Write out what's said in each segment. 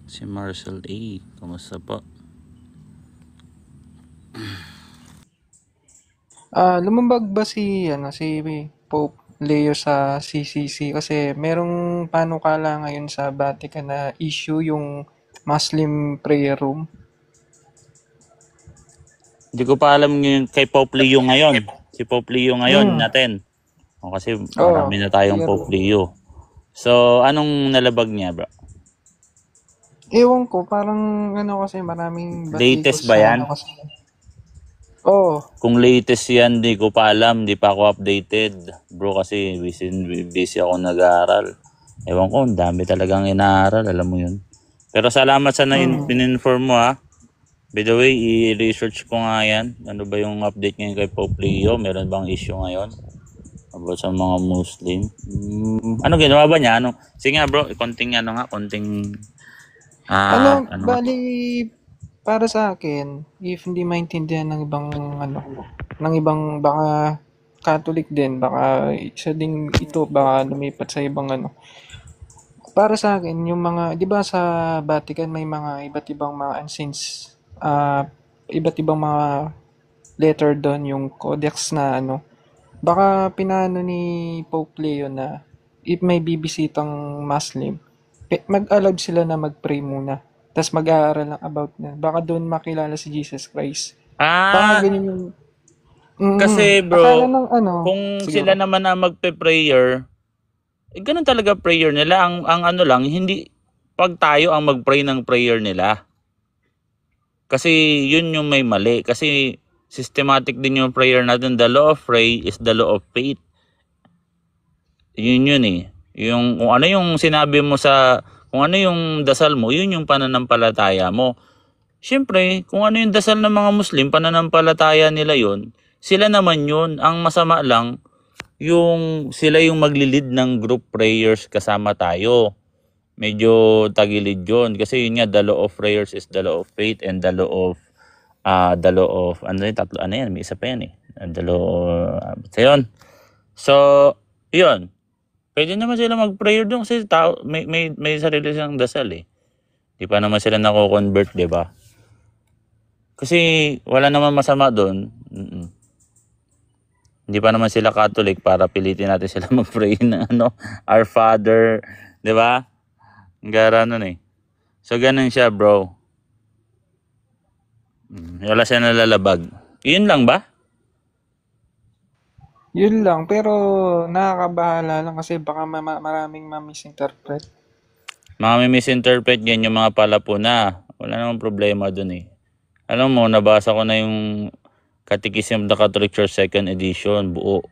Si Marcel A. Kamusta po? Lumabag ba si Pope Leo sa CCC kasi merong panukala ngayon sa Vatican na issue yung Muslim prayer room. Hindi ko pa alam yung kay Pope Leo ngayon. Si Pope Leo ngayon Hmm. natin. O, kasi Oo, marami na tayong prayer Pope room. Leo. So, anong nalabag niya, bro? Ewan ko, parang ano kasi maraming batikos Latest ba sa yan? ano kasi. Oo, Kung latest yan, di ko pa alam. Di pa ako updated. Bro, kasi busy ako nag-aaral. Ewan ko, ang dami talagang inaaral. Alam mo yun. Pero salamat sa hmm. in-inform mo, ha. By the way, i-research ko nga yan. Ano ba yung update ngayon kay Pope Leo? Meron bang issue ngayon about sa mga Muslim? Ano ginawa ba niya? Ano? Sige nga bro, konting ano nga, konting ano nga. Bali, para sa akin, if hindi maintindihan ng ibang ano, ng ibang baka Catholic din, baka isa ding ito, baka lumipat sa ibang ano. Para sa akin, yung mga, di ba sa Vatican may mga iba't ibang mga ancients, iba't ibang mga letter doon, yung codex na ano. Baka pinano ni Pope Leo na if may bibisitang Muslim, mag-allowed sila na mag-pray muna. Tapos mag-aaral lang about na. Baka doon makilala si Jesus Christ. Baka Ah, ganyan yung, kasi akala bro, ng ano, kung sila siguro. naman na magpe-prayer, ganun talaga prayer nila. Ang ano lang, hindi pag tayo ang mag-pray ng prayer nila. Kasi yun yung may mali. Kasi systematic din yung prayer natin. The law of pray is the law of faith. Yun eh. Yung kung ano yung sinabi mo sa kung ano yung dasal mo, yun yung pananampalataya mo. Siyempre, kung ano yung dasal ng mga Muslim, pananampalataya nila yun. Sila naman yun. Ang masama lang, yung sila yung maglilid ng group prayers kasama tayo. Medyo tagilid yun. Kasi yun nga, the law of prayers is the law of faith and the law of, ano yun, tatlo, ano yan, may isa pa yan eh. The law, so yun. So, yun. Pwede naman sila mag-prayer doon kasi may sarili silang dasal eh. Di pa naman sila nako-convert, di ba? Kasi wala naman masama doon. Hindi pa naman sila Catholic para pilitin natin sila mag-pray ng ano, Our Father, di ba? Ang gara nun eh. So ganun siya, bro. Wala siya nalalabag. Yun lang ba? Yun lang, pero nakakabahala lang kasi baka maraming ma-misinterpret. Mga may misinterpret yan yung mga palapuna. Wala namang problema dun eh. Alam mo, nabasa ko na yung Catechism of the Catholic Church 2nd edition, buo.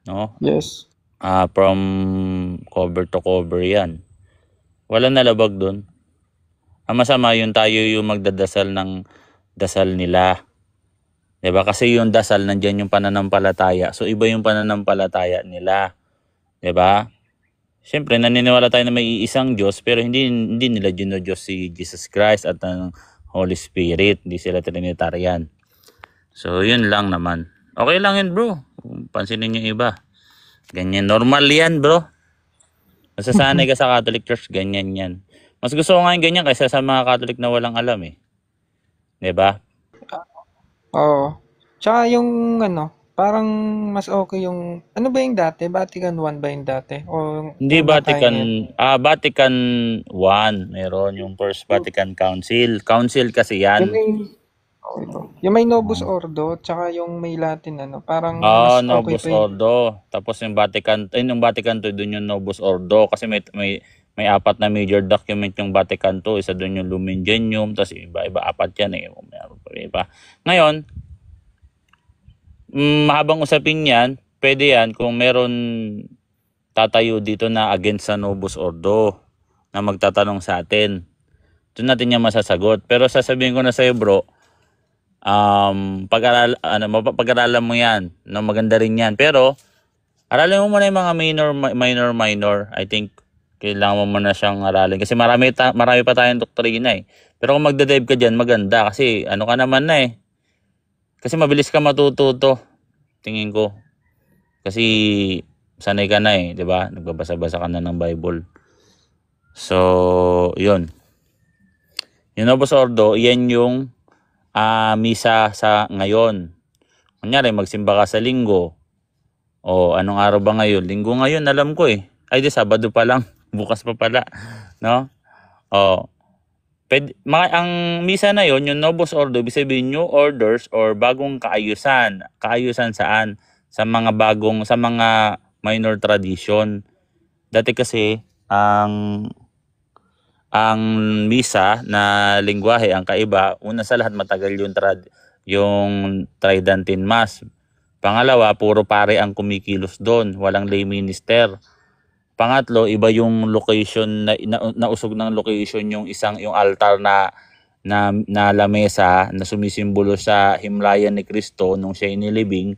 No? Yes. From cover to cover yan. Wala nalabag dun. Ang masama yung tayo yung magdadasal ng dasal nila. 'Di ba? Kasi yung dasal nandiyan yung pananampalataya. So iba yung pananampalataya nila, 'di ba? Siyempre naniniwala tayo na may iisang Diyos pero hindi nila Diyos si Jesus Christ at ang Holy Spirit. Hindi sila Trinitarian. So yun lang naman. Okay lang yun, bro. Pansinin yung iba. Ganyan normal yan, bro. Masasanay ka sa Catholic Church, ganyan yan. Mas gusto ko nga yung ganyan kaysa sa mga Catholic na walang alam eh. 'Di ba? Oo. Tsaka yung ano, parang mas okay yung, ano ba yung dati? Vatican I ba yung dati? O Hindi yung natay Vatican, ngayon? Vatican I, meron yung First Vatican Council. Council kasi yan. Yung may, okay to. Yung may Novus Ordo, tsaka yung may Latin ano, parang mas okay Novus pa yung, Ordo. Tapos yung Vatican II, dun yung Novus Ordo. Kasi may apat na major document yung Vatican II. Isa dun yung Lumen Gentium. Tapos iba apat yan eh. May iba. Ngayon, mahabang usapin yan. Pwede yan kung meron tatayo dito na against sa Novus Ordo na magtatanong sa atin. Doon natin niya masasagot. Pero sasabihin ko na sa'yo, bro, pag-aralan mo yan. No, maganda rin yan. Pero, aralin mo muna yung mga minor. I think, kailangan mo muna siyang aralin. Kasi marami pa tayong doktrina eh. Pero kung magdadive ka dyan, maganda. Kasi, ano ka naman na eh. Kasi mabilis ka matututo. Tingin ko. Kasi, sanay ka na eh. Diba? Nagbabasa-basa ka na ng Bible. So, yun. Yung Novus Ordo, yan yung misa sa ngayon. Kunyari, magsimba ka sa linggo. O, anong araw ba ngayon? Linggo ngayon, alam ko eh. Ay, di, Sabado pa lang. Bukas pa pala. No? O, ang misa na yon, yung Novus Ordo, ibig sabihin new orders or bagong kaayusan. Kaayusan saan? Sa mga minor tradition. Dati kasi, ang misa na lingwahe, ang kaiba, una sa lahat matagal yung Tridentine Mass. Pangalawa, puro pare ang kumikilos doon, walang lay minister. Pangatlo, iba yung location nausog ng location yung altar na lamesa na sumisimbolo sa himlayan ni Kristo nung siya inilibing.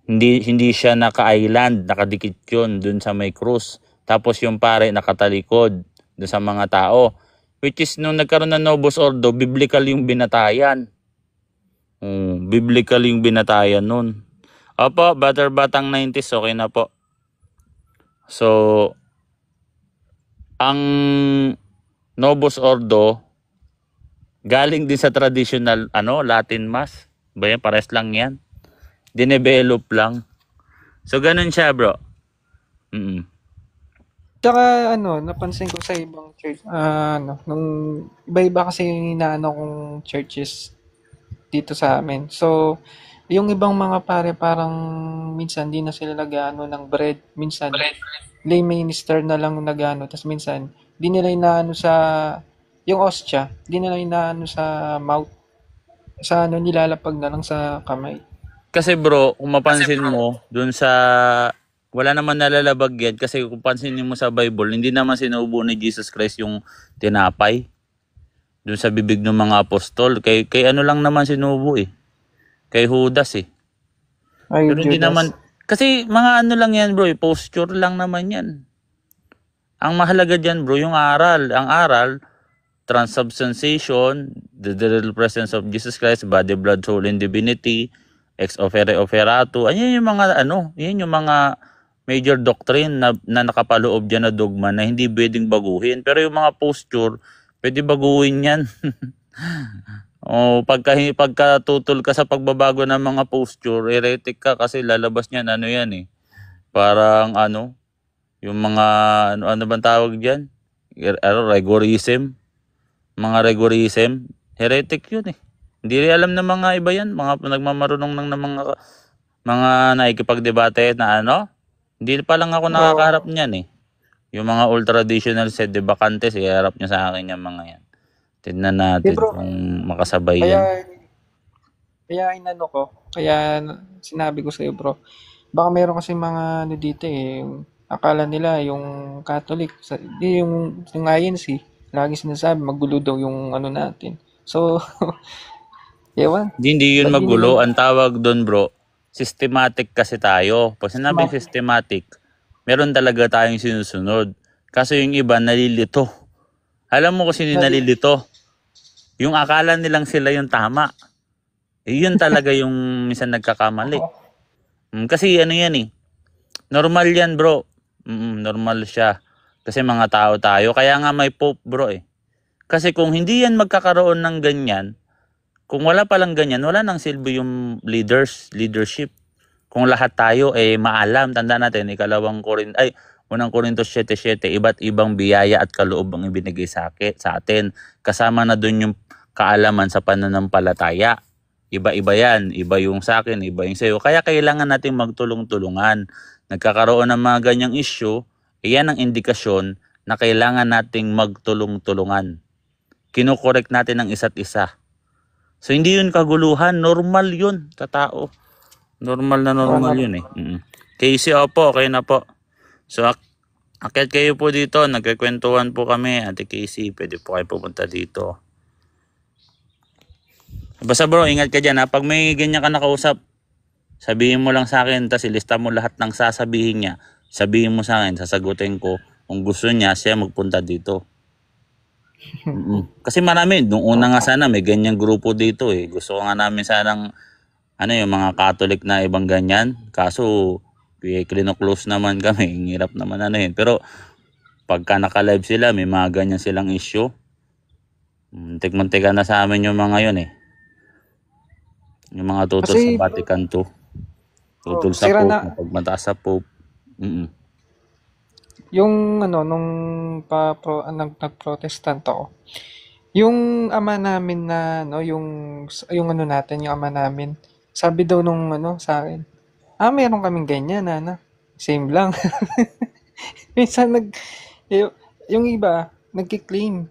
Hindi siya naka-island, nakadikit yun dun sa may krus. Tapos yung pare nakatalikod dun sa mga tao. Which is nung nagkaroon ng Novus Ordo, biblical yung binatayan. Biblical yung binatayan nun. Opo, batang 90s, okay na po. So, ang Novus Ordo galing din sa traditional Latin Mass. Ba yan? Pares lang yan. Dinevelop lang. So, ganun siya, bro. Tsaka napansin ko sa ibang church, nung iba-iba kasi yung inaano kong churches dito sa amin. So, yung ibang mga pare parang minsan di na sila nag-ano ng bread. Minsan, lay minister na lang nag-ano. Tapos minsan, di nila inaano sa, yung ostia, di nila inaano sa mouth. Sa nilalapag na lang sa kamay. Kasi bro, kung mapansin mo, dun sa, wala naman nalalabag yan. Kasi kung pansinin mo sa Bible, hindi naman sinubo ni Jesus Christ yung tinapay. Dun sa bibig ng mga apostol. Kay ano lang naman sinubo eh. Kay Judas eh. Ay, Pero hindi Judas. naman, kasi mga ano lang yan bro, posture lang naman yan. Ang mahalaga dyan bro, yung aral. Ang aral, transubstantiation, the real presence of Jesus Christ, body, blood, soul, and divinity, ex opere operato. Ayan yung mga yan yung mga major doctrine na nakapaloob dyan na dogma na hindi pwedeng baguhin. Pero yung mga posture, pwede baguhin yan. Pagka tutol ka sa pagbabago ng mga posture, heretic ka kasi lalabas niyan yan eh. Parang yung mga ano bang tawag diyan? Rigorism. Mga rigorism, heretic yun eh. Hindi rin alam ng mga iba yan, mga nagmamarunong ng mga naikipagdebate na hindi pa lang ako nakakaharap niyan eh. Yung mga old traditional set de bacantes, iharap niya sa akin yung mga yan. Tignan natin kung makasabay yan. Kaya sinabi ko sa iyo bro, baka meron kasi mga dito eh, akala nila yung Catholic, yung INC, lagi sinasabi magulo daw yung natin. So, ewan. Hindi yun magulo. Ang tawag doon bro, systematic kasi tayo. Pag sinabing systematic, meron talaga tayong sinusunod. Kaso yung iba nalilito. Alam mo kung sino nalilito? Yung akala nilang sila yung tama. Yun talaga yung minsan nagkakamali. Kasi yan eh. Normal yan bro. Normal siya. Kasi mga tao tayo. Kaya nga may Pope bro eh. Kasi kung hindi yan magkakaroon ng ganyan, kung wala palang ganyan, wala nang silbi yung leadership. Kung lahat tayo maalam, tanda natin, unang Korintos 7:7, iba't ibang biyaya at kaloob ang ibinigay sa atin. Kasama na dun yung kaalaman sa pananampalataya. Iba-iba yan. Iba yung sa akin, iba yung sa'yo. Kaya kailangan natin magtulong-tulungan. Nagkakaroon ng mga ganyang issue, iyan ang indikasyon na kailangan nating magtulong-tulungan. Kinokorek natin ang isa't isa. So hindi yun kaguluhan, normal yun sa tao. Normal yun eh. Casey, opo, okay na po. So akit kayo po dito, nagkikwentuhan po kami. Ate Casey, pwede po kayo pupunta dito. Basta bro, ingat ka dyan ha. Pag may ganyan ka nakausap, sabihin mo lang sa akin, tapos ilista mo lahat ng sasabihin niya. Sabihin mo sa akin, sasagutin ko. Kung gusto niya, siya magpunta dito. Kasi marami, nung una nga sana may ganyang grupo dito eh. Gusto ko nga namin sanang yung mga Catholic na ibang ganyan. Kaso klino-close naman kami, hirap naman yun. Pero pagka naka-live sila, may mga ganyan silang issue. Muntik-muntikan na sa amin yung mga yun eh. Yung mga tutol sa Kasi, Vatican II. Tutol sa sira Pope, na, mapagmataas sa Pope. Mm. yung ano, nung nag-protestant ako, yung ama namin na, no, yung ano natin, yung ama namin, sabi daw nung ano sa akin, meron kaming ganyan, na. Same lang. Minsan yung iba, nagki-claim.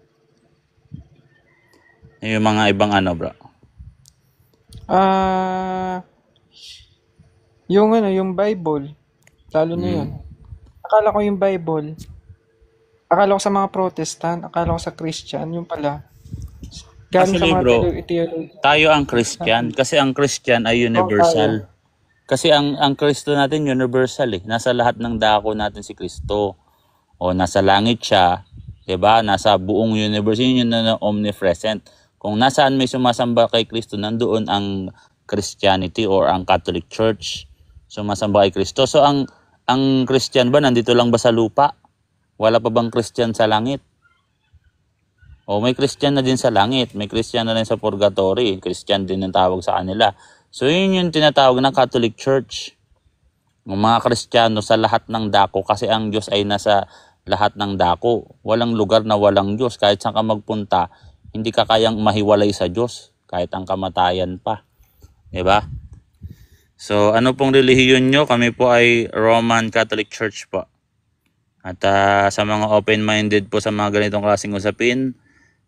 Yung mga ibang ano bro. Ah, yung ano, yung Bible, lalo na yun. Mm. Akala ko yung Bible, akala ko sa mga Protestant, akala ko sa Christian, yung pala, galing sa Actually mga bro, theology. tayo ang Christian kasi ang Christian ay Oo, tayo. universal. Kasi ang Kristo natin universal eh. Nasa lahat ng dako natin si Kristo. O nasa langit siya, 'di ba? Nasa buong universe yun na omnipresent. Kung nasaan may sumasamba kay Kristo, nandoon ang Christianity or ang Catholic Church. Sumasamba kay Kristo. So ang Christian ba nandito lang ba sa lupa? Wala pa bang Christian sa langit? O may Christian na din sa langit, may Christian na din sa purgatory, Christian din ang tawag sa kanila. So yun yung tinatawag ng Catholic Church. Ng mga Kristiyano sa lahat ng dako kasi ang Diyos ay nasa lahat ng dako. Walang lugar na walang Diyos. Kahit saan ka magpunta, hindi ka kayang mahiwalay sa Diyos kahit ang kamatayan pa. 'Di ba? So ano pong relihiyon nyo? Kami po ay Roman Catholic Church po. At sa mga open-minded po sa mga ganitong klaseng usapin,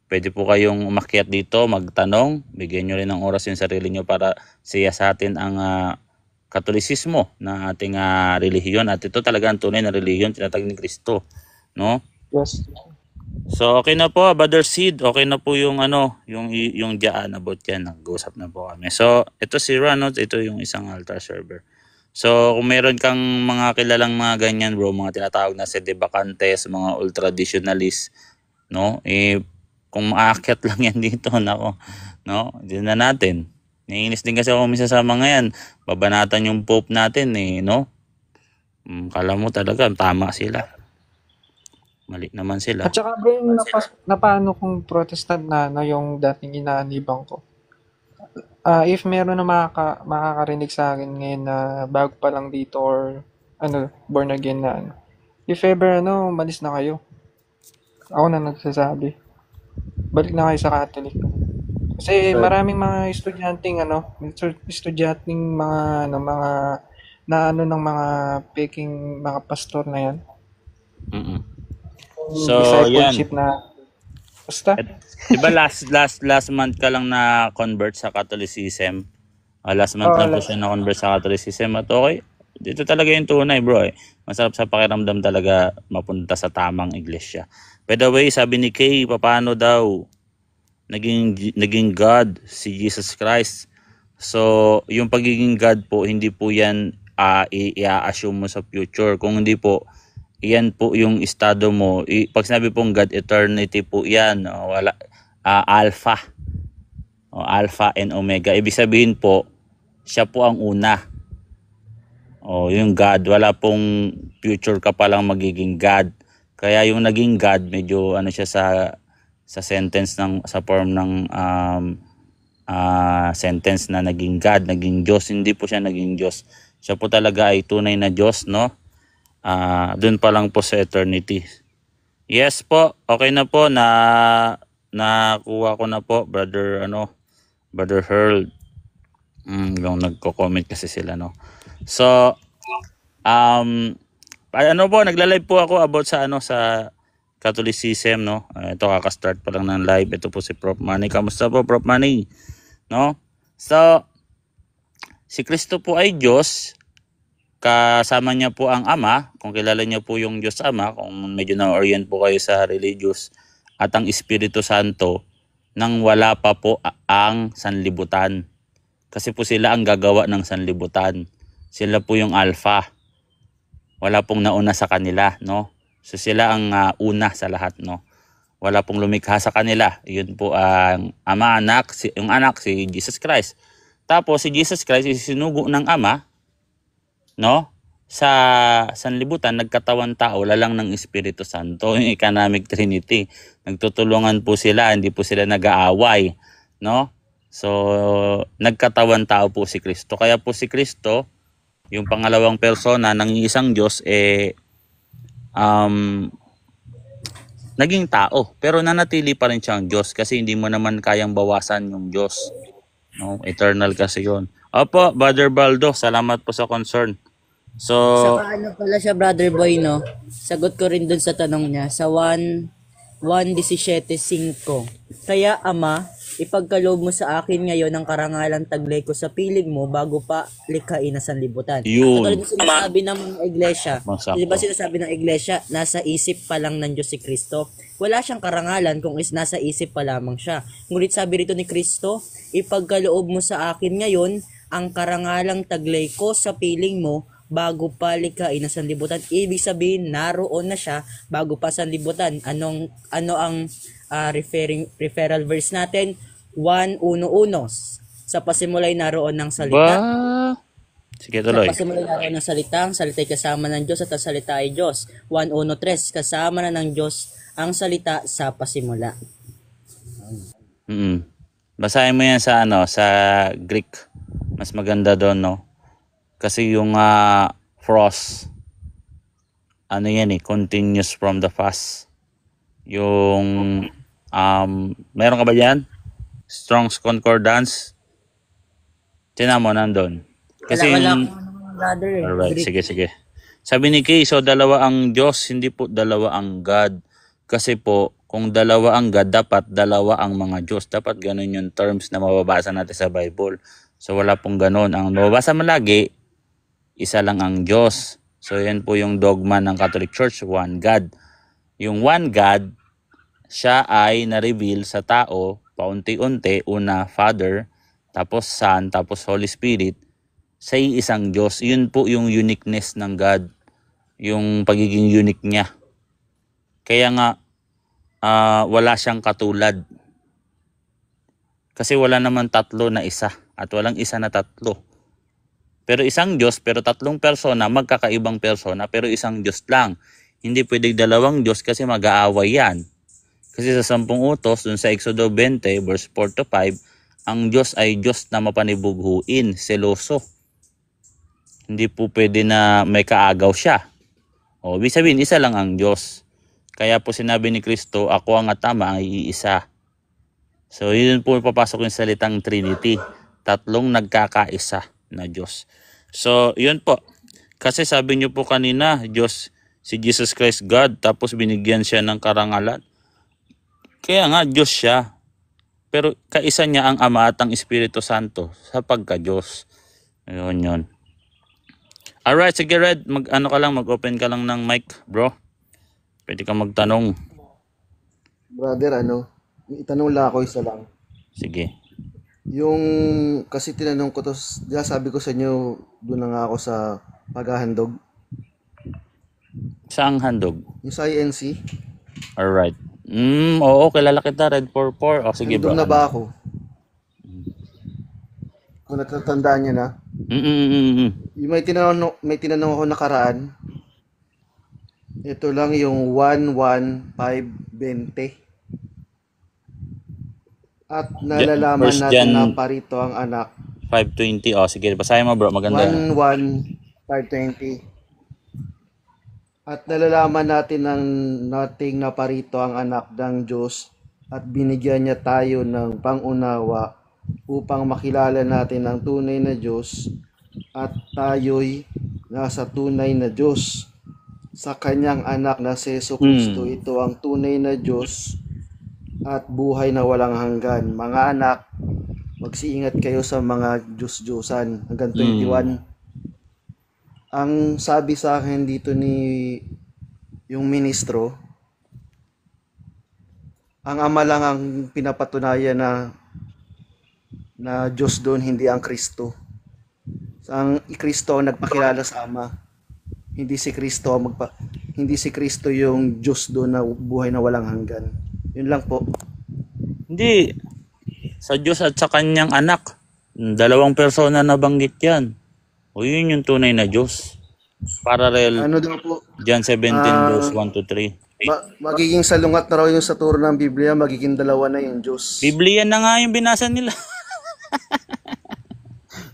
pwede po kayong umakyat dito, magtanong, bigyan nyo rin ng oras yung sarili nyo para siyasatin ang Katolisismo na ating relihiyon. At ito talaga ang tunay na relihiyon, tinatag ni Kristo, no? Yes. So okay na po, Brother Sid, okay na po yung ano, yung diyan about yan, nag-usap na po kami. So ito si Ron, no? Ito yung isang altar server. So kung meron kang mga kilalang mga ganyan bro, mga tinatawag na sedevacantes, mga ultraditionalists, no? Kung maakyat lang yan dito, nako, no? Hindi na natin. Naiinis din kasi ako minsan sa mga yan. Babanatan yung Pope natin no? Kala mo talaga tama sila. Mali naman sila. At saka bro, yung napaano kong Protestant na yung dating inaanibang ko. If meron na makakarinig sa akin ngayon na bago pa lang dito or born again na if ever umalis na kayo. Ako na nagsasabi. Balik na kayo sa Catholic. Kasi maraming mga estudyanteng mga ng mga peking mga pastor na yan. Mm-mm. Yung So, discipleship yan. na basta. Diba last month ka lang na convert sa Catholicism? Last month Oo, lang po siya na convert sa Catholicism at okay. Dito talaga yung tunay bro Masarap sa pakiramdam talaga mapunta sa tamang iglesia. By the way, sabi ni Kay, paano daw naging God si Jesus Christ? So, yung pagiging God po, hindi po yan i-assume mo sa future. Kung hindi po, yan po yung estado mo. Pag sinabi pong God, eternity po yan. Wala, alpha. Alpha and omega. Ibig sabihin po, siya po ang una. Yung God, wala pong future ka palang magiging God. Kaya yung naging God, medyo siya sa sentence sa form ng sentence na naging God, naging Diyos. Hindi po siya naging Diyos. Siya po talaga ay tunay na Diyos, no? Doon pa lang po sa eternity. Yes po, okay na po nakuha ko na po Brother Harold. Yung nagko-comment kasi sila So nagla-live po ako about sa sa Catholicism ito kaka-start pa lang ng live. Ito po si Prof Manny. Kamusta po Prof Manny? So si Kristo po ay Diyos. Kasama niya po ang Ama, kung kilala niyo po yung Diyos Ama, kung medyo na-orient po kayo sa religious, at ang Espiritu Santo nang wala pa po ang sanlibutan. Kasi po sila ang gagawa ng sanlibutan. Sila po yung Alpha. Wala pong nauna sa kanila, no? So sila ang una sa lahat, no? Wala pong lumikha sa kanila. Yun po ang Ama, Anak, yung anak si Jesus Christ. Tapos si Jesus Christ isinugo ng Ama, no? sa sanlibutan, nagkatawan tao, lalang ng Espiritu Santo, yung economic trinity. Nagtutulungan po sila, hindi po sila nag-aaway, no? So, nagkatawan tao po si Kristo. Kaya po si Kristo, yung pangalawang persona ng isang Diyos, naging tao. Pero nanatili pa rin siyang Diyos kasi hindi mo naman kayang bawasan yung Diyos. No? Eternal kasi yun. Opo, Brother Baldo, salamat po sa concern. So, Saka ano pala siya, Brother Boy, no? Sagot ko rin dun sa tanong niya sa 1:17:5. Kaya Ama, ipagkaloob mo sa akin ngayon ang karangalang taglay ko sa piling mo bago pa likhain na sanlibutan. Katulad yun. ng sinasabi ng mga iglesia, Masakto. di ba sinasabi ng iglesia, nasa isip pa lang ng Diyos si Kristo. Wala siyang karangalan kung nasa isip pa lamang siya. Ngunit sabi rito ni Kristo, ipagkaloob mo sa akin ngayon ang karangalang taglay ko sa piling mo bago pa likhain ang sanlibutan. Ibig sabihin, naroon na siya bago pa sanlibutan. Ano ang referral verse natin? 1:1. Sa pasimulay naroon ng salita. Ba? Sige, Sa tuloy. pasimulay naroon ng salita, ang salita ay kasama ng Diyos at ang salita ay Diyos. 1:3. Kasama na ng Diyos ang salita sa pasimula. Basahin mo yan sa sa Greek. Mas maganda doon, no? Kasi yung frost, ano yan continuous from the past. Yung meron ka ba yan? Strong's Concordance. Tinan mo nandun. Kasi Wala yung, ko brother eh. alright, Greek. sige. Sabi ni Kay, so dalawa ang Diyos, hindi po dalawa ang God. Kasi po, kung dalawa ang God, dapat dalawa ang mga Diyos. Dapat ganun yung terms na mababasa natin sa Bible. So wala pong ganun. Ang mababasa mo lagi, isa lang ang Diyos. So yan po yung dogma ng Catholic Church, one God. Yung one God, siya ay na-reveal sa tao paunti-unti, una Father, tapos Son, tapos Holy Spirit, sa isang Diyos. Yun po yung uniqueness ng God, yung pagiging unique niya. Kaya nga, wala siyang katulad. Kasi wala naman tatlo na isa, at walang isa na tatlo. Pero isang Diyos, pero tatlong persona, magkakaibang persona, pero isang Diyos lang. Hindi pwedeng dalawang Diyos kasi mag-aaway yan. Kasi sa 10 utos, dun sa Exodo 20, verse 4-5, ang Diyos ay Diyos na mapanibughuin, seloso. Hindi po pwede na may kaagaw siya. O, ibig sabihin, isa lang ang Diyos. Kaya po sinabi ni Kristo, ako ang atama ang iisa. So, yun po papasok yung salitang Trinity. Tatlong nagkakaisa na Diyos. So, yun po. Kasi sabi niyo po kanina, Diyos, si Jesus Christ God, tapos binigyan siya ng karangalan. Kaya nga, Diyos siya. Pero kaisa niya ang Ama at ang Espiritu Santo sa pagka-Diyos. Yun. Alright, sige Red, mag-open ka lang ng mic, bro. Pwede ka magtanong. Brother, itanong lang ako isa lang. Sige. Yung, kasi tinanong ko to, sabi ko sa inyo, doon na nga ako sa paghahandog. Saang handog? Yung sa INC, Alright. Oo, kilala kita, Red 44. O, sige bro. handog na ba ako? Kung natatandaan niya na. Yung may tinanong ako nakaraan, ito lang yung 1:15:20. At nalalaman First natin John na parito ang anak. 5:20. O, sige, basahin mo bro, maganda. 1:5:20. At nalalaman natin nating naparito ang anak ng Diyos at binigyan niya tayo ng pangunawa upang makilala natin ang tunay na Diyos at tayo'y nasa tunay na Diyos. Sa kanyang anak na si Jesu Kristo, ito ang tunay na Diyos at buhay na walang hanggan. Mga anak, magsiingat kayo sa mga Diyos-Diyosan. Hanggang 21. Ang sabi sa akin dito ni yung ministro, ang Ama lang ang pinapatunayan na Diyos doon, hindi ang Kristo. Ang Kristo ang nagpakilala sa Ama. Hindi si Kristo yung Diyos doon na buhay na walang hanggan. Yun lang po. Hindi. Sa Diyos at sa kanyang anak. Dalawang persona na banggit yan. O yun yung tunay na Diyos. Parallel Ano daw po, John 17 verse 1 to 3. magiging salungat na raw yung sa turo ng Biblia, magiging dalawa na yung Diyos. Biblia na nga yung binasa nila.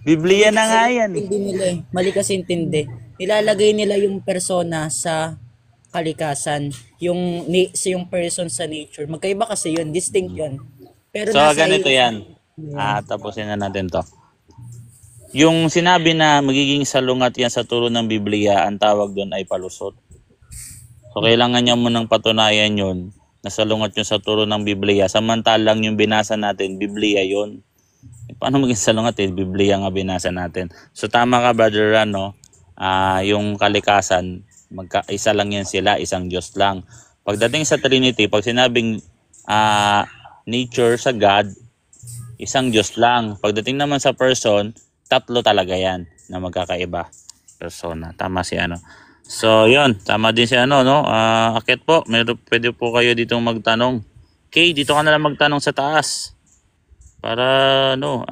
Biblia na nga yan. Hindi nila eh. Mali kasi intindi. Nilalagay nila yung persona sa kalikasan, yung person sa nature. Magkaiba kasi yun, distinct yun. Pero So, nasa ganito yan. Tapusin na natin to. Yung sinabi na magiging salungat yan sa turo ng Biblia, ang tawag doon ay palusot. So, kailangan niya munang patunayan yun na salungat yun sa turo ng Biblia. Samantalang yung binasa natin, Biblia yun. Paano maging salungat eh? Biblia nga binasa natin. So, tama ka, Brother Ran, no? Yung kalikasan, isa lang yan sila, isang Diyos lang. Pagdating sa Trinity, pag sinabing nature sa God, isang Diyos lang. Pagdating naman sa person, tatlo talaga yan na magkakaiba persona. Tama si ano. So, yun. Tama din si ano, no? Akit po, pwede po kayo ditong magtanong. Kay, dito ka na lang magtanong sa taas. Para, no,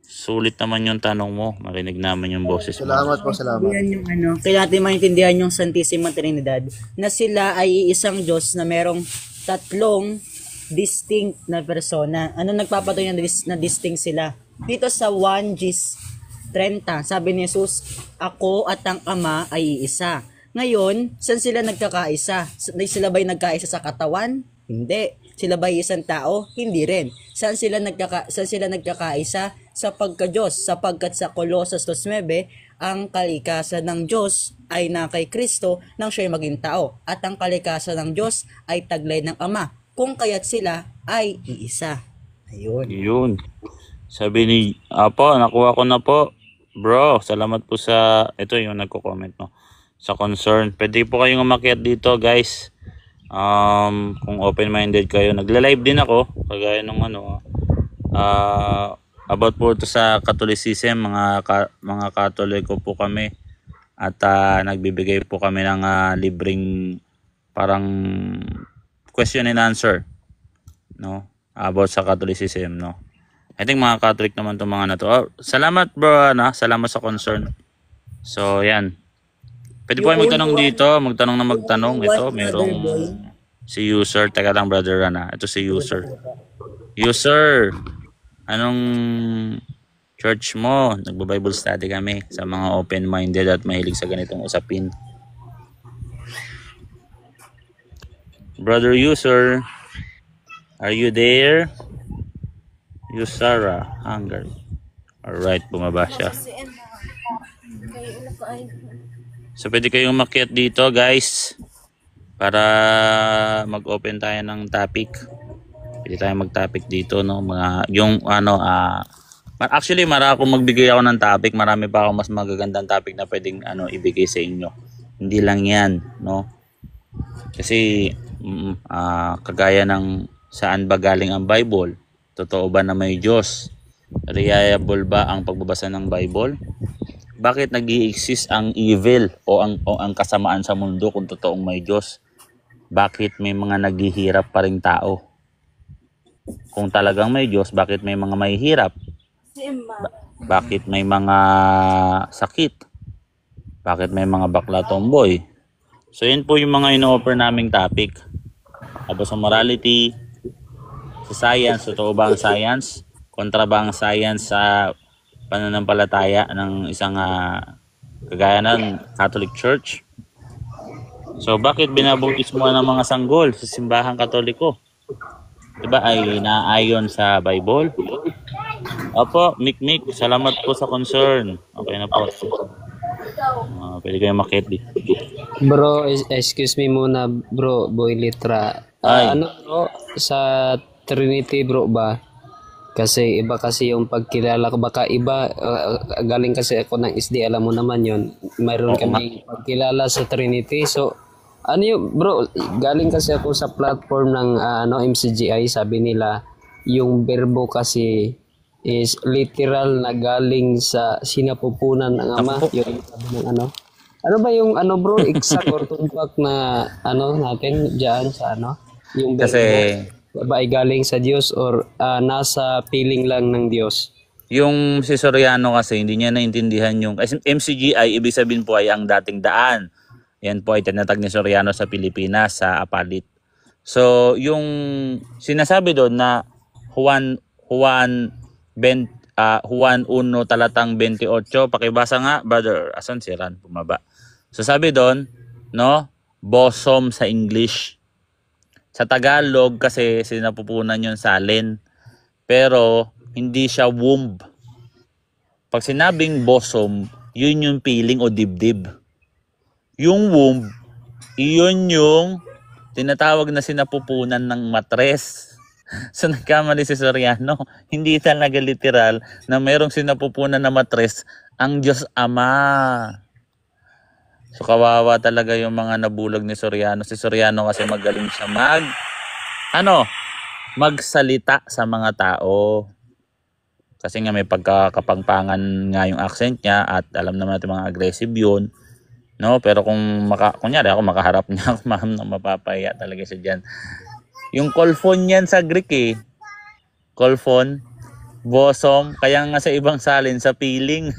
sulit naman yung tanong mo. Marinig naman yung boses mo. Salamat po, salamat. Yan yung ano, kaya natin maintindihan yung Santissima Trinidad na sila ay isang Diyos na merong tatlong distinct na persona. Ano nagpapatuloy na distinct sila? Dito sa 1 Gs 30, sabi ni Jesus, ako at ang Ama ay iisa. Ngayon, saan sila nagkakaisa? Sila ba'y nagkaisa sa katawan? Hindi. Sila ba'y isang tao? Hindi rin. Saan sila nagkakaisa? Sa pagka-Diyos. Sapagkat sa Colossus 2:9, ang kalikasan ng Diyos ay na kay Kristo nang siya'y maging tao. At ang kalikasan ng Diyos ay taglay ng Ama. Kung kaya't sila ay iisa. Ayun. Yun. Sabi ni, Apo, nakuha ko na po. Bro, salamat po sa, ito yung nagko-comment, no? Sa concern. Pwede po kayong umakyat dito, guys. Kung open-minded kayo. Nagla-live din ako. Kagaya nung ano, about po ito sa Catholicism. Mga Katoliko po kami. At nagbibigay po kami ng libreng parang question and answer, no? About sa Catholicism, no? I think mga Catholic naman itong mga na to. Oh, salamat bro, salamat sa concern. So, yan. Pwede po kayo magtanong dito, magtanong. Ito, merong si user. Teka lang, Brother Rana. Ito si user. User, anong church mo? Nagbo-Bible study kami sa mga open-minded at mahilig sa ganitong usapin. Brother user, are you there? Yusara Hungary. Alright, bumaba siya. So, pwede kayong makiat dito, guys, para mag-open tayo ng topic. Pwede tayo mag-topic dito, no? Actually, akong magbigay ako ng topic. Marami pa ako mas magagandang topic na pwedeng ibigay sa inyo. Hindi lang yan, no? Kasi, kagaya ng saan ba galing ang Bible? Totoo ba na may Diyos? Reliable ba ang pagbabasa ng Bible? Bakit nag-i-exist ang evil o ang kasamaan sa mundo kung totoong may Diyos? Bakit may mga naghihirap pa ring tao? Kung talagang may Diyos, bakit may mga mahihirap? Bakit may mga sakit? Bakit may mga bakla tomboy? So yun po yung mga ino-offer naming topic. About sa morality, sa science, totoo ba ang science? Kontra ba ang science sa pananampalataya ng isang kagaya ng Catholic Church? So bakit binabautismo ng mga sanggol sa simbahang Katoliko? Diba ay naayon sa Bible? Opo, Mikmik, salamat po sa concern. Okay na po. Pwede kayong makit dito. Bro, excuse me muna bro, Boy Litra. Bro, sa Trinity bro ba? Kasi iba kasi yung pagkilala ko. Baka iba, galing kasi ako ng SD, alam mo naman yon. Mayroon kami pagkilala sa Trinity. So, ano yun bro, galing kasi ako sa platform ng MCGI, sabi nila, yung verbo kasi is literal na galing sa sinapupunan ng Ama. Yung sabi ng ano ba yung bro, exact or tumpak na natin diyan sa yung verbo? Kasi ba ay galing sa Diyos or nasa piling lang ng Diyos? Yung si Soriano kasi hindi niya naintindihan yung MCGI, ibig sabihin po ay ang dating daan. Yan po ay tinatag ni Soriano sa Pilipinas, sa Apalit. So, yung sinasabi doon na Juan 1 talatang 28, pakibasa nga, brother. Asan si Ran? Bumaba. So, sabi doon, no? Bosom sa English. Sa Tagalog kasi sinapupunan yung salin. Pero hindi siya womb. Pag sinabing bosom, yun yung piling o dibdib. Yung womb, yun yung tinatawag na sinapupunan ng matres. So nagkamali si Soriano. Hindi talaga literal na mayroong sinapupunan na matres ang Diyos Ama. So kawawa talaga yung mga nabulag ni Soriano. Si Soriano kasi magaling siya magsalita sa mga tao. Kasi nga may pagkakapangpangan nga yung accent niya at alam naman natin mga aggressive yun. No? Pero kung kunyari ako makaharap niya, ma'am, na mapapaya talaga siya dyan. Yung kolfon yan sa Greek eh. Kolfon, bosom, kaya nga sa ibang salin, sa piling.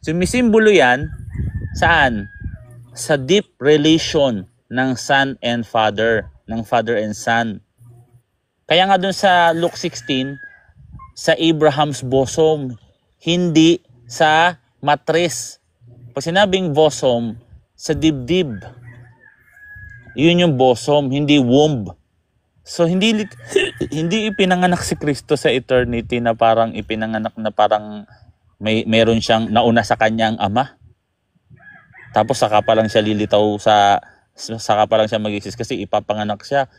Sumisimbolo yan, saan? Sa deep relation ng son and father, ng father and son. Kaya nga dun sa Luke 16, sa Abraham's bosom, hindi sa matris. Pag sinabing bosom, sa dibdib. Yun yung bosom, hindi womb. So hindi ipinanganak si Kristo sa eternity na parang ipinanganak na parang meron siyang nauna sa kanyang ama. Tapos saka pa lang siya lilitaw saka pa lang siya mag-exist kasi ipapanganak siya.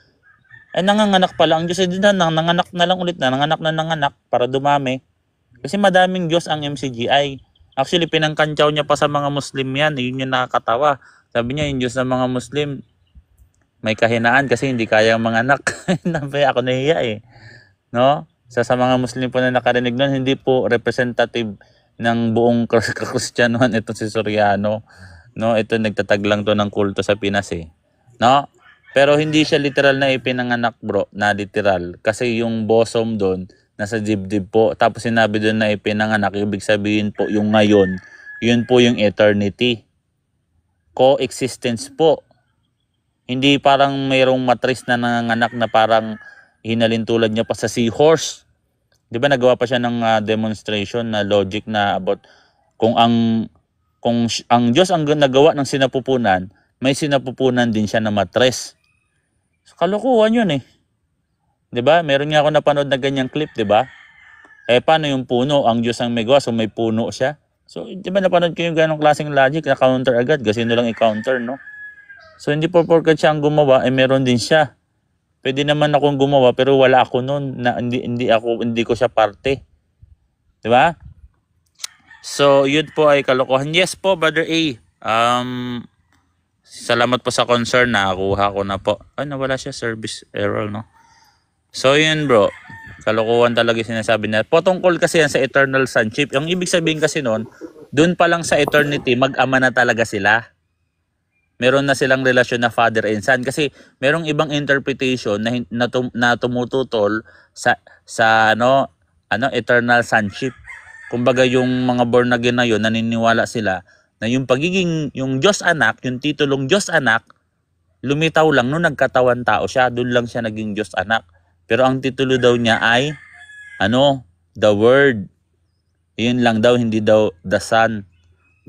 Nanganganak pala ang Diyos. Nanganak na lang ulit nanganak para dumami. Kasi madaming Diyos ang MCGI. Actually, pinangkantsaw niya pa sa mga Muslim yan. Yun yung nakakatawa. Sabi niya, yung Diyos ng mga Muslim, may kahinaan kasi hindi kaya manganak. Ako nahiya eh. No? Sa mga Muslim po na nakarinig nun, hindi po representative ng buong Kristyanuhan ito si Soriano. No? Ito nagtatag lang to ng kulto sa Pinas eh. No? Pero hindi siya literal na ipinanganak bro, na literal. Kasi yung bosom doon, nasa dibdib po. Tapos sinabi doon na ipinanganak, ibig sabihin po yung ngayon, yun po yung eternity. Coexistence po. Hindi parang mayroong matris na nanganganak na parang hinalintulad niya pa sa seahorse. Di ba nagawa pa siya ng demonstration na logic na about kung ang Diyos ang nagawa ng sinapupunan, may sinapupunan din siya na matres. So, kalokohan yun eh. 'Di ba? Meron nga ako napanood na ganyang clip, 'di ba? Paano yung puno? Ang Diyos ang may gawa, so may puno siya. So, 'di ba napanood ko yung ganong klaseng logic na counter agad kasi sino lang i-counter, no? So, hindi po porket siya ang gumawa, meron din siya. Pwede naman akong gumawa pero wala ako noon na hindi ko siya parte. 'Di ba? So, yun po ay kalokohan. Yes po, Brother A. Salamat po sa concern, nakakuha ko na po. Ay, nawala siya, service error, no? So, yun bro. Kalokohan talaga sinasabi na. Potungkol kasi yan sa eternal sonship. Yung ibig sabihin kasi nun, dun pa lang sa eternity, mag-ama na talaga sila. Meron na silang relasyon na father and son. Kasi merong ibang interpretation na tumututol sa eternal sonship. Kumbaga yung mga born again na yun, naniniwala sila na yung yung Diyos anak, yung titulong Diyos anak, lumitaw lang nung nagkatawan tao siya, doon lang siya naging Diyos anak. Pero ang titulo daw niya ay, the Word. Yun lang daw, hindi daw the Son,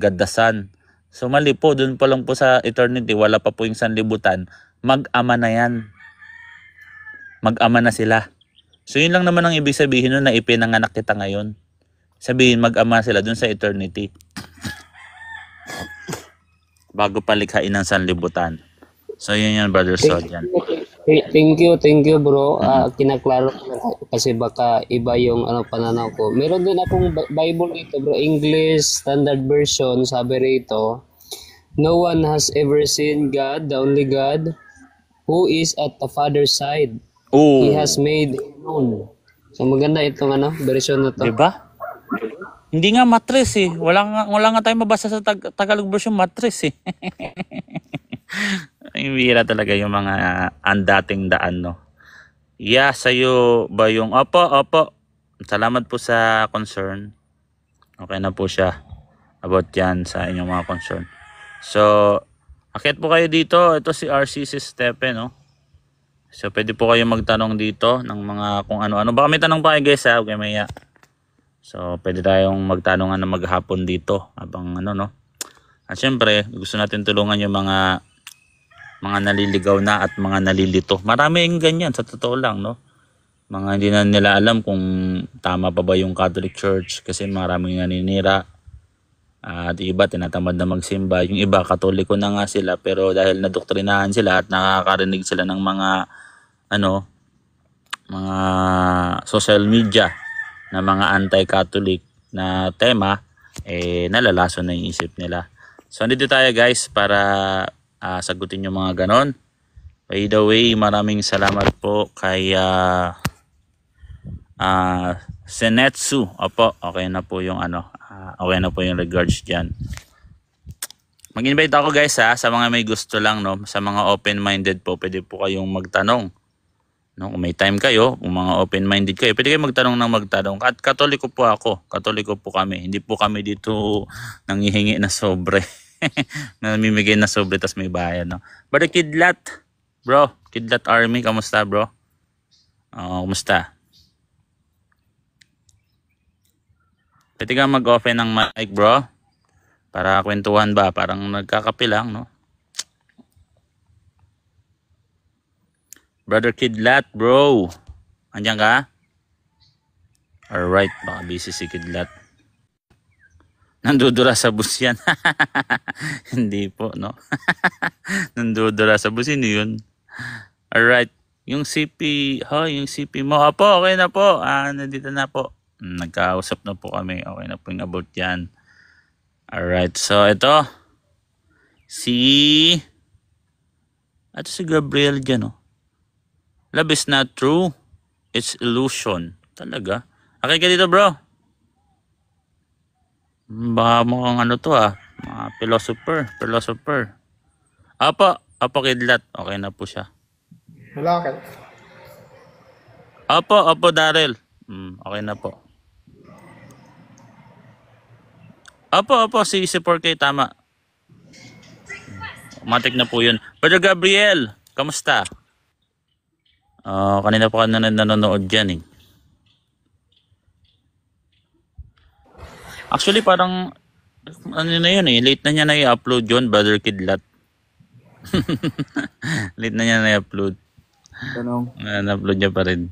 God the Son. So mali po, doon pa lang po sa eternity, wala pa po yung sanlibutan, mag-ama na yan. Mag-ama na sila. So yun lang naman ang ibig sabihin nun na ipinanganak kita ngayon. Sabihin, mag-ama sila doon sa eternity. Bago palikhain ng sanlibutan. So yun yan, Brother Sodian. Thank you bro. Kinaklaro ko kasi baka iba yung pananaw ko. Meron din akong Bible dito bro, English Standard Version, sabi rito, no one has ever seen God, the only God, who is at the Father's side. Oh. He has made him known. So maganda itong version na to. Diba? Hindi nga matres eh. Wala nga tayong mabasa sa Tagalog version matres eh. Ang bihira talaga yung mga andating daan, no? Yeah, sa'yo ba yung opo, Salamat po sa concern. Okay na po siya about yan sa inyong mga concern. So, akit po kayo dito. Ito si RCC Stepe, no? So, pwede po kayo magtanong dito ng mga kung ano-ano. Baka may tanong pa kayo guys, ha? Okay, maya. So, pwede tayong magtanongan na maghapon dito. Habang ano, no? At syempre, gusto natin tulungan yung mga naliligaw na at mga nalilito. Marami yung ganyan, sa totoo lang, no? Mga hindi na nila alam kung tama pa ba yung Catholic Church kasi maraming naninira. At iba, tinatamad na magsimba. Yung iba, Katoliko na nga sila pero dahil nadoktrinahan sila at nakakarinig sila ng mga mga social media na mga anti-Catholic na tema, nalalaso na yung isip nila. So, andito tayo guys para sagutin yung mga ganon. By the way, maraming salamat po kay Senetsu. Opo, okay na po yung okay na po yung regards dyan. Mag-invite ako guys sa mga may gusto lang, no? Sa mga open-minded po, pwede po kayong magtanong. No, kung may time kayo, kung mga open-minded kayo, pwede kayo magtanong ng magtanong. At Katoliko po ako, Katoliko po kami. Hindi po kami dito nanghihingi na sobre. Namimigay na sobre tas may bayad, no? Brother Kidlat, bro, Kidlat Army, kamusta bro? Kamusta? Pwede ka mag-open ng mic bro? Para kwentuhan ba? Parang nagkakape lang, no? Brother Kidlat, bro. Andiyan ka? Alright, baka busy si Kidlat. Nandudura sa bus yan. Hindi po, no? Nandudura sa bus, yun yun. Alright, yung CP, yung CP mo. Apo, okay na po. Nandito na po. Nagkausap na po kami. Okay na po yung about yan. Alright, so ito. Si Gabriel dyan, no? Love is not true. It's illusion. Talaga? Okay ka dito, bro? Baka mukhang mga philosopher. Apo Kidlat. Okay na po siya. Wala ka. Apo Daryl. Okay na po. Apo, si 4K tama. Matik na po yun. Brother Gabriel, kamusta? Kanina pa ka nanonood dyan eh. Actually parang na yun eh. Late na niya na i-upload yun, Brother Kidlat. Late na niya na i-upload. Na-upload niya pa rin.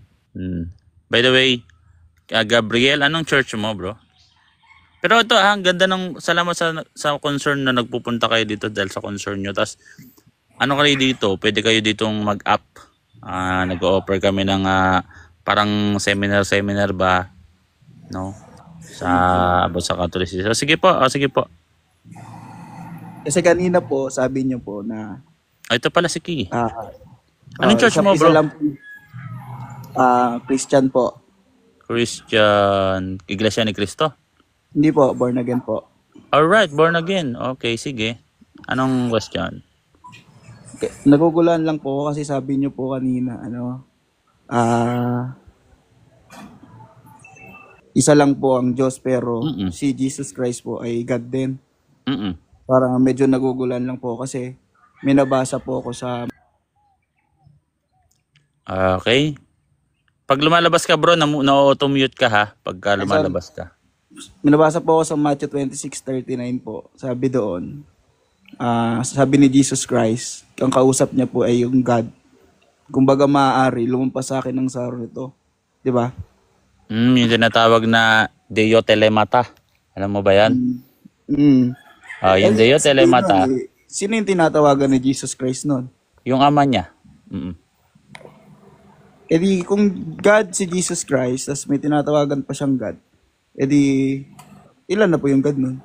By the way, Gabriel, anong church mo bro? Pero ito ang ganda ng salamat sa concern na nagpupunta kayo dito dahil sa concern nyo. Tapos kayo dito, pwede kayo ditong mag-up. Nag-o-offer kami ng parang seminar ba, no? Sa Catholicism. Sige po. Kasi kanina po, sabi niyo po na Ito pala si Ki. Anong church mo, bro? Christian po. Christian, Iglesia ni Cristo? Hindi po, born again po. Alright, born again. Okay, sige. Anong question? Okay. Naguguluhan lang po kasi sabi niyo po kanina, isa lang po ang Diyos pero si Jesus Christ po ay God din. Parang medyo naguguluhan lang po kasi may nabasa po ako sa... Okay. Pag lumalabas ka bro, na-auto-mute ka ha, pagka lumalabas ka. May nabasa po ako sa Matthew 26:39 po. Sabi doon, sabi ni Jesus Christ, ang kausap niya po ay yung God. Kumbaga maaari, lumampas sa akin ng saro nito. Di ba? Yung tinatawag na Deo Telemata. Alam mo ba yan? Yung Deo Telemata. Sino yung tinatawagan ni Jesus Christ nun? Yung ama niya. E di, kung God si Jesus Christ, tapos may tinatawagan pa siyang God, e di, ilan na po yung God nun?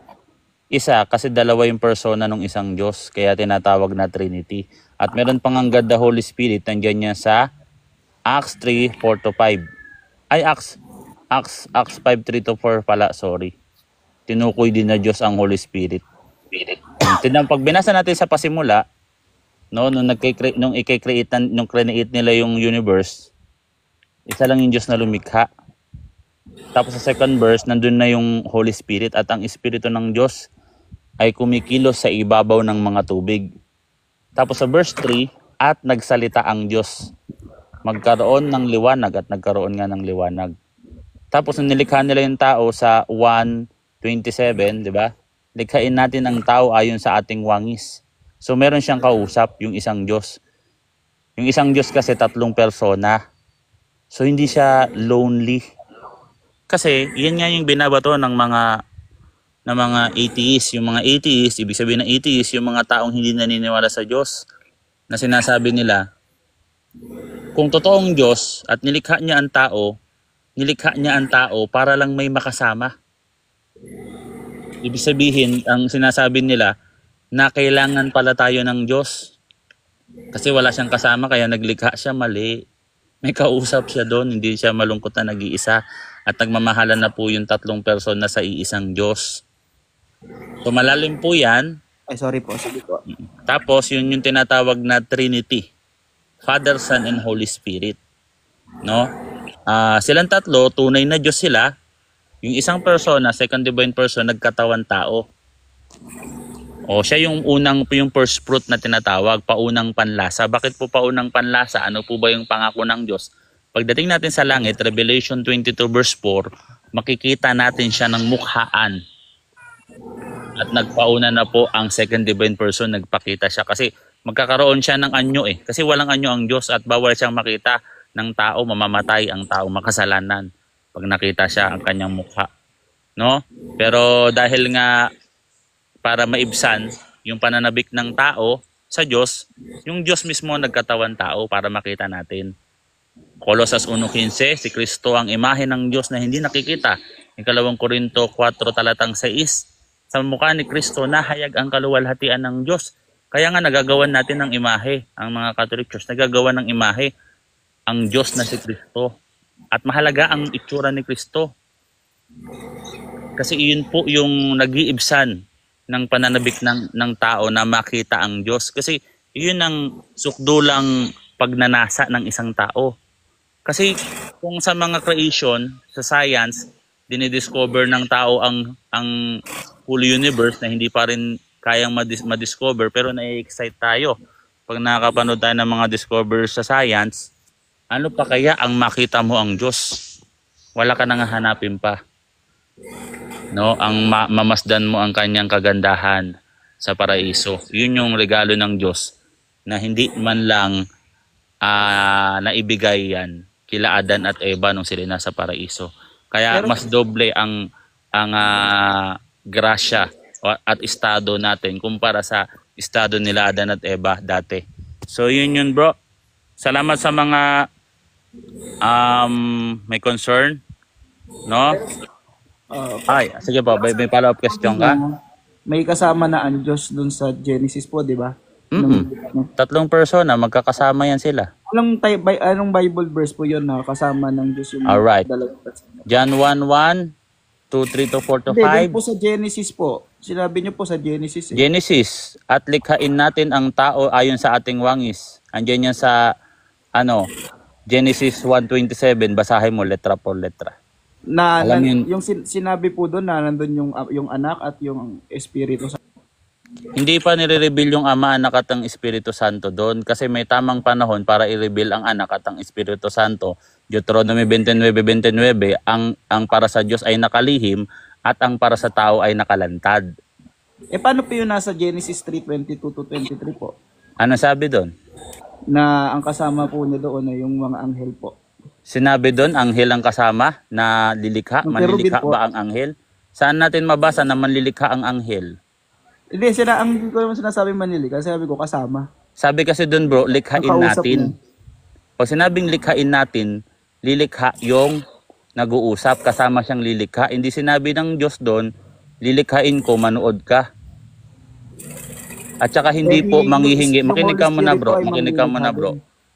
Isa, kasi dalawa yung persona ng isang Diyos, kaya tinatawag na Trinity. At meron pang ang God the Holy Spirit, nandiyan niya sa Acts 3:4-5. Ay, Acts 5:3-4 pala, sorry. Tinukoy din na Diyos ang Holy Spirit. Pag binasa natin sa pasimula, no, nung i-create nila yung universe, isa lang yung Diyos na lumikha. Tapos sa second verse, nandun na yung Holy Spirit at ang Espiritu ng Diyos ay kumikilos sa ibabaw ng mga tubig. Tapos sa verse 3, at nagsalita ang Diyos. Magkaroon ng liwanag at nagkaroon nga ng liwanag. Tapos nung nilikha nila yung tao sa 1:27, di ba? Likhain natin ang tao ayon sa ating wangis. So meron siyang kausap, yung isang Diyos. Yung isang Diyos kasi 3 persona. So hindi siya lonely. Kasi yan nga yung binabato ng mga atheists. Yung mga atheists, ibig sabihin ng atheists, yung mga taong hindi naniniwala sa Diyos, na sinasabi nila, kung totoong Diyos at nilikha niya ang tao para lang may makasama. Ibig sabihin, ang sinasabi nila, na kailangan pala tayo ng Diyos. Kasi wala siyang kasama, kaya naglikha siya, mali. May kausap siya doon, hindi siya malungkot na nag-iisa. At nagmamahalan na po yung 3 persona sa iisang Diyos. So malalim po yan. Ay, sorry po. Sige po. Tapos yun yung tinatawag na Trinity. Father, Son, and Holy Spirit. No? Silang 3, tunay na Diyos sila. Yung isang persona, second divine person, nagkatawan tao. O siya yung yung first fruit na tinatawag, paunang panlasa. Bakit po paunang panlasa? Ano po ba yung pangako ng Diyos? Pagdating natin sa langit, Revelation 22 verse 4, makikita natin siya ng mukhaan. At nagpauna na po ang second divine person, nagpakita siya. Kasi magkakaroon siya ng anyo eh. Kasi walang anyo ang Diyos at bawal siyang makita ng tao, mamamatay ang tao, makasalanan pag nakita siya ang kanyang mukha. No? Pero dahil nga para maibsan yung pananabik ng tao sa Diyos, yung Diyos mismo nagkatawan tao para makita natin. Colosas 1:15, si Kristo ang imahe ng Diyos na hindi nakikita. 2 Korinto 4 talatang 6, sa mukha ni Kristo nahayag ang kaluwalhatian ng Diyos. Kaya nga nagagawan natin ng imahe, ang mga Catholic Church nagagawa ng imahe ang Diyos na si Kristo. At mahalaga ang itsura ni Kristo. Kasi iyon po yung nag-iibsan ng pananabik ng tao na makita ang Diyos. Kasi iyon ang sukdulang pagnanasa ng isang tao. Kasi kung sa mga creation, sa science, dinidiscover ng tao ang whole universe na hindi pa rin kayang madiscover, pero na-excite tayo. Pag nakakapanood tayo ng mga discoveries sa science, ano pa kaya ang makita mo ang Diyos? Wala ka nang hahanapin pa. No, ang mamasdan mo ang kanyang kagandahan sa paraiso. Yun yung regalo ng Diyos na hindi man lang naibigay yan kila Adan at Eva nung sila nasa paraiso. Kaya mas doble ang grasya at estado natin kumpara sa estado nila Adan at Eva dati. So yun bro. Salamat sa mga may concern, no? Ay, sige po, may follow-up question ka? May kasama na ang Diyos dun sa Genesis po, di ba? 3 persona, magkakasama yan sila. Anong Bible verse po yun na kasama ng Diyos yung Alright. dalawang persona? John 1:1, 2:3 to 4 to 5. Hindi, po sa Genesis po. Sinabi niyo po sa Genesis. Genesis, at likhain natin ang tao ayon sa ating wangis. Andiyan yan sa Genesis 1:27, basahin mo letra por letra. Yung sinabi po doon na nandun yung anak at yung Espiritu Santo. Hindi pa nire-reveal yung Ama, Anak at ang Espiritu Santo doon kasi may tamang panahon para i-reveal ang Anak at ang Espiritu Santo. Deuteronomy 29:29, ang para sa Diyos ay nakalihim at ang para sa tao ay nakalantad. Paano po yun nasa Genesis 3:22 to 23 po? Ano sabi doon? Na ang kasama po niya doon ay yung mga anghel po. Sinabi doon, anghel ang kasama na lilikha, manlilikha ba ang anghel? Saan natin mabasa na manlilikha ang anghel? Hindi, hindi ko naman sinasabi manlilikha, sabi ko kasama. Sabi kasi doon bro, likhain natin. Pag sinabing likhain natin, lilikha yung nag-uusap, kasama siyang lilikha. Hindi sinabi ng Diyos doon, lilikhain ko, manood ka. At saka hindi po manghihingi, makinig ka muna bro,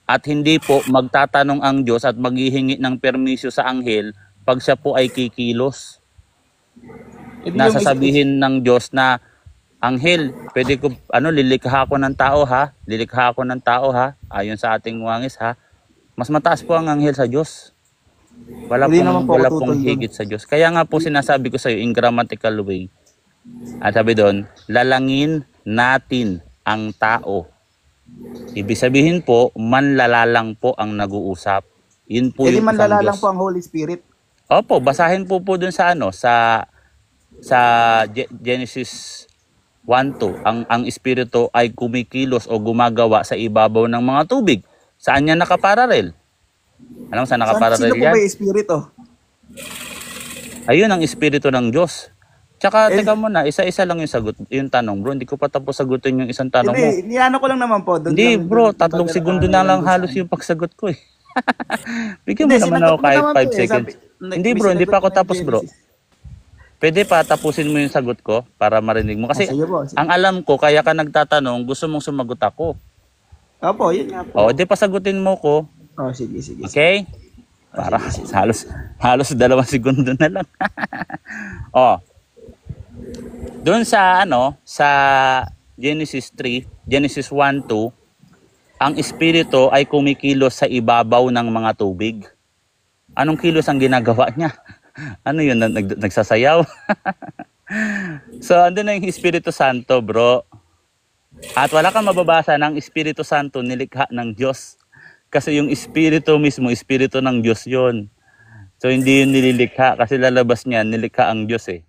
At hindi po magtatanong ang Diyos at maghihingi ng permisyo sa anghel pag siya po ay kikilos. Nasasabihin ng Diyos na, anghel, pwede ko, lilikha ako ng tao ha? Lilikha ako ng tao ha? Ayon sa ating wangis ha? Mas mataas po ang anghel sa Diyos. Hindi naman po Wala ako pong tutol dun. higit sa Diyos. Kaya nga po sinasabi ko sa iyo in grammatical way. At sabi doon, lalangin natin ang tao. Ibig sabihin po, manlalalang po ang nag-uusap. Yun po Eh di yung man isang lang Diyos. po ang Holy Spirit. Opo, basahin po doon sa ano, sa Genesis 1:2. Ang espiritu ay kumikilos o gumagawa sa ibabaw ng mga tubig. Saan niya nakapararel? Alam mo saan nakapararel Sino po yan? ba yung Espiritu? Ayun ang espiritu ng Diyos. Tsaka, Eh, teka muna, isa-isa lang yung sagot, yung tanong, bro. Hindi ko pa tapos sagutin yung isang tanong mo. Hindi, niano ko lang naman po. Doon Hindi, lang, bro, doon, 3 segundo na lang halos yung pagsagot ko eh. Bigyan mo Hindi, naman sinagot ako mo kahit naman 5 po eh. seconds. Sabi- Hindi, may bro, hindi sinagot pa ako ka ng tapos, bro. Genesis. Pwede pa tapusin mo yung sagot ko para marinig mo. Kasi Sige po. Sige. ang alam ko, kaya ka nagtatanong, gusto mong sumagot ako. Opo, yun nga po. O, di pa sagutin mo ko. Oh, sige, sige. Okay? Para halos 2 segundo na lang. O. Doon sa sa Genesis 3, Genesis 1:2, ang espiritu ay kumikilos sa ibabaw ng mga tubig. Anong kilos ang ginagawa niya? Ano yun? Nagsasayaw? So, andun na yung Espiritu Santo, bro. At wala kang mababasa ng Espiritu Santo nilikha ng Diyos. Kasi yung Espiritu mismo, Espiritu ng Diyos yun. So, hindi yun nililikha kasi lalabas niya, nilikha ang Diyos eh.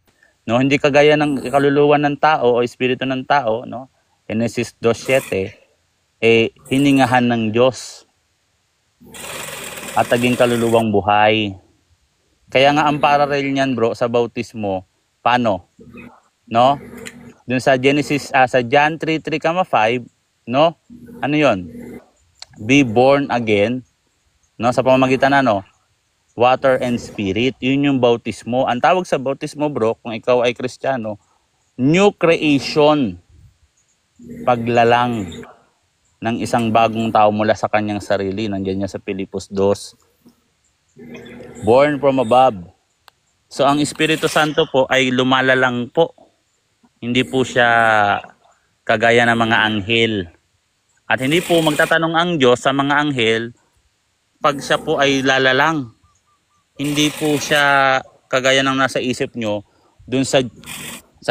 No, hindi kagaya ng kaluluwa ng tao o Espiritu ng tao, no? Genesis 2:7, hiningahan ng Diyos at naging kaluluwang buhay. Kaya nga ang parallel niyan, bro, sa bautismo, paano? No? Dun sa Genesis, sa John 3:3-5, no? Ano 'yon? Be born again, no? Sa pamamagitan water and spirit. Yun yung bautismo. Ang tawag sa bautismo, bro, kung ikaw ay Kristiyano, new creation. Paglalang ng isang bagong tao mula sa kanyang sarili. Nandiyan niya sa Pilipos 2. Born from above. So ang Espiritu Santo po ay lumalalang po. Hindi po siya kagaya ng mga anghel. At hindi po magtatanong ang Diyos sa mga anghel pag siya po ay lalalang. Hindi po siya kagaya ng nasa isip nyo dun sa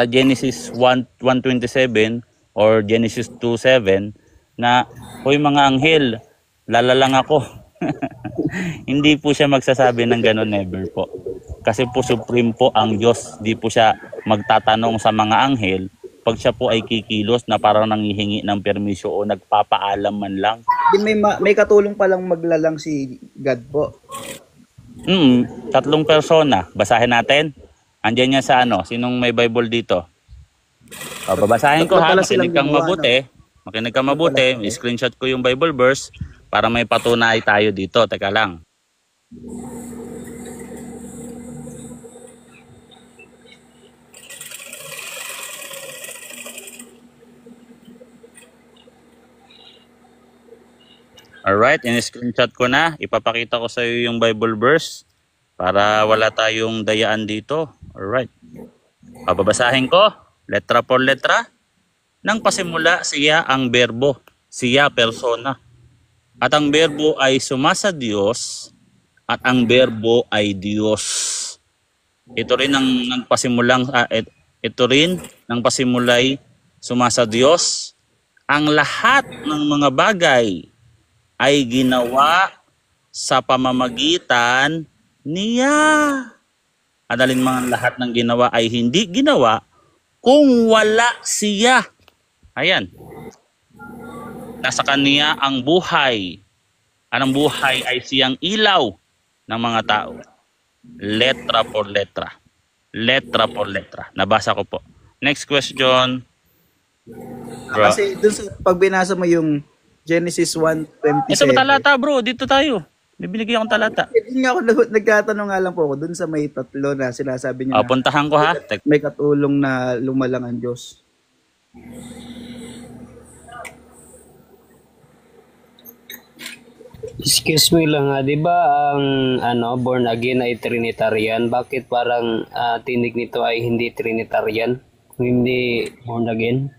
Genesis 1:27 or Genesis 2:7 na, "Hoy mga anghel, lalalang ako." Hindi po siya magsasabi ng gano'n, never po. Kasi po supreme po ang Diyos. Di po siya magtatanong sa mga anghel pag siya po ay kikilos na parang nanghihingi ng permisyo o nagpapaalam man lang. May katulong palang maglalang si God po. 3 persona. Basahin natin. Andiyan niya sa sinong may Bible dito? O, babasahin ko ha. Tatlo pala silang Makinig kang gumawa, mabuti. Makinig kang mabuti. I-screenshot ko yung Bible verse para may patunay tayo dito. Teka lang. Alright, in-screenshot ko na. Ipapakita ko sa iyo yung Bible verse para wala tayong dayaan dito. Alright. Pababasahin ko, letra por letra. Nang pasimula siya ang berbo, siya persona. At ang berbo ay sumasa Diyos at ang berbo ay Diyos. Ito rin ang nagpasimulang ito rin nang pasimulay sumasa Diyos. Ang lahat ng mga bagay ay ginawa sa pamamagitan niya. At alinman lahat ng ginawa ay hindi ginawa kung wala siya. Ayan. Nasa kanya ang buhay. Anong buhay ay siyang ilaw ng mga tao. Letra por letra. Letra por letra. Nabasa ko po. Next question. Bro. Kasi dun sa pag binasa mo yung Genesis 1:27. Ito ba talata, bro? Dito tayo. May binigay akong talata. Hindi nga ako nagkatanong nga lang po ako dun sa may 3 na sinasabi niya na Puntahan ko ha. may katulong na lumalang ang Diyos. Excuse me lang di ba ang born again ay Trinitarian? Bakit parang tinig nito ay hindi Trinitarian? Hindi born again?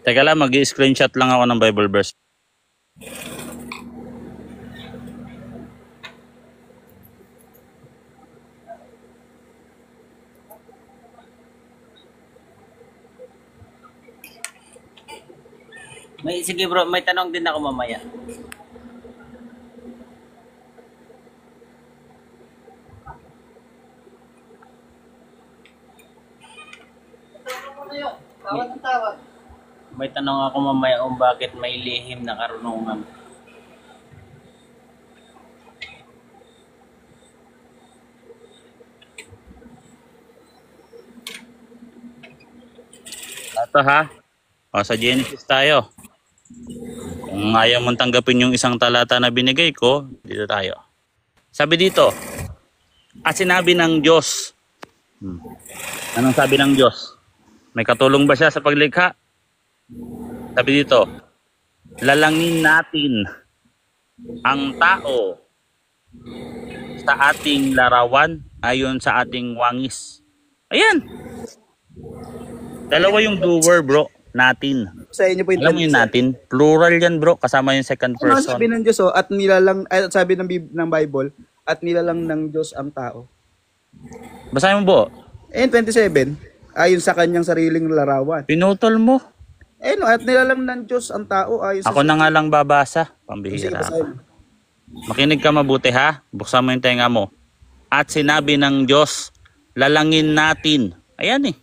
Teka lang, mag-screenshot lang ako ng Bible verse. Sige bro, may tanong din ako mamaya. May tanong ako mamaya kung bakit may lihim na karunungan. Ito ha. O, sa Genesis tayo. Kung ayaw mong tanggapin yung isang talata na binigay ko, dito tayo. Sabi dito, at sinabi ng Diyos. Anong sabi ng Diyos? May katulong ba siya sa paglikha? Sabi dito, lalangin natin ang tao sa ating larawan ayon sa ating wangis. Ayan. Dalawa yung doer, bro. Natin. Sa inyo po yung Alam mo yung natin? Plural yan, bro. Kasama yung second Ano person. sabi ng Diyos, at nilalang, ay, sabi ng Bible, at nilalang ng Diyos ang tao. Basahin mo, bro. And 27, ayon sa kanyang sariling larawan. Pinutol mo. No, at nilalang ng Diyos ang tao ayon sa Ako na nga lang babasa. Sige, Pambihira. basahin mo. Makinig ka mabuti, ha? Buksan mo yung tenga mo. At sinabi ng Diyos, lalangin natin. Ayan eh.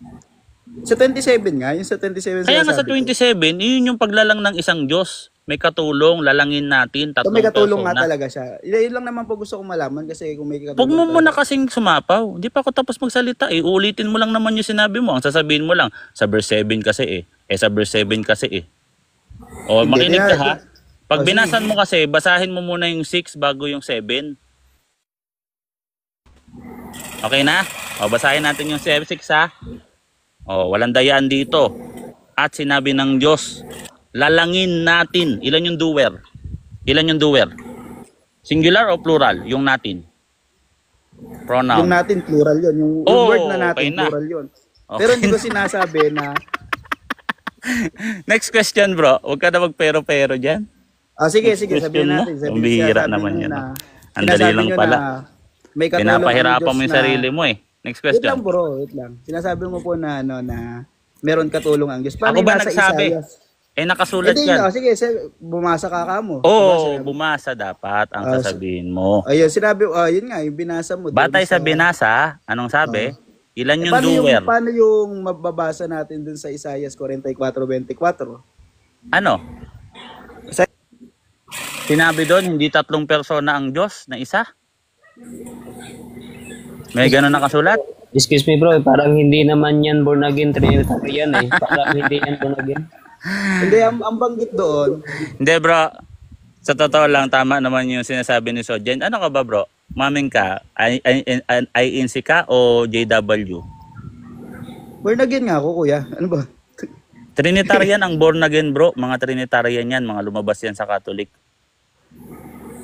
Sa 27 nga, yung sa 27 Kaya nga sa sinasabi ko. 27, yun yung paglalang ng isang Diyos. May katulong, lalangin natin, So, tatlong may katulong nga persona. talaga siya. Yun lang naman po gusto kong malaman kasi kung may katulong Huwag mo talaga. muna kasing sumapaw. Hindi pa ako tapos magsalita eh. Uulitin mo lang naman yung sinabi mo. Ang sasabihin mo lang, sa verse 7 kasi eh. Sa verse 7 kasi eh. O, Hindi, makinig ka ha. Pag sige. binasan mo kasi, basahin mo muna yung 6 bago yung 7. Okay na? O, basahin natin yung 6 ha. O, walang dayaan dito. At sinabi ng Diyos, lalangin natin. Ilan yung doer? Ilan yung doer? Singular o plural? Yung natin. Pronoun. Yung natin, plural yun. Yung Oo, word na natin, okay na. plural yun. Okay. Pero hindi ko sinasabi na, Next question, bro. Huwag ka na magpero-pero dyan. sige, Next sabihin question mo. natin. Ang bihira sinasabi naman nyo yan, na, no? Ang dali sinasabi lang nyo pala. na may katulong ang Pinapahirapan Diyos mo yung na- sarili mo eh. Next Wait lang question. bro, wait lang. Sinasabi mo po na, na meron katulong ang Diyos. Paano Ako yung ba nasa nagsabi? Isaiah? Nakasulat Hindi, yan. sige, bumasa ka mo. Oo, bumasa dapat ang Ah, sasabihin mo. Ayun, sinabi, yun nga, yung binasa mo. doon Batay sa binasa, anong sabi? Ilan yung doer? Paano yung mababasa natin dun sa Isaiah 44:24? Ano? Sa- Sinabi doon, hindi tatlong persona ang Diyos na isa? May gano'n nakasulat? Excuse me bro, parang hindi naman yan born again Trinitarian eh. Parang hindi yan born again. Hindi, ang banggit doon, Hindi bro, sa totoo lang, tama naman yung sinasabi ni Sodjen. Ano ka ba bro? Maming ka? INC ka o JW? born again nga ako kuya. Ano ba? Trinitarian ang born again bro. Mga Trinitarian yan, mga lumabas yan sa Catholic.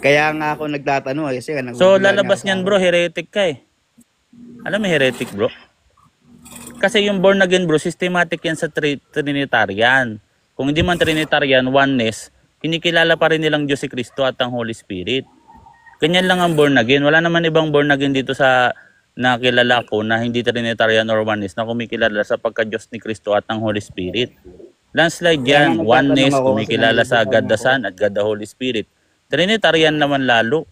Kaya nga ako nagtatanong kasi So lalabas niyan bro, heretic ka eh. Alam mo heretic bro? Kasi yung born again bro, systematic yan sa Trinitarian. Kung hindi man Trinitarian, oneness, kinikilala pa rin nilang Diyos si Kristo at ang Holy Spirit. Ganyan lang ang born again. Wala naman ibang born again dito sa nakilala ko na hindi Trinitarian or oneness na kumikilala sa pagka-Diyos ni Kristo at ang Holy Spirit. Landslide yan, Kaya nga oneness, nagtatanong ako kumikilala kasi sa God the Son at God the Holy Spirit. Trinitarian naman lalo.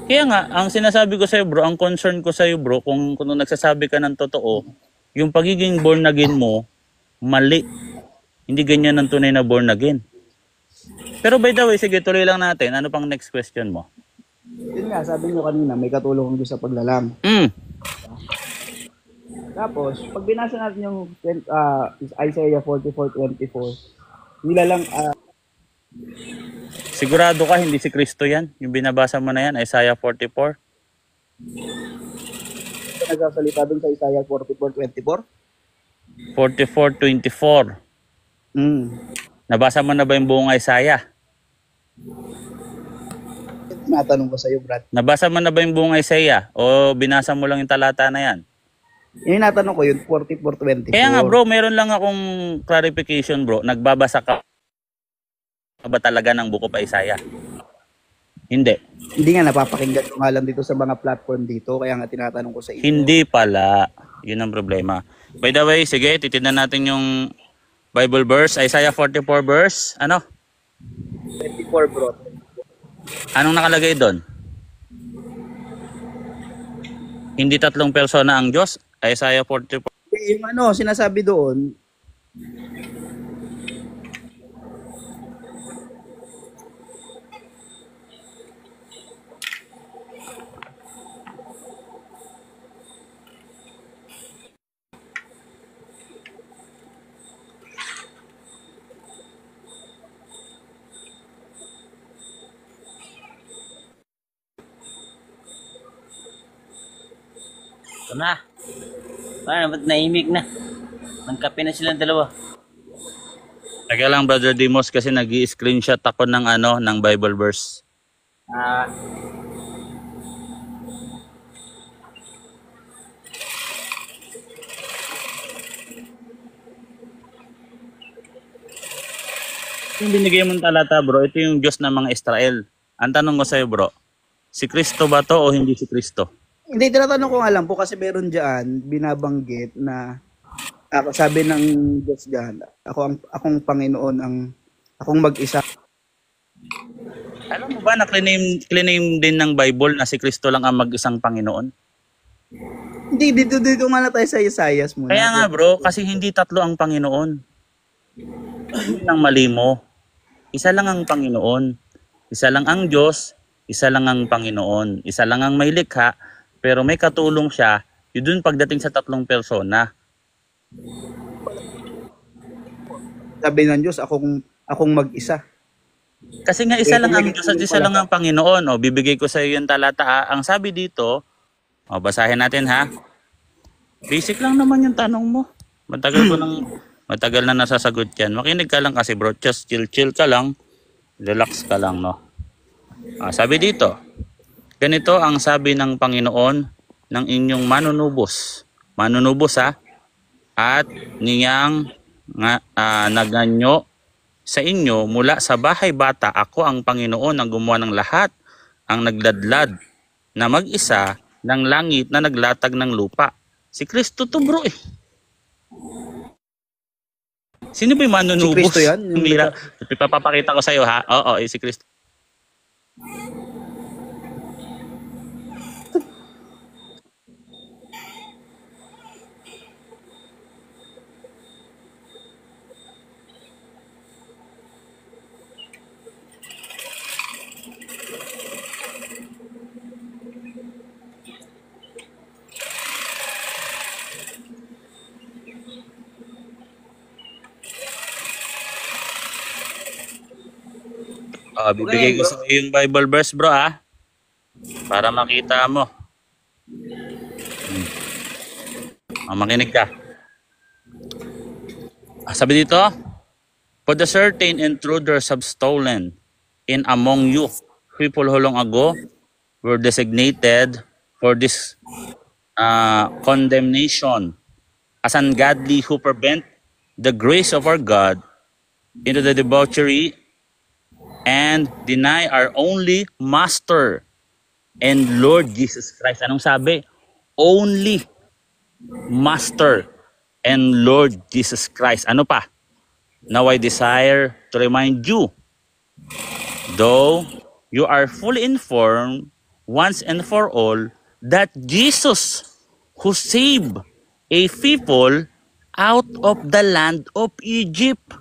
Kaya nga, ang sinasabi ko sa'yo bro, ang concern ko sa'yo bro, kung nagsasabi ka ng totoo, yung pagiging born again mo, mali. Hindi ganyan ang tunay na born again. Pero by the way, sige, tuloy lang natin. Ano pang next question mo? Yun nga, sabi nyo kanina, may katulong ang Diyos sa paglalang. Tapos, pag binasa natin yung Isaiah 44:24, nilalang, Sigurado ka, hindi si Kristo yan? Yung binabasa mo na yan, Isaiah 44? nagsasalita dun sa Isaiah 44:24? 44:24. Nabasa mo na ba yung buong Isaiah? Natanong ko sa'yo, Brad. Nabasa mo na ba yung buong Isaiah? O binasa mo lang yung talata na yan? Yung natanong ko yun, 44:24. Kaya nga bro, meron lang akong clarification bro. Nagbabasa ka ba talaga ng buko pa Isaiah? Hindi. Hindi nga napapakinggan ko nga lang dito sa mga platform dito, kaya nga tinatanong ko sa inyo. Hindi pala. Yun ang problema. By the way, sige, titignan natin yung Bible verse. Isaiah 44 verse. Ano? 24 bro. Anong nakalagay doon? Hindi tatlong persona ang Diyos. Isaiah 44. Yung ano, sinasabi doon, Ito na. Paano, ba't naimik na? Nagkape na silang dalawa. Teka lang Brother Dimos kasi nag-i-screenshot ako ng ano, ng Bible verse. Ah, Yung binigay mong talata bro, ito yung Diyos ng mga Israel. Ang tanong ko sa'yo bro, si Kristo ba to o hindi si Kristo? hindi, tinatanong ko nga lang po kasi meron dyan, binabanggit na, ako, sabi ng Diyos dyan, akong Panginoon, akong mag-isa. Alam mo ba na claim din ng Bible na si Kristo lang ang mag-isang Panginoon? Hindi, dito nga na tayo sa Isaias muna. Kaya nga bro, kasi hindi tatlo ang Panginoon. Yun ang mali mo. Isa lang ang Panginoon. Isa lang ang Diyos. Isa lang ang Panginoon. Isa lang ang may likha. Pero may katulong siya. Yun dun pagdating sa tatlong persona. Sabi ng Diyos, akong mag-isa. Kasi nga isa lang ang Diyos at isa lang ang Panginoon. O, bibigay ko sa iyo yung talata. Ang sabi dito, basahin natin ha. Basic lang naman yung tanong mo. Matagal na nasasagot yan. Makinig ka lang kasi bro. Just chill ka lang. Relax ka lang, no? Sabi dito, ganito ang sabi ng Panginoon ng inyong manunubos. Manunubos ha. At niyang naganyo sa inyo mula sa bahay bata. Ako ang Panginoon ang gumawa ng lahat. Ang nagladlad na mag-isa ng langit na naglatag ng lupa. Si Kristo to bro eh. Sino ba yung manunubos? Si Kristo yan? Papapakita ko sa iyo ha. Oo, si Kristo. Bibigay ko sa iyo yung Bible verse bro ha. Para makita mo. Makinig ka. Sabi dito, for the certain intruders have stolen in among you. People who long ago were designated for this condemnation as ungodly who prevent the grace of our God into the debauchery and deny our only Master and Lord Jesus Christ. Anong sabi? Only Master and Lord Jesus Christ. Ano pa? Now I desire to remind you, though you are fully informed once and for all, that Jesus who saved a people out of the land of Egypt.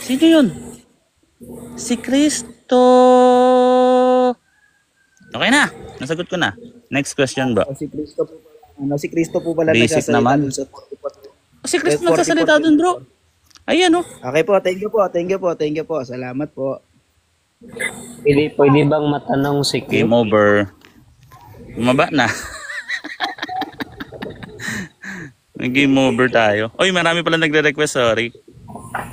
Sino yun? Si Kristo. Okay na. Nasagot ko na. Next question bro. Si Kristo po pala, si Kristo po pala Basic nagsasalita naman. dun sa 44. Si Kristo nagsasalita dun bro. Ayan o. Okay po, thank you po. Salamat po. Pwede bang matanong si Game Q? over. Bumaba na. Game over tayo. Oy, marami pala nagre-request. Sorry.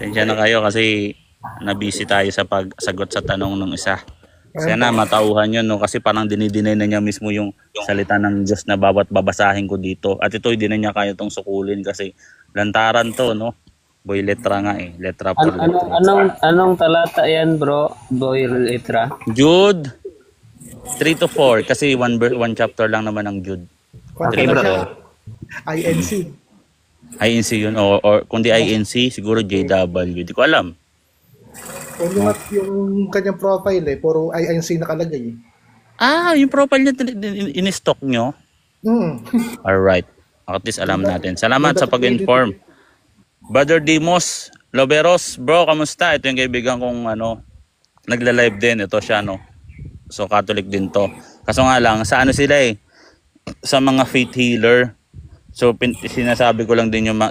Tensya na kayo kasi nabisi tayo sa pagsagot sa tanong ng isa. Sana matauhan yun, no? Kasi parang dinidinay na niya mismo yung salita ng Diyos na bawat babasahin ko dito. At ito, hindi na niya kaya itong sukulin kasi lantaran to, no? Boy, letra nga eh. Letra por letra. Anong talata yan, bro? Boy Litra. Jude 3 to 4 kasi one chapter lang naman ang Jude. Okay, bro. INC. INC yun or kundi INC siguro JW. Di ko alam. Yung kanyang profile puro INC nakalagay. Yung profile niya in-stock nyo. Alright. At least alam natin. Salamat sa pag-inform. Brother Dimos Loberos, bro, kamusta? Ito yung kaibigan kong nagla-live din. Ito siya, no? So, Catholic din to. Kaso nga lang, sa sila sa mga faith healer. So sinasabi ko lang din yung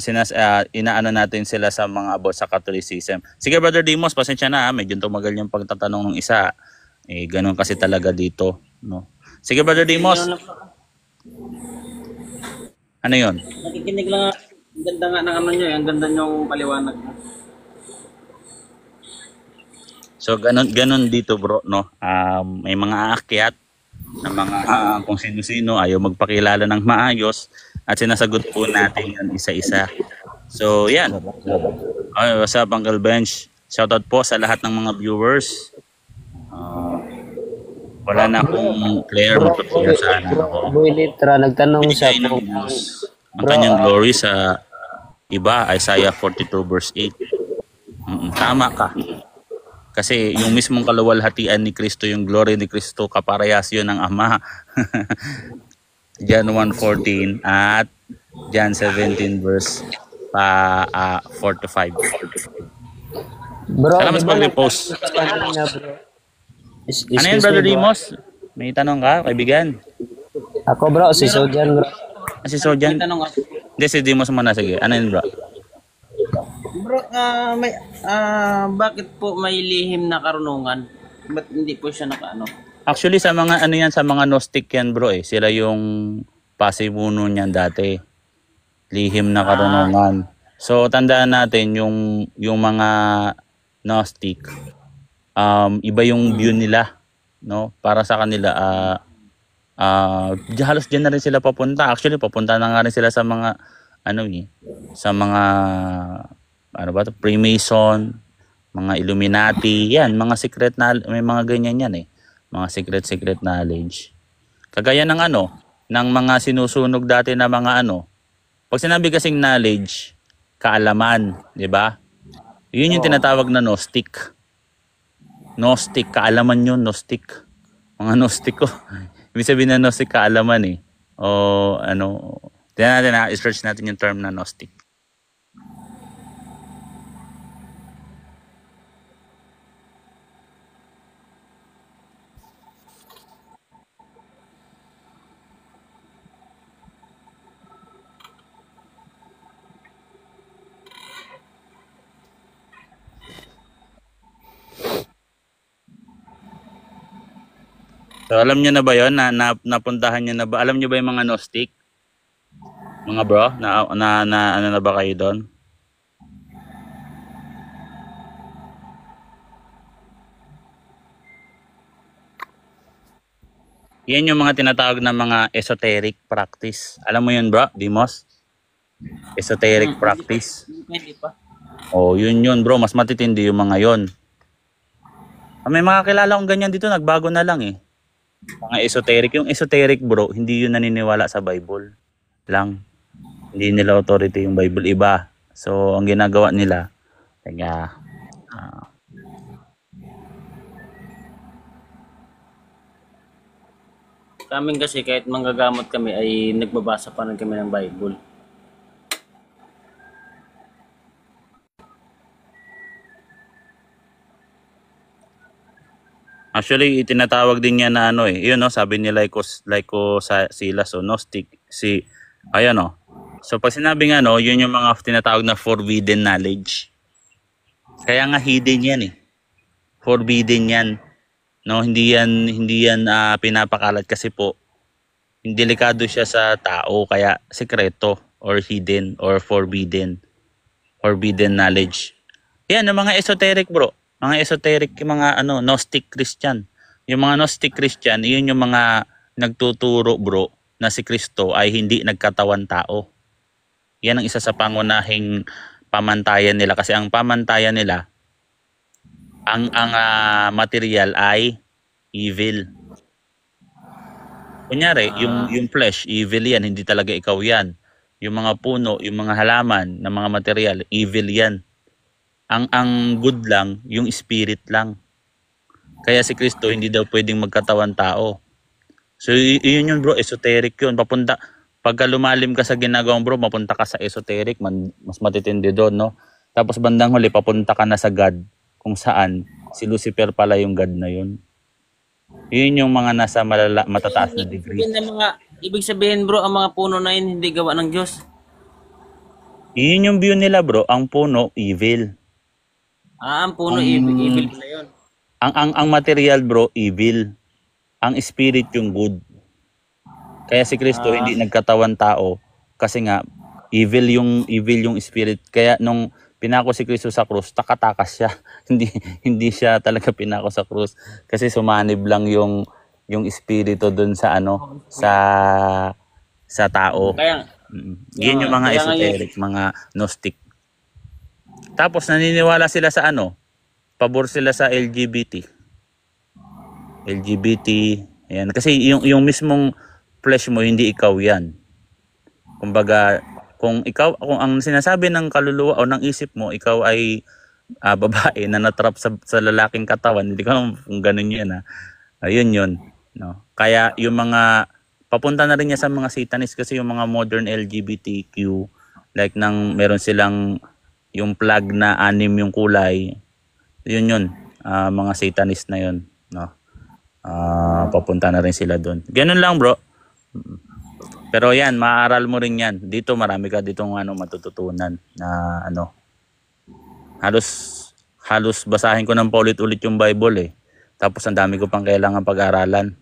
inaano natin sila sa mga about sa Catholicism. Sige Brother Dimos, pasensya na medyo tumagal yung pagtatanong ng isa. Ganun kasi talaga dito, no. Sige Brother Dimos. Ano 'yon? Nakikinig lang. Ang ganda nga ng niyo, ang ganda yung paliwanag mo. So ganun dito bro, no. May mga aakyat na mga kung sino-sino ayaw magpakilala ng maayos. At sinasagot po natin yan isa-isa. So, yan. What's up, Uncle Bench? Shoutout po sa lahat ng mga viewers. Wala na akong player magpapira sana ako. Boy Litra, nagtanong siya Binigay ng Diyos ang kanyang glory sa iba, Isaiah 42 verse 8. Tama ka. Kasi yung mismong kaluwalhatian ni Kristo, yung glory ni Kristo, kaparehas yun ng Ama. John 1:14 at John 17 verse 45. Bro, Salamat sa pag-repost. Ano yan, Brother Dimos? May tanong ka, kaibigan? Ako bro, si Sojan bro. Si Sojan? Tanong ako. Hindi, si Dimos muna. Sige, ano yun bro? Bro, bakit po may lihim na karunungan? Ba't hindi po siya nakaano? Actually, sa mga sa mga Gnostic yan bro Sila yung pasimuno niyan dati. Lihim na karunungan. So, tandaan natin yung mga Gnostic, iba yung view nila, no? Para sa kanila, halos dyan na rin sila papunta. Actually, papunta na nga rin sila sa mga, sa mga, Freemason, mga Illuminati, yan, mga secret na, may mga ganyan yan mga secret knowledge. Kagaya ng ng mga sinusunog dati na mga pag sinabi kasing knowledge, kaalaman, di ba? Yun yung tinatawag na Gnostic. Gnostic, kaalaman yun, Gnostic. Mga Gnostic ko. Ibig sabihin na Gnostic, kaalaman tingnan natin i-search natin yung term na Gnostic. So alam niyo na ba 'yon? Napuntahan niyo na ba? Alam niyo ba yung mga Gnostic? Mga bro, na ba kayo doon? Yan yung mga tinatawag na mga esoteric practice. Alam mo yun bro, Dimos? Esoteric practice. Hindi pa. Yun bro, mas matitindi yung mga yon. May mga kilala kong ganyan dito, nagbago na lang Mga esoteric. Yung esoteric bro, hindi yun naniniwala sa Bible lang. Hindi nila authority yung Bible, iba. So, ang ginagawa nila, Sa amin kasi kahit manggagamot kami ay nagbabasa pa rin kami ng Bible. actually, itinatawag din niya na yun sabi ni Laiko sa Silas Gnostic, So, pag sinabing yun yung mga tinatawag na forbidden knowledge. Kaya nga hidden yan Forbidden yan. No, hindi yan pinapakalat kasi po delikado siya sa tao kaya sekreto or hidden or forbidden knowledge. Yan ang mga esoteric bro. Mga esoteric, mga Gnostic Christian. Yung mga Gnostic Christian, yun yung mga nagtuturo bro na si Kristo ay hindi nagkatawan tao. Yan ang isa sa pangunahing pamantayan nila kasi ang pamantayan nila ang material ay evil. Kunyari, yung flesh, evil yan, hindi talaga ikaw yan. Yung mga puno, yung mga halaman na mga material, evil yan. Ang good lang, yung spirit lang. Kaya si Kristo hindi daw pwedeng magkatawan tao. So yun yun bro, esoteric yun. Pagka lumalim ka sa ginagawang bro, mapunta ka sa esoteric, mas matitindi doon, no? Tapos bandang huli, papunta ka na sa God, kung saan si Lucifer pala yung God na yun. Yun yung mga nasa matataas na degree. Ibig sabihin bro, ang mga puno na yun hindi gawa ng Diyos. Yun yung view nila bro, ang puno, evil. Ang puno, evil na yun. Ang material bro, evil. Ang spirit yung good. Kaya si Kristo hindi nagkatawan tao kasi nga evil yung spirit. Kaya nung pinako si Kristo sa krus, takatakas siya. hindi siya talaga pinako sa krus kasi sumanib lang yung espiritu doon sa sa tao. Kaya Yan yung mga esoteric, mga Gnostic. Tapos naniniwala sila sa pabor sila sa LGBT. Ayan. Kasi yung mismong flesh mo, hindi ikaw yan. Kumbaga, kung ang sinasabi ng kaluluwa o ng isip mo, ikaw ay babae na natrap sa lalaking katawan, hindi ko alam kung ganun yun. Ayun yun. No? Kaya yung mga, papunta na rin niya sa mga satanist kasi yung mga modern LGBTQ, like meron silang yung plug na 6 yung kulay, yun. Mga satanist na yun. No? Papunta na rin sila doon. Ganun lang bro. Pero yan, maaaral mo rin yan. Dito marami ka ditong matututunan na halos basahin ko ng paulit-ulit yung Bible eh. Tapos ang dami ko pang kailangan pag-aralan.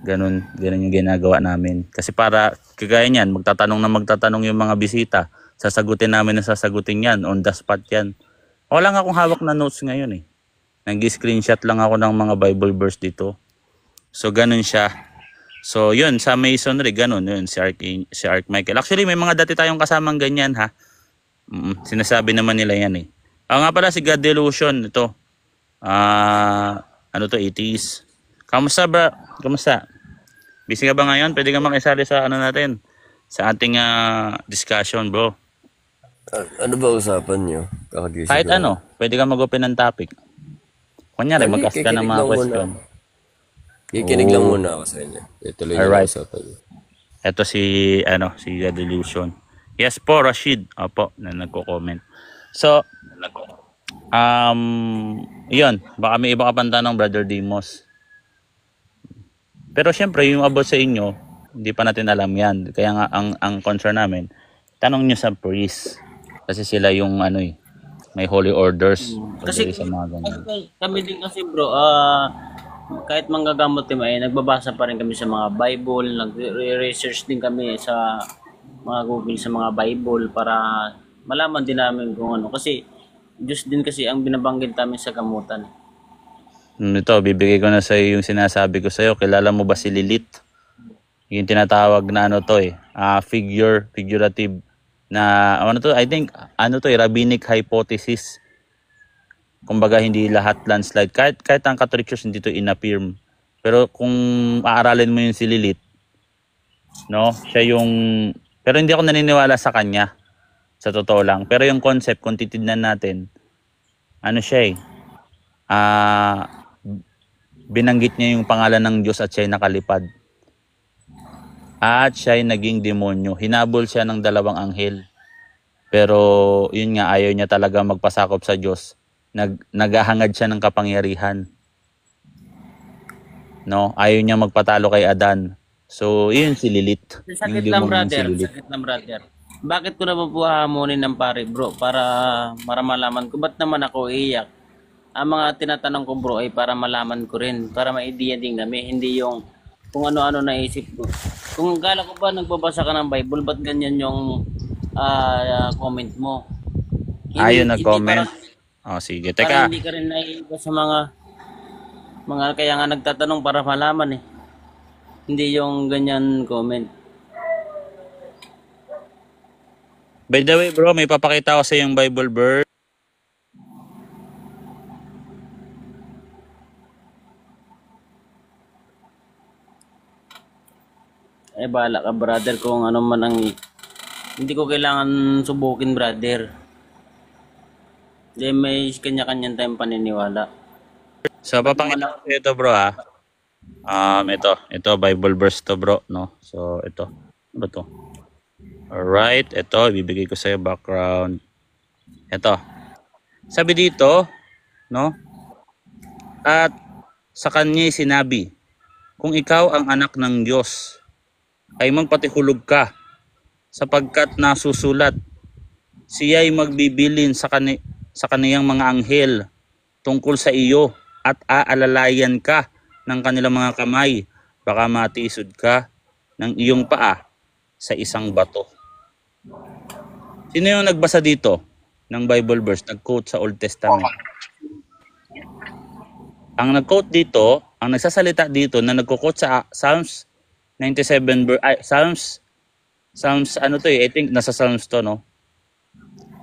Ganun yung ginagawa namin. Kasi para kagaya niyan, magtatanong yung mga bisita. Sasagutin namin na sasagutin yan. On the spot yan. Wala nga akong hawak na notes ngayon eh. Nag-screenshot lang ako ng mga Bible verse dito. So ganun siya. So yun, sa Masonry, ganun yun, si Archmichael. Actually, may mga dati tayong kasamang ganyan ha. Sinasabi naman nila yan eh. Nga pala si God Delusion, ito. Atheist. Kamusta ba? Kamusta? Busy ka ba ngayon? Pwede ka makisali sa natin? Sa ating discussion, bro. Ano ba usapan nyo? Kakagising Kahit ko. pwede ka mag-open ng topic. Kunyari, mag-ask ka ng mga question. Kikinig lang muna ako sa inyo. Ituloy nyo Alright. usapan nyo. Ito si God Delusion. Yes po, Rashid. Opo, na nagko-comment. So, yun. Baka may iba ka pang tanong, Brother Dimos. Pero syempre, yung about sa inyo, hindi pa natin alam yan. Kaya nga, ang concern namin, tanong nyo sa priest. Kasi sila yung may holy orders. Kasi Sa mga ganyan. kami din kasi bro, kahit manggagamot kami ay nagbabasa pa rin kami sa mga Bible, nagre-research din kami sa mga Google sa mga Bible para malaman din namin kung kasi Diyos din kasi ang binabanggit namin sa gamutan. Ito, bibigay ko na sa iyo yung sinasabi ko sa iyo. Kilala mo ba si Lilith? Yung tinatawag na figurative na I think rabbinic hypothesis. Kumbaga hindi lahat landslide. Kahit ang Catholic Church hindi to inaffirm. Pero kung aaralin mo yung si Lilith, no? Pero hindi ako naniniwala sa kanya. Sa totoo lang. Pero yung concept, kung titignan natin, siya binanggit niya yung pangalan ng Diyos at siya'y nakalipad. At siya'y naging demonyo. Hinabol siya ng 2 anghel. Pero yun nga, ayaw niya talaga magpasakop sa Diyos. Naghahangad siya ng kapangyarihan. No? Ayaw niya magpatalo kay Adan. So, yun si Lilith. Sakit lang brother. Bakit ko naman po hahamonin ng pare bro para malaman ko ba't naman ako iiyak? Ang mga tinatanong ko bro ay para malaman ko rin, para ma-idea din kami, hindi yung kung ano-ano naisip ko. Kung kala ko ba nagbabasa ka ng Bible, ba't ganyan yung comment mo? Ayun nag-comment. Sige, teka. Para hindi ka rin naiiba sa mga Kaya nga nagtatanong para malaman eh. Hindi yung ganyan comment. By the way bro, may papakita ko sa yung Bible verse. Bahala ka brother kung ano man ang... Hindi ko kailangan subukin brother. Hindi, may kanya-kanyang tayong paniniwala. So papakita ko sa ito bro ha. Ito Bible verse to bro, no? So ito. Ano ba to? Alright, ito ibibigay ko sa iyo background. Ito. Sabi dito, no? At sa kanya sinabi, kung ikaw ang anak ng Diyos, ay magpatihulog ka, sapagkat nasusulat, siya'y magbibilin sa kaniyang mga anghel tungkol sa iyo, at aalalayan ka ng kanilang mga kamay, baka matisod ka ng iyong paa sa isang bato. Sino yung nagbasa dito ng Bible verse, nag-quote sa Old Testament? Ang nag-quote dito, ang nagsasalita dito na nagko-quote sa Psalms 97 Psalms ano to eh, I think nasa Psalms to, no?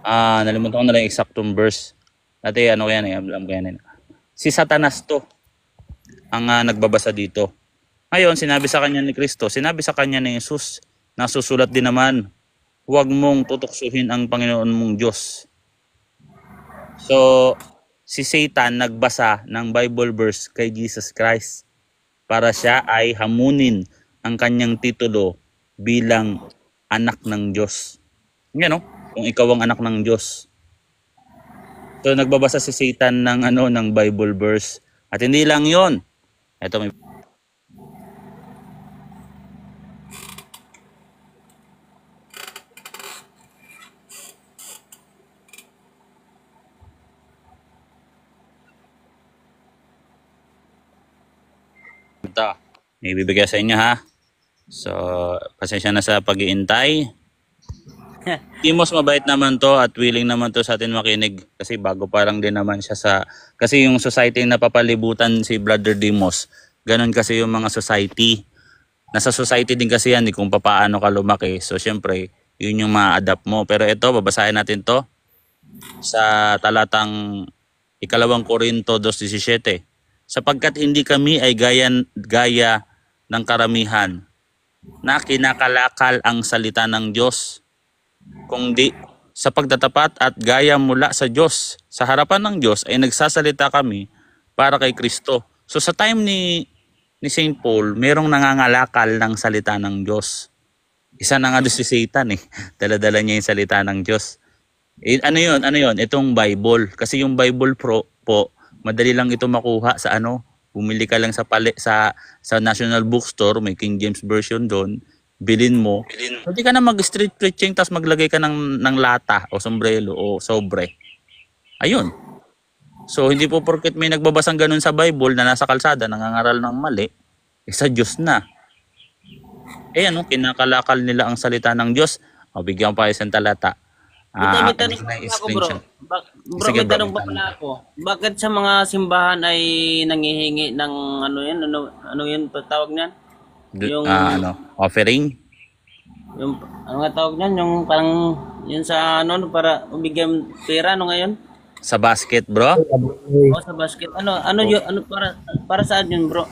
Nalimutan ko na lang yung eksaktong verse. Dati ano yan eh, alam ko yan eh. Si Satanas to ang nagbabasa dito. Ngayon, sinabi sa kanya ni Kristo, sinabi sa kanya ni Jesus, nasusulat din naman, huwag mong tutuksuhin ang Panginoon mong Diyos. So, si Satan nagbasa ng Bible verse kay Jesus Christ para siya ay hamunin ang kanyang titulo bilang anak ng Diyos. Yan, no? Kung ikaw ang anak ng Diyos. So nagbabasa si Satan ng Bible verse. At hindi lang 'yon. Ito may ito. May bibigay sa inyo ha. So, pasensya na sa pag-iintay. Timos mabait naman to at willing naman to sa atin makinig kasi bago parang din naman siya kasi yung society na napapalibutan si Brother Dimos, ganun kasi yung mga society. Nasa society din kasi yan kung paano ka lumaki. So syempre, yun yung ma-adapt mo. Pero ito, babasahin natin to sa talatang 2 Korinto 2:17. Sapagkat hindi kami ay gaya ng karamihan na kinakalakal ang salita ng Diyos, kundi sa pagtatapat at gaya mula sa Diyos. Sa harapan ng Diyos ay nagsasalita kami para kay Kristo. So sa time ni St. Paul, merong nangangalakal ng salita ng Diyos. Isa na nga doon si Satan eh. Dala-dala niya yung salita ng Diyos. Ano yun? Itong Bible. Kasi yung Bible po, madali lang ito makuha sa bumili ka lang sa National Bookstore, may King James Version doon, bilin mo. Hindi ka na mag-street preaching tapos maglagay ka ng lata o sombrero o sobre. Ayun. So hindi po porket may nagbabasang ganun sa Bible na nasa kalsada, nangangaral ng mali, sa Diyos na. Kinakalakal nila ang salita ng Diyos. Bigyan ko pa isang talata. May tanong pa ako bro. May tanong pa pala ako. Bakit sa mga simbahan ay nangihingi ng ano yun tawag niyan? Yung offering? Yung ano nga tawag niyan? Yung parang yun sa para bigyan pera ngayon? Sa basket, bro? Sa basket. Ano yun? Para saan yun, bro?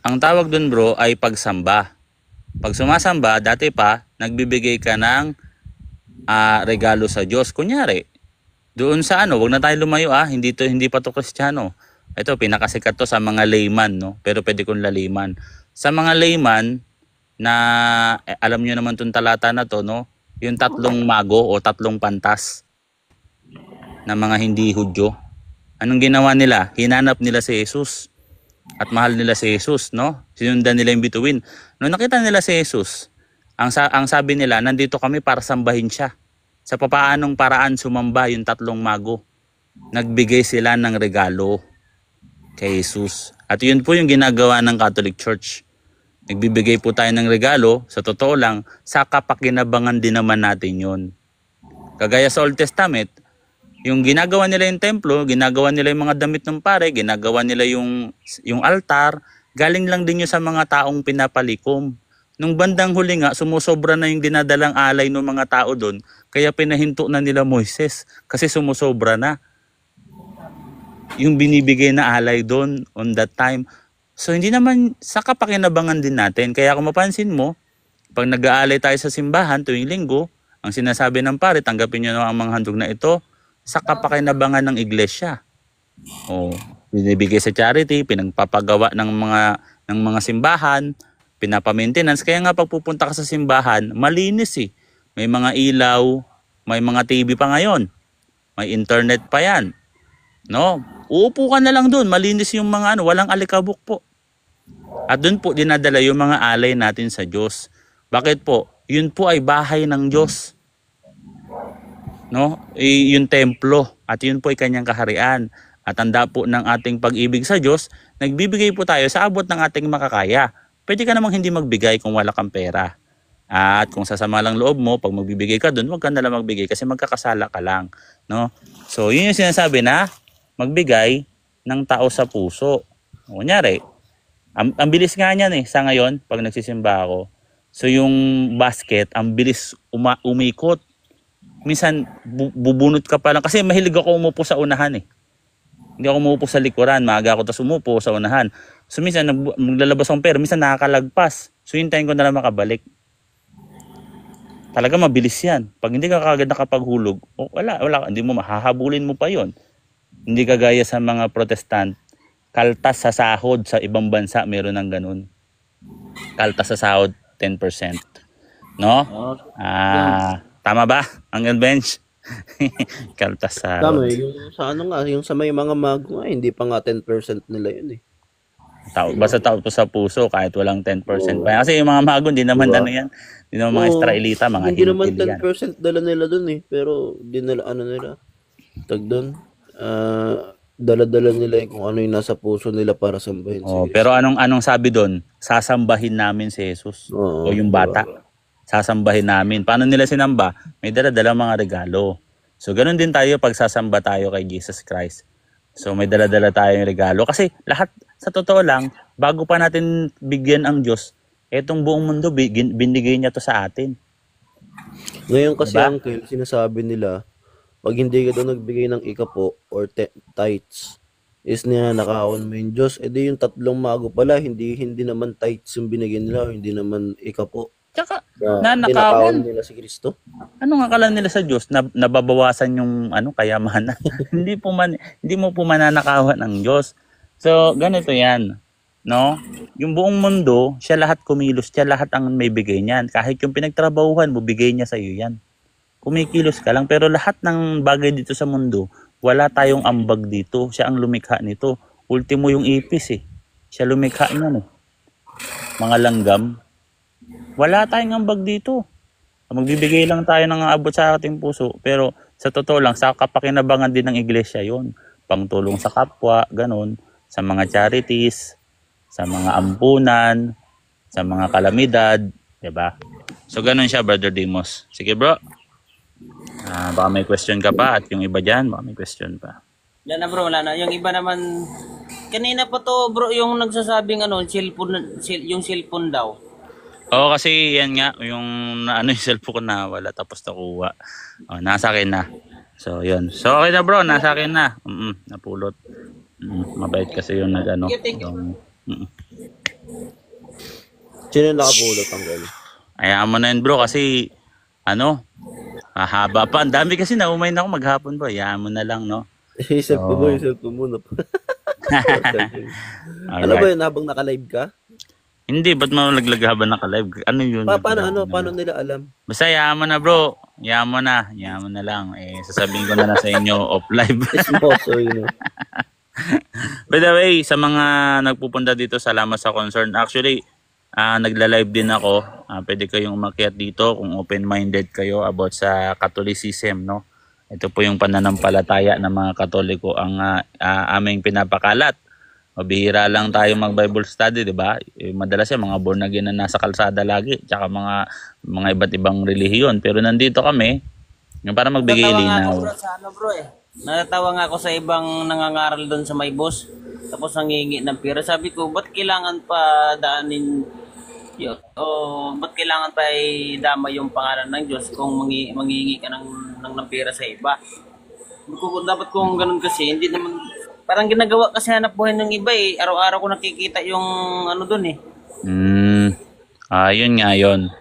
Ang tawag dun, bro, ay pagsamba. Pag sumasamba, dati pa nagbibigay ka ng regalo sa Diyos. Kunyari, doon sa wag na tayo lumayo hindi pa to Kristiyano. Ito pinakasikat to sa mga layman, no? Pero pwede kong laliman. Sa mga layman na alam niyo naman tong talata na to, no? Yung 3 mago o 3 pantas na mga hindi Hudyo. Anong ginawa nila? Hinanap nila si Jesus. At mahal nila si Jesus, no? Sinundan nila yung bituin. Nung nakita nila si Jesus, ang sabi nila, nandito kami para sambahin siya. Sa papaanong paraan sumamba yung 3 mago. Nagbigay sila ng regalo kay Jesus. At yun po yung ginagawa ng Catholic Church. Nagbibigay po tayo ng regalo, sa totoo lang, sa kapakinabangan din naman natin yun. Kagaya sa Old Testament, Yung ginagawa nila yung templo, ginagawa nila yung mga damit ng pare, ginagawa nila yung altar, galing lang din yun sa mga taong pinapalikom. Nung bandang huli nga, sumusobra na yung dinadalang alay ng mga tao doon, kaya pinahinto na nila Moises kasi sumusobra na yung binibigay na alay doon on that time. So hindi naman sa kapakinabangan din natin. Kaya kung mapansin mo, pag nag-aalay tayo sa simbahan tuwing linggo, ang sinasabi ng pare, tanggapin nyo na ang mga handog na ito sa kapakinabangan ng iglesia. O, binibigay sa charity, pinagpapagawa ng mga simbahan, pinapa-maintenance. Kaya nga pag pupunta ka sa simbahan, malinis eh. May mga ilaw, may mga TV pa ngayon. May internet pa yan. No? Uupo ka na lang doon, malinis yung mga walang alikabok po. At doon po dinadala yung mga alay natin sa Diyos. Bakit po? Yun po ay bahay ng Diyos. No? Yung templo at yun po ay kanyang kaharian. At tanda po ng ating pag-ibig sa Diyos, nagbibigay po tayo sa abot ng ating makakaya. Pwede ka namang hindi magbigay kung wala kang pera. At kung sasama lang loob mo, pag magbibigay ka doon, huwag ka nalang magbigay kasi magkakasala ka lang. No? So yun yung sinasabi na magbigay ng tao sa puso. Kunyari, ang bilis nga niyan sa ngayon, pag nagsisimba ako. So yung basket, ang bilis umikot. Minsan, bubunot ka pa lang. Kasi mahilig ako umupo sa unahan Hindi ako umupo sa likuran. Maaga ako tapos umupo sa unahan. So minsan, maglalabas akong pera. Minsan nakakalagpas. So hintayin ko na lang makabalik. Talaga mabilis yan. Pag hindi ka kagad nakapaghulog, wala. Hindi mo mahahabulin mo pa yon. Hindi kagaya sa mga protestant. Kaltas sa sahod sa ibang bansa, meron ng ganun. Kaltas sa sahod, 10%. No? Tama ba? Ang bench? Kaltas sa Tama, yung sa yung sa may mga mago hindi pa nga 10% nila yun basta tao to sa puso kahit walang 10% pa. Kasi yung mga mago, hindi naman yan. Hindi naman mga Israelita, mga hindi naman 10% dala nila dun pero dinala nila. Tag dun. Dala-dala nila kung ano yung nasa puso nila para sambahin si Jesus. Pero anong sabi doon? Sasambahin namin si Jesus. O yung bata. Sasambahin namin. Paano nila sinamba? May dala-dala mga regalo. So ganun din tayo pag sasamba tayo kay Jesus Christ. So may dala-dala tayong regalo. Kasi lahat, sa totoo lang, bago pa natin bigyan ang Diyos, etong buong mundo, binigay niya to sa atin. Ngayon kasi uncle, sinasabi nila, pag hindi ka doon nagbigay ng ikapo or tithes, is ninanakawan mo yung Diyos. Di yung tatlong mago pala, hindi naman tithes yung binigyan nila, hindi naman ikapo. Tsaka, nanakawan nila si Kristo. Anong akala nila sa Diyos? Nababawasan yung kayamanan. hindi mo po mananakawan ng Diyos. So, ganito yan. No? Yung buong mundo, siya lahat kumilos, siya lahat ang may bigay niyan. Kahit yung pinagtrabahuhan mo, bigay niya sa iyo yan. Kumikilos ka lang, pero lahat ng bagay dito sa mundo, wala tayong ambag dito. Siya ang lumikha nito. Ultimo yung ipis Siya lumikha niyan Mga langgam. Wala tayong ambag dito. Magbibigay lang tayo ng abot sa ating puso. Pero sa totoo lang, sa kapakinabangan din ng iglesia yon. Pangtulong sa kapwa, ganun. Sa mga charities, sa mga ampunan, sa mga kalamidad. Diba? So ganun siya, Brother Dimos. Sige bro. Baka may question ka pa at yung iba dyan, baka may question pa. Wala na bro, wala na. Yung iba naman, kanina pa to bro, yung nagsasabing yung cellphone daw. Oo, kasi yan nga, yung yung cellphone ko na wala tapos nakuha. Nasa akin na. So, yun. So, okay na bro, nasa akin na. Napulot. Mabait kasi yung Sino nakapulot ang gano'n? Ayaw mo na yun bro, kasi mahaba pa. Ang dami kasi naumay na ako maghapon bro. Ayaw mo na lang, no? Yung cellphone mo na pa. Ano ba yun, habang naka-live ka? Hindi, ba't malaglag habang naka-live? Ano yun? Paano nila alam? Basta yaman na bro. Yaman na lang. Sasabihin ko na lang sa inyo off-live. By the way, sa mga nagpupunta dito, salamat sa concern. Actually, nagla-live din ako. Pwede kayong umakyat dito kung open-minded kayo about sa Catholicism, no? Ito po yung pananampalataya ng mga Katoliko ang aming pinapakalat. Mabihira lang tayo mag-Bible study, di ba? Madalas yan, mga born again na nasa kalsada lagi, tsaka mga iba't ibang relihiyon. Pero nandito kami, yung para magbigay linaw. Bro, Natatawa nga ako sa ibang nangangaral doon sa may boss. Tapos nangingi ng pera. Sabi ko, ba't kailangan pa daanin yun? O ba't kailangan pa idama yung pangalan ng Diyos kung mangingi ka ng pera sa iba? Dapat kung ganun kasi, hindi naman, parang ginagawa kasi hanap buhay ng iba eh. Araw-araw ko nakikita yung ano doon eh. Yun nga yun.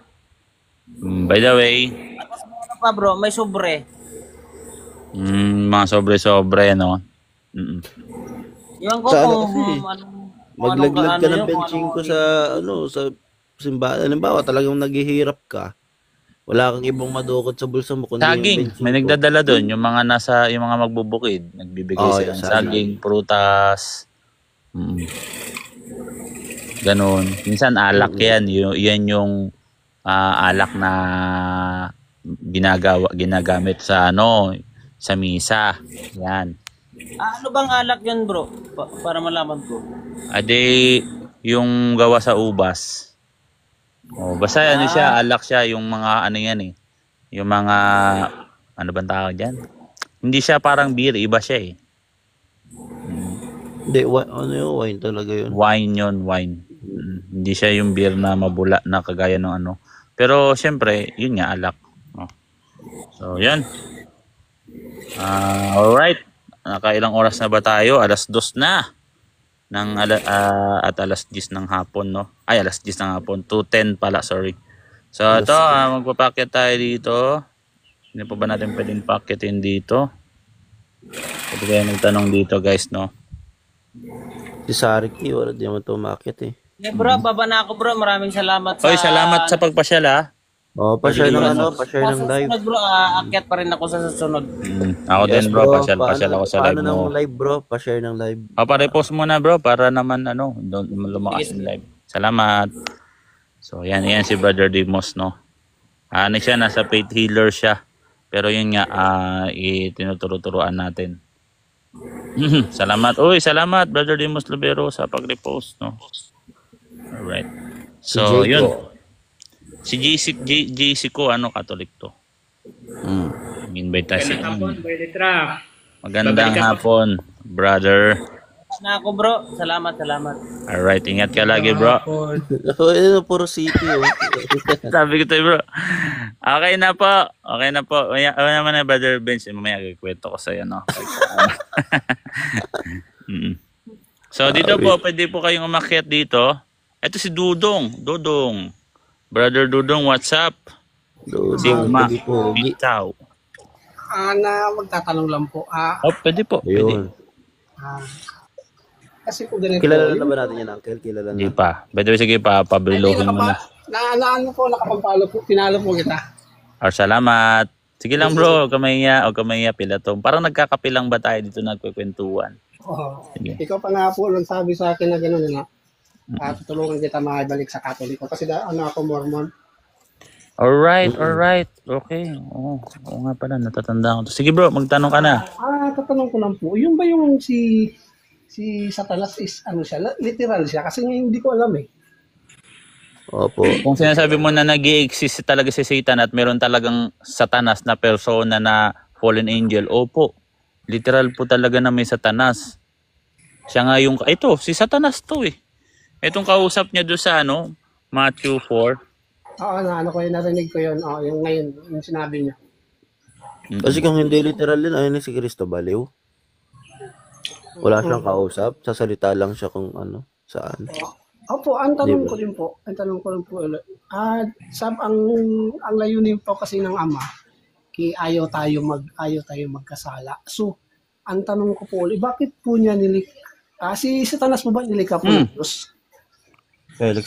By the way, Ano pa bro, may sobre. mga sobre-sobre, no? Yung ko Sana kung kasi, anong maglaglag ka ng yun, benching ko sa, sa simbahan. Halimbawa, talagang naghihirap ka. Wala kang ibang madukot sa bulsa mo kundi yung Saging. benching May ko. nagdadala doon. Yung mga yung mga magbubukid. Nagbibigay Oo, sila yung ng saging, prutas. Ganun. Minsan alak yan. Yan yung alak na ginagamit sa sa misa. Yan. ano bang alak yun bro? Para malaman ko. Ade, yung gawa sa ubas. Basta ano siya, alak siya, yung mga ano yan eh. Yung mga, ano bang tawag dyan? Hindi siya parang beer, iba siya eh. Hindi, ano yung wine talaga yun? Wine yun, wine. Hindi siya yung beer na mabula na kagaya ng ano. Pero syempre, yun nga, alak. So, yan. Alright. Nakailang oras na ba tayo? 2:00 na. At 10:00 ng hapon, no? Ay, 10:00 ng hapon. 2:10 pala, sorry. So, ito, magpapakyat tayo dito. Hindi pa ba natin pwedeng pakyatin dito? Pwede kayo magtanong dito, guys, no? Si Sariki, wala di naman tumakit eh. Bro, baba na ako bro. Maraming salamat sa... Oy, salamat sa pagpasyal, ha? Pa-share ng pa-share ng live. Susunod bro, akyat pa rin ako sa susunod. Ako din, bro. Pasyal ako sa live mo. Paano ng live, bro? Pa-share ng live. Pa-repost muna, bro, para naman, lumakas yung live. Salamat. So, yan si Brother Dimos, no? Siya, nasa faith healer siya. Pero yun nga, tinuturo-turuan natin. Salamat. Uy, salamat, Brother Dimos Lubero, sa pag-repost, no? Alright. So, yun. Si JC ko, Katolik to. Invite tayo si Magandang hapon, brother. Na ako bro. Salamat. Alright, ingat ka lagi, bro. Puro city, oh. Sabi ko tayo, bro. Okay na po. Maya naman na, Brother Benz. Mamaya kikwento ko sa'yo, no? So, dito po, pwede po kayong umakyat dito. Ito si Dudong. Brother Dudong, what's up? Sigma. Bitaw. Magtatanong lang po. Pwede po. Pwede. Kasi po ganito. Kilala na ba natin yan, Uncle? Kilala na. Hindi pa. Pwede sige pa, pabrilohin mo na. Nakapampalo po, pinalo po kita. Salamat. Sige lang bro, kamaya pilatong. Parang nagkakapilang ba tayo dito nagkwekwentuhan? Ikaw pa nga po lang sabi sa akin na gano'n na. Tutulungan kita makibalik sa Katoliko kasi ako Mormon. Alright. Okay. Oo nga pala, natatandaan ko to. Sige bro, magtanong ka na. Tatanong ko lang po, yung ba yung si Satanas is siya, literal siya kasi hindi ko alam eh. Opo. Kung sinasabi mo na nag-i-exist talaga si Satan at meron talagang Satanas na persona na fallen angel, opo. Literal po talaga na may Satanas. Siya nga si Satanas to eh. Itong kausap niya doon sa Matthew 4. Oo, narinig ko yun. Yung ngayon, yung sinabi niya. Kasi kung hindi literal yun, ayun si Cristo baliw. Wala siyang kausap, sasalita lang siya kung saan. Opo, ang tanong ko rin po, ang layunin po kasi ng Ama, ayaw tayo magkasala. So, ang tanong ko po, bakit po niya si Satanas po ba nilikha po ng Diyos?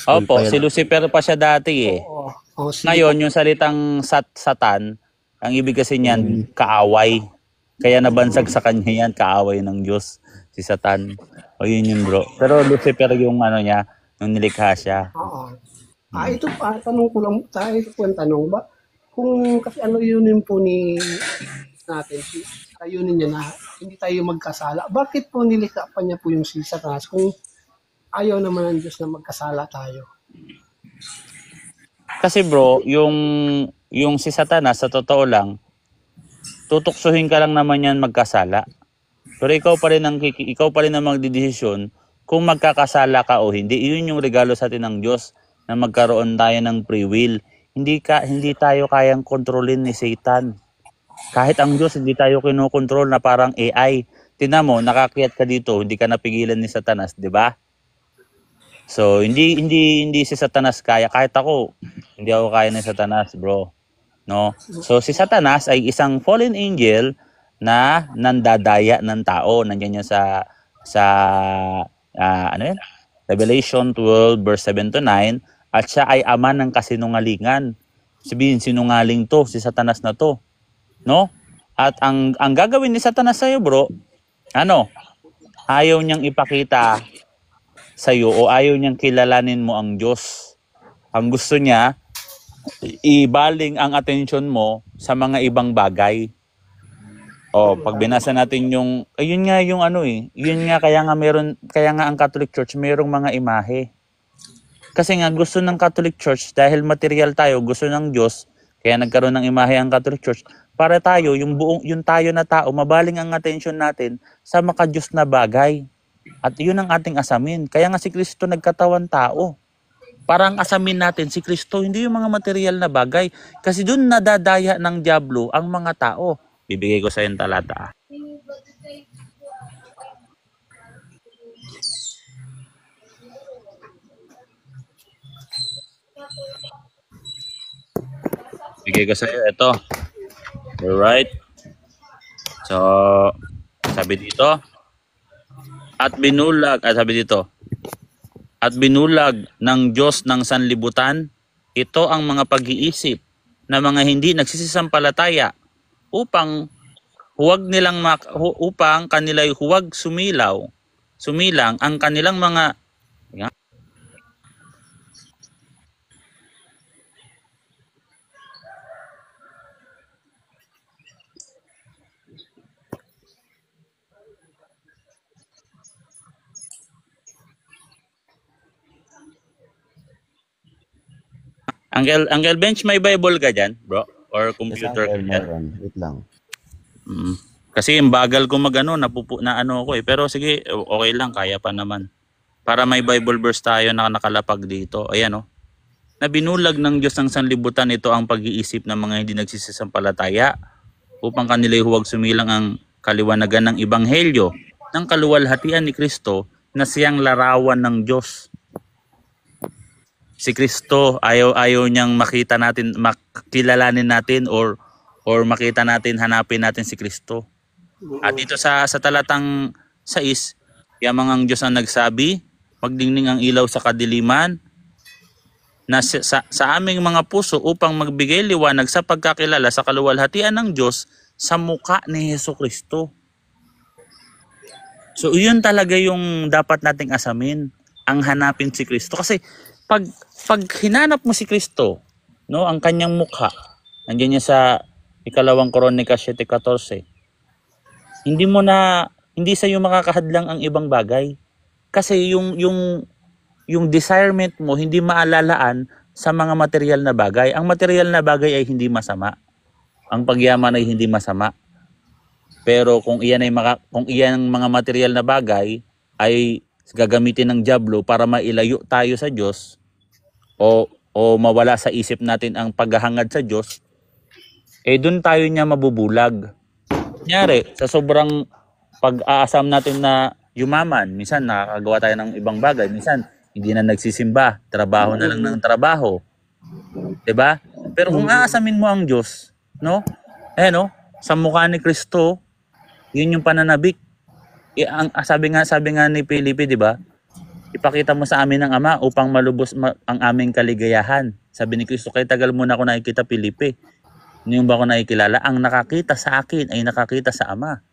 Opo, si Lucifer pa siya dati eh. Ngayon, yung salitang Satan, ang ibig kasi niyan, kaaway. Kaya nabansag sa kanya yan, kaaway ng Diyos, si Satan. O yun bro. Pero Lucifer yung niya, nung nilikha siya. Ito tanong ko lang, ito po ang tanong ba? Kung kasi yun po ni natin, ayunin niya na hindi tayo magkasala. Bakit po nilikha pa niya po yung si Satanas kung ayaw naman ng Diyos na magkasala tayo? Kasi bro, yung si Satanas, sa totoo lang, tutuksohin ka lang naman yan magkasala. Pero ikaw pa rin ang magdidesisyon kung magkakasala ka o hindi. Iyon yung regalo sa atin ng Diyos, na magkaroon tayo ng free will. Hindi tayo kayang kontrolin ni Satan. Kahit ang Diyos, hindi tayo kinokontrol na parang AI. Tingnan mo, nakakiyat ka dito, hindi ka napigilan ni Satanas, di ba? So, hindi si Satanas kaya. Kahit ako, hindi ako kaya ni Satanas, bro. No? So, si Satanas ay isang fallen angel na nandadaya ng tao. Nandiyan yan sa ano yan? Revelation 12 verse 7 to 9. At siya ay ama ng kasinungalingan. Sabihin, sinungaling to, si Satanas na to. No? At ang gagawin ni Satanas sa'yo, bro, ayaw niyang ipakita sa'yo o ayaw niyang kilalanin mo ang Diyos. Ang gusto niya, ibaling ang atensyon mo sa mga ibang bagay. O, pag binasa natin ayun nga yung yun nga, kaya nga ang Catholic Church mayroong mga imahe. Kasi nga gusto ng Catholic Church, dahil material tayo, gusto ng Diyos, kaya nagkaroon ng imahe ang Catholic Church, para tayo, yung tayo na tao, mabaling ang atensyon natin sa maka-Diyos na bagay. At yun ang ating asamin. Kaya nga si Kristo nagkatawan tao. Para ang asamin natin si Kristo, hindi yung mga material na bagay. Kasi doon nadadaya ng dyablo ang mga tao. Bibigay ko sa yung talata. Bigay ko sa iyo ito. Alright. So, sabi dito, at binulag ng Diyos ng sanlibutan, ito ang mga pag-iisip na mga hindi nagsisisampalataya upang kanila'y huwag sumilang ang kanilang mga Uncle Bench, may Bible ka dyan, bro? Or computer ka dyan? Wait lang. Kasi yung bagal ko ako eh. Pero sige, okay lang, kaya pa naman. Para may Bible verse tayo na nakalapag dito. Ayan o. Na binulag ng Diyos ng sanlibutan, ito ang pag-iisip ng mga hindi nagsisisampalataya upang kanila'y huwag sumilang ang kaliwanagan ng Ebanghelyo ng kaluwalhatian ni Kristo na siyang larawan ng Diyos. Si Kristo, ayaw niyang makilalanin natin or makita natin, hanapin natin si Kristo. At dito sa talatang 6, yamangang Diyos ang nagsabi, magdingning ang ilaw sa kadiliman, na sa aming mga puso upang magbigay liwanag sa pagkakilala sa kaluwalhatian ng Diyos sa mukha ni Jesucristo. So iyon talaga yung dapat nating asamin, ang hanapin si Kristo. Kasi pag hinanap mo si Kristo, no, ang kanyang mukha, nandiyan niya sa 2 Kronika 7:14. Hindi sa iyo makakahadlang ang ibang bagay. Kasi yung desirement mo hindi maalalaan sa mga material na bagay. Ang material na bagay ay hindi masama. Ang pagyaman ay hindi masama. Pero kung iyan ang mga material na bagay ay gagamitin ng dyablo para mailayo tayo sa Diyos o mawala sa isip natin ang paghahangad sa Diyos, doon tayo niya mabubulag. Kunyari, sa sobrang pag-aasam natin na yumaman, minsan nakakagawa tayo ng ibang bagay, minsan hindi na nagsisimba, trabaho na lang ng trabaho. 'Di ba? Pero kung aasamin mo ang Diyos, no? Sa mukha ni Kristo, yun yung pananabik. Sabi nga ni Felipe, 'di ba? Ipakita mo sa amin ang Ama upang malubos ang aming kaligayahan. Sabi ni Kristo, kay tagal mo na ako nakikita, Felipe. Hindi ba ako nakikilala? Ang nakakita sa akin ay nakakita sa Ama.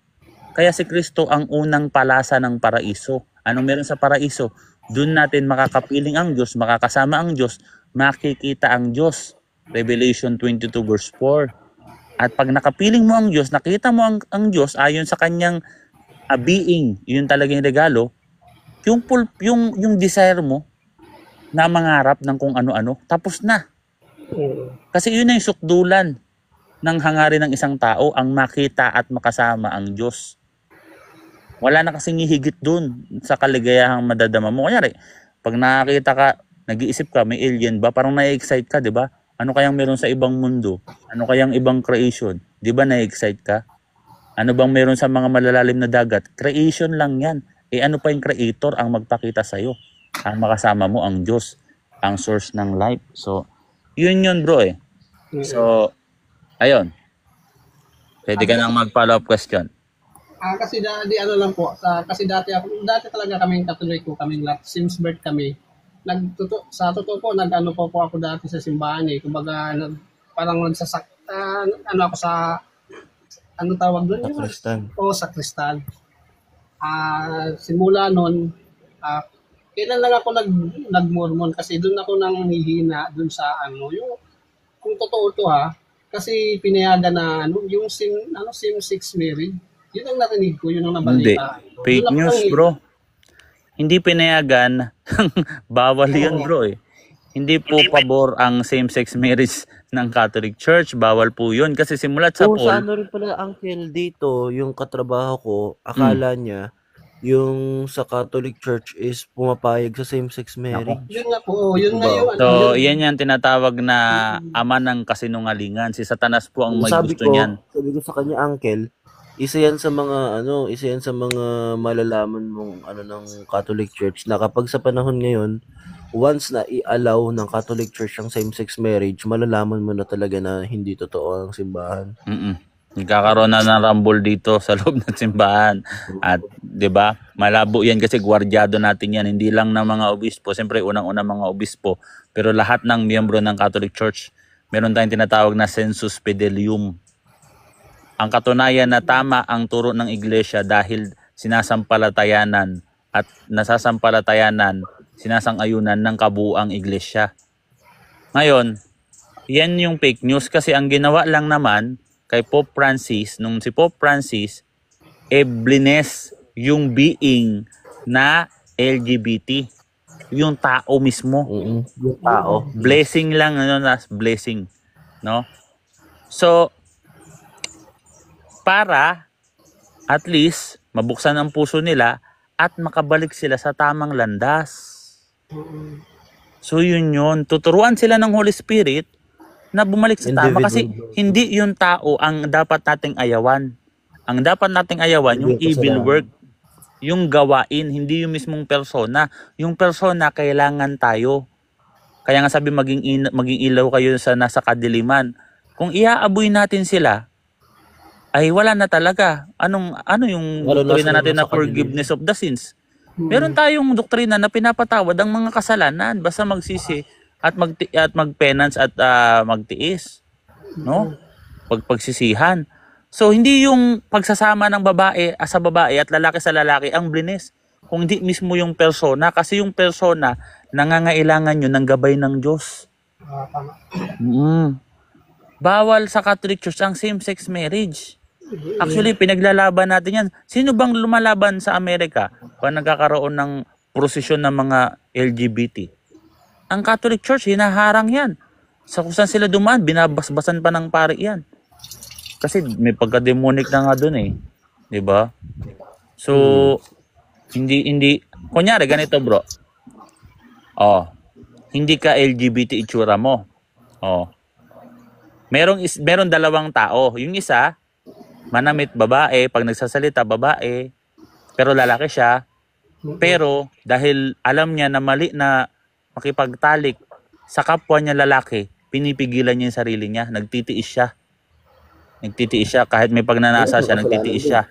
Kaya si Kristo ang unang palasa ng paraiso. Anong meron sa paraiso? Doon natin makakapiling ang Diyos, makakasama ang Diyos, makikita ang Diyos. Revelation 22 verse 4. At pag nakapiling mo ang Diyos, nakita mo ang Diyos ayon sa kanyang being, yun talagang regalo, yung desire mo na mangarap ng kung ano-ano, tapos na. Kasi yun na yung sukdulan. ng hangarin ng isang tao ang makita at makasama ang Diyos. Wala na kasing hihigit dun sa kaligayahang madadama mo. Kunyari, pag nakakita ka, nag-iisip ka, may alien ba? Parang na-excite ka, di ba? Ano kayang meron sa ibang mundo? Ano kayang ibang creation? Di ba na-excite ka? Ano bang meron sa mga malalalim na dagat? Creation lang yan. Ano pa yung creator ang magpakita sa'yo? Ang makasama mo, ang Diyos, ang source ng life. So, yun bro eh. So, ayun. Pwede ka nang mag-follow up question. Kasi ano lang po, kasi dati talaga kaming Katoliko, kaming lahat, since birth kami. Sa totoo po, nag-ano po ako dati sa simbahan eh. Kumbaga, parang ano ako sa, ano tawag doon? Sakristan. Oo, sa kristal. Simula nun, kailan lang ako nag-mormon kasi doon ako nang hihina doon sa ano, yung, kung totoo to kasi pinayagan na yung same-sex marriage. Yun ang narinig ko, yun ang Hindi. nabalita. Fake news, bro. Hindi pinayagan. Bawal yun, bro eh. Hindi po pabor ang same-sex marriage ng Catholic Church. Bawal po yun. Kasi simulat sa Sa Paul. ano rin pala, Uncle, dito, yung katrabaho ko, akala niya, yung sa Catholic Church is pumapayag sa same-sex marriage. Yun nga po, yun nga Diba? yun. So, yan yung tinatawag na ama ng kasinungalingan. Si Satanas po ang may gusto niyan. Sabi ko sa kanya, Uncle, isa yan sa mga malalaman mong ng Catholic Church na kapag sa panahon ngayon, once na i-allow ng Catholic Church ang same-sex marriage, malalaman mo na talaga na hindi totoo ang simbahan. Nagkakaroon na ng rumble dito sa loob ng simbahan. At 'di ba? Malabo 'yan kasi gwardyado natin 'yan, hindi lang ng mga obispo, siyempre unang-una mga obispo, pero lahat ng miyembro ng Catholic Church. Meron tayong tinatawag na sensus fidelium. Ang katunayan na tama ang turo ng iglesia dahil sinasampalatayanan at nasasampalatayanan, sinasang-ayunan ng kabuuang iglesia. Ngayon, yan yung fake news kasi ang ginawa lang naman kay Pope Francis, nung si Pope Francis, blines yung being na LGBT. Yung tao mismo. Yung tao. Blessing lang, blessing. No? So, para at least mabuksan ang puso nila at makabalik sila sa tamang landas. So yun. Tuturuan sila ng Holy Spirit na bumalik sa tama kasi hindi yung tao ang dapat nating ayawan. Ang dapat nating ayawan yung evil work, yung gawain, hindi yung mismong persona. Yung persona kailangan tayo. Kaya nga sabi maging ilaw kayo sa nasa kadiliman. Kung iaaboy natin sila, ay wala na talaga. Ano yung doktrina natin na forgiveness of the sins? Meron tayong doktrina na pinapatawad ang mga kasalanan basta magsisi at magpenance at magtiis, no? Pagpagsisihan. So hindi yung pagsasama ng babae sa babae at lalaki sa lalaki ang blinis, kung hindi mismo yung persona, kasi yung persona nangangailangan yun ng gabay ng Diyos. Bawal sa Catholic Church ang same-sex marriage. Actually, pinaglalaban natin yan. Sino bang lumalaban sa Amerika kung nagkakaroon ng prosesyon ng mga LGBT? Ang Catholic Church, hinaharang yan. Sa kung saan sila dumaan, binabasbasan pa ng pari yan. Kasi may pagka-demonic na nga dun eh. Diba? So, hindi, kunyari, ganito bro. Hindi ka LGBT itsura mo. Meron dalawang tao. Yung isa, manamit babae, pag nagsasalita babae, pero lalaki siya. Pero dahil alam niya na mali na makipagtalik sa kapwa niya lalaki, pinipigilan niya yung sarili niya, nagtitiis siya kahit may pagnanasa siya, nagtitiis siya.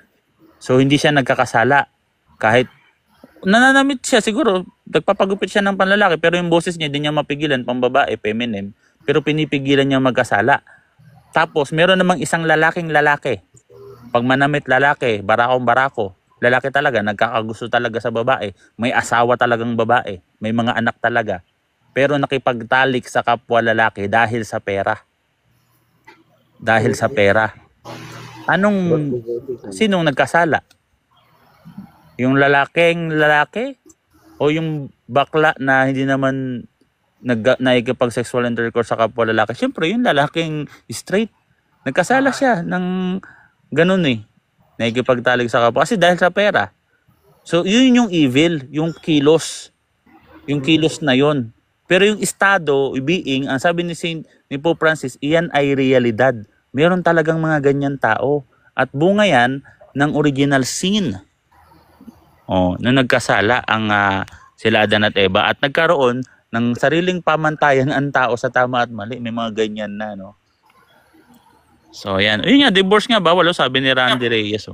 So hindi siya nagkakasala. Kahit nananamit siya, siguro nagpapagupit siya ng panlalaki, pero yung boses niya hindi niya mapigilan, pambabae, feminine, pero pinipigilan niya magkasala. Tapos meron namang isang lalaking lalaki. Pag manamit lalaki, barako, lalaki talaga, nagkakagusto talaga sa babae. May asawa talagang babae. May mga anak talaga. Pero nakipagtalik sa kapwa lalaki dahil sa pera. Sinong nagkasala? Yung lalaking lalaki? O yung bakla na hindi naman naikipag-sexual intercourse sa kapwa lalaki? Siyempre, yung lalaking straight. Nagkasala siya ng ganun eh. Nakikipagtalik sa kapwa kasi dahil sa pera. So, yun yung evil, yung kilos. Yung kilos na yun. Pero yung estado, being, ang sabi ni Pope Francis, iyan ay realidad. Meron talagang mga ganyan tao. At bunga yan ng original sin. Na nagkasala ang sila Adan at Eva at nagkaroon ng sariling pamantayan ang tao sa tama at mali. May mga ganyan na, no? So, yan. Yun nga, divorce nga bawal, sabi ni Randy Reyes.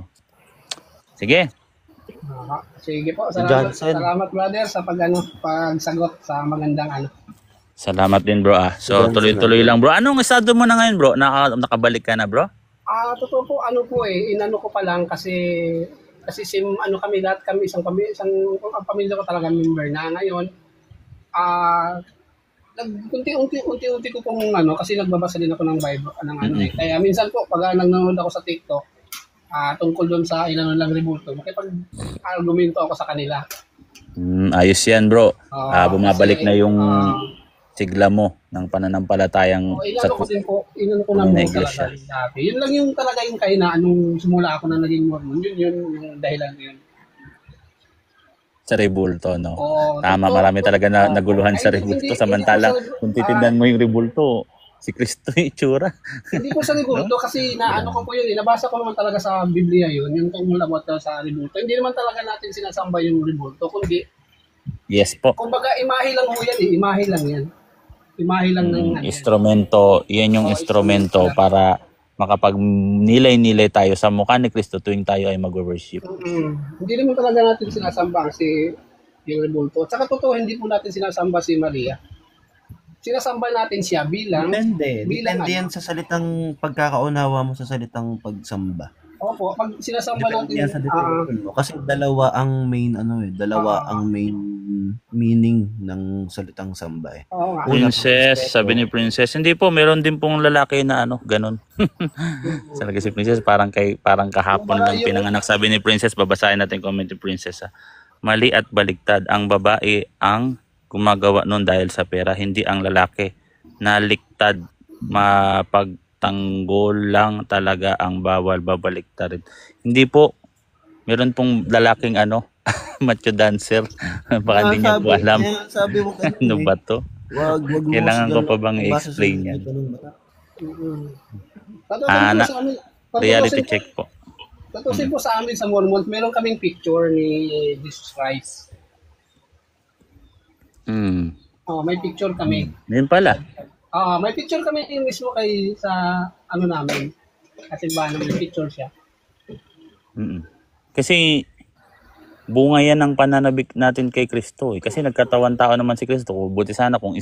Sige. Sige po, salamat brother sa pagsagot sa magandang Salamat din bro So tuloy-tuloy lang bro. Anong estado mo na ngayon bro? Nakabalik ka na bro? Totoo po inano ko pa lang kasi kami lahat kami isang ang pamilya ko talaga member na ngayon. Unti-unti ko pong kasi nagbabasa din ako ng Bible kaya minsan po pag nanonood ako sa TikTok tungkol doon sa ilan lang rebulto, makipag-argumento ako sa kanila. Ayos yan bro. Bumabalik na yung sigla mo ng pananampalatayang inano ko lang talaga dati. Yun lang yung talaga yung kahinaan nung simula ako na naging Mormon. Yun yung dahilan yun. Sa rebulto, no? Tama, marami talaga na naguluhan sa rebulto. Samantalang kung titindan mo yung rebulto, si Kristo yung itsura. Hindi ko sa rebulto kasi ko po yun. Nabasa ko naman talaga sa Biblia yun. Yung tungkol about sa rebulto. Hindi naman talaga natin sinasamba yung rebulto. Kundi, yes po. Kumbaga, imahe lang mo yan Imahe lang yan. Imahe lang ng instrumento. Yan yung instrumento para makapag-nilay-nilay tayo sa mukha ni Kristo tuwing tayo ay mag-worship. Hindi naman talaga natin sinasamba si yung rebulto. At saka totoo, hindi po natin sinasamba si Maria. Sinasamba natin siya bilang Depende yan sa salitang pagkakaunawa mo sa salitang pagsamba. Opo, pag sinasamba natin Yan sa definition mo. Kasi dalawa ang main meaning ng salitang samba Princess, sabi ni Princess, hindi po, meron din pong lalaki na ganun. Talaga si Princess, parang kahapon lang pinanganak. Sabi ni Princess, babasahin natin comment ni Princess. Mali at baligtad. Ang babae ang gumagawa nun dahil sa pera, hindi ang lalaki. Naliktad, mapagtanggol lang talaga ang bawal, babaliktarin. Hindi po, meron pong lalaking macho dancer. Baka hindi niyo po alam. Sabi mo ano ba to? Kailangan ko pa bang i-explain yan? Reality check po. Tatusin po sa amin sa Mormon, meron kaming picture ni Jesus Christ. May picture kami. Yun pala. May picture kami mismo sa namin. Kasi ba may picture siya. Kasi bunga yan ng pananabik natin kay Kristo. Kasi nagkatawan tao naman si Kristo. Buti sana kung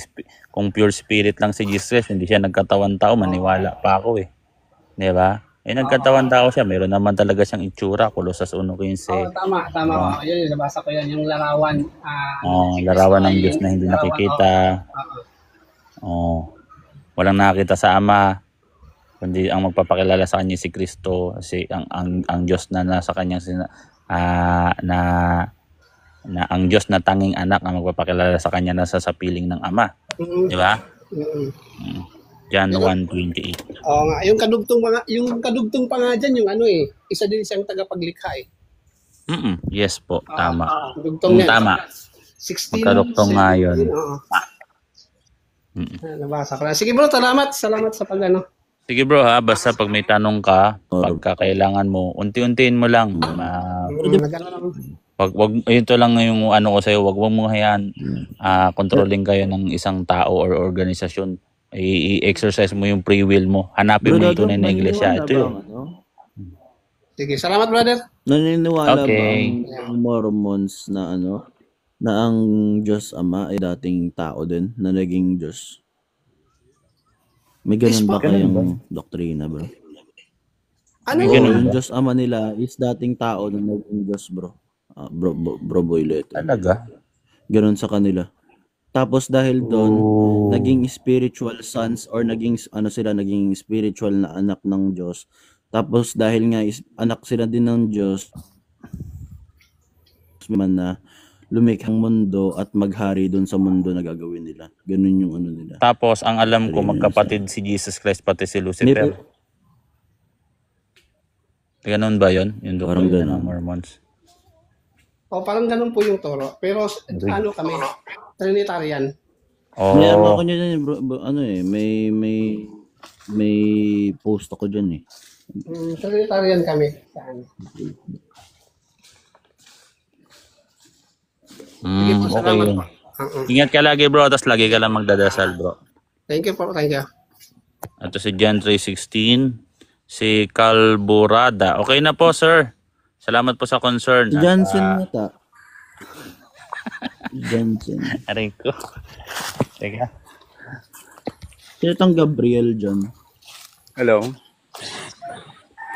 pure spirit lang si Jesus, hindi siya nagkatawan tao, maniwala pa ako Di ba? Nagkatawan tao siya. Meron naman talaga siyang itsura. Kolosas 1:15. Tama. Yun, nabasa ko yan. Yung larawan. Larawan ng Diyos na hindi nakikita. Walang nakakita sa Ama. Kundi ang magpapakilala sa kanya si Kristo. Kasi ang Diyos na nasa kanyang na ang Diyos na tanging anak ang magpapakilala sa kanya nasa sa piling ng Ama. Di ba? John 1:28. Nga, yung kadugtong pa nga dyan, yung isa din siyang tagapaglikha Yes po, tama. Tama. 16. Magkadugtong nga yun. Nabasa ko na. Sige bro, salamat sa Sige bro basta pag may tanong ka, pagkakailangan mo, unti-untiin mo lang. Ito lang yung ko sa'yo, wag mo hayaan controlling kayo ng isang tao or organisasyon. I-exercise mo yung free will mo. Hanapin mo yung tunay na iglesia. Ito yun. Sige, salamat brother. Naniniwala ba ang Mormons na na ang Diyos Ama ay dating tao din na naging Diyos? May ganun ba kayong doktrina, bro? Yung Diyos Ama nila is dating tao na naging Diyos, bro. Bro Boylet. Talaga? Ganun sa kanila. Tapos dahil doon, naging spiritual sons or naging spiritual na anak ng Diyos. Tapos dahil nga anak sila din ng Diyos, man na lumikhang mundo at maghari doon sa mundo na gagawin nila. Ganun yung nila. Tapos ang alam ko magkapatid si Jesus Christ pati si Lucifer. Ganun ba yun? Yung Parang doctrine ganun. ng Mormons. O parang ganun po yung turo. Pero ano kami, Trinitarian. May ano Oh, ako dyan, bro, ano eh, may post ako dyan eh. Trinitarian kami. Saan? Sige po, okay salamat yun. po. Ingat ka lagi bro, tapos lagi ka lang magdadasal bro. Thank you po, thank you. Ito si John 3:16, si Calburada. Okay na po sir. Salamat po sa concern. Si Johnson yata. Johnson. Aray ko. Teka. Sino itong Gabriel John? Hello.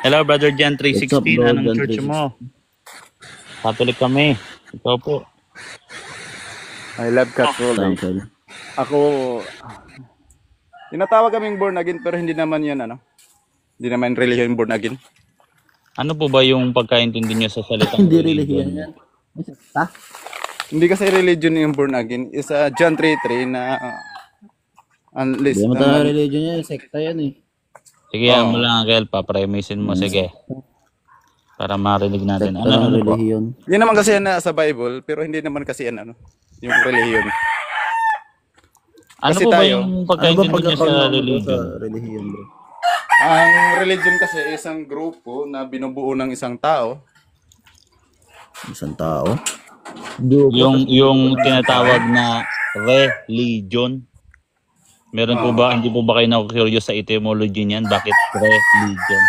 Hello brother John What's up, 3:16. bro? Anong John church 3:16. mo? Catholic kami. Ikaw po. I love Catholic. Tangkal. Ako, tinatawag kaming born again pero hindi naman yan Hindi naman religion born again. Ano po ba yung pagkaintindi nyo sa salitang Hindi religion? religion yan. Hindi kasi religion yung born again. Is John 3:3 na unless Hindi mo tayo religion yan. Sekta yan eh. Sige, mo lang Angel, papremisin mo. Sige. Para marinig natin. Sekta ng Ano po? religion. Yan naman kasi yan sa Bible pero hindi naman kasi yan yung religion. Ano Kasi po ba tayo, yung Ano ba pagkaintindi nyo sa pagkakaroon mo religion? sa religion, bro? Ang religion kasi ay isang grupo na binubuo ng isang tao. Isang tao? Yung tinatawag na religion. Meron po ba, hindi po ba kayo na-curious sa etymology niyan? Bakit religion?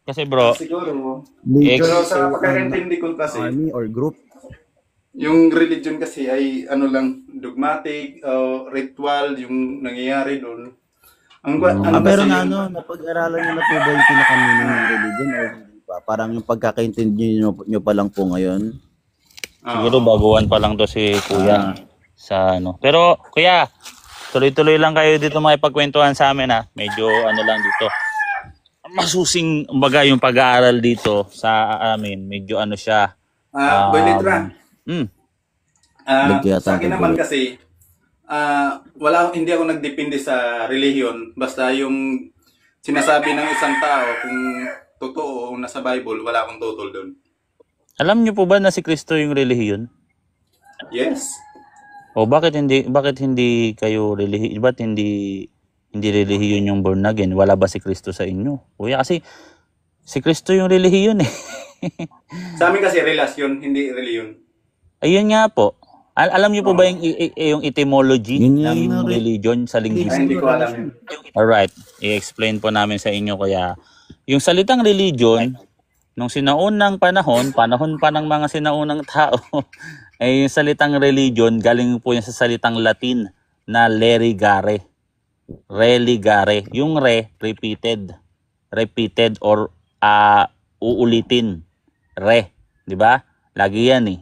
Kasi bro, Siguro. Legion Pero sa pagkakaintindi ko kasi, army or group? yung religion kasi ay lang, dogmatic, ritual, yung nangyayari doon. Pero napag-aralan nyo na po ba yung pinaka-meaning ng religion or hindi pa? Parang yung pagkakaintindi nyo pa lang po ngayon? siguro baguhan pa lang to si Kuya sa ano. Pero Kuya, tuloy-tuloy lang kayo dito makipagkwentuhan sa amin ha. Medyo lang dito. Masusing baga yung pag-aaral dito sa amin. Medyo siya. Boy Litra, sa akin naman kasi, hindi ako nagdepende sa relihiyon. Basta yung sinasabi ng isang tao, kung totoo o nasa Bible, wala akong tutol doon. Alam niyo po ba na si Kristo yung relihiyon? Yes. O bakit hindi kayo relihiyon? Ba't hindi relihiyon yung born again? Wala ba si Kristo sa inyo? Kuya, kasi si Kristo yung relihiyon eh. Sa amin kasi relasyon, hindi reliyon. Ayun nga po. Alam niyo po ba yung etymology ng religion sa linguistics? Hindi ko alam. Alright, i-explain po namin sa inyo kaya yung salitang religion nung sinaunang panahon pa ng mga sinaunang tao ay yung salitang religion galing po yan sa salitang Latin na lerigare. Religare. Yung repeated or uulitin. Di ba? Lagi yan eh.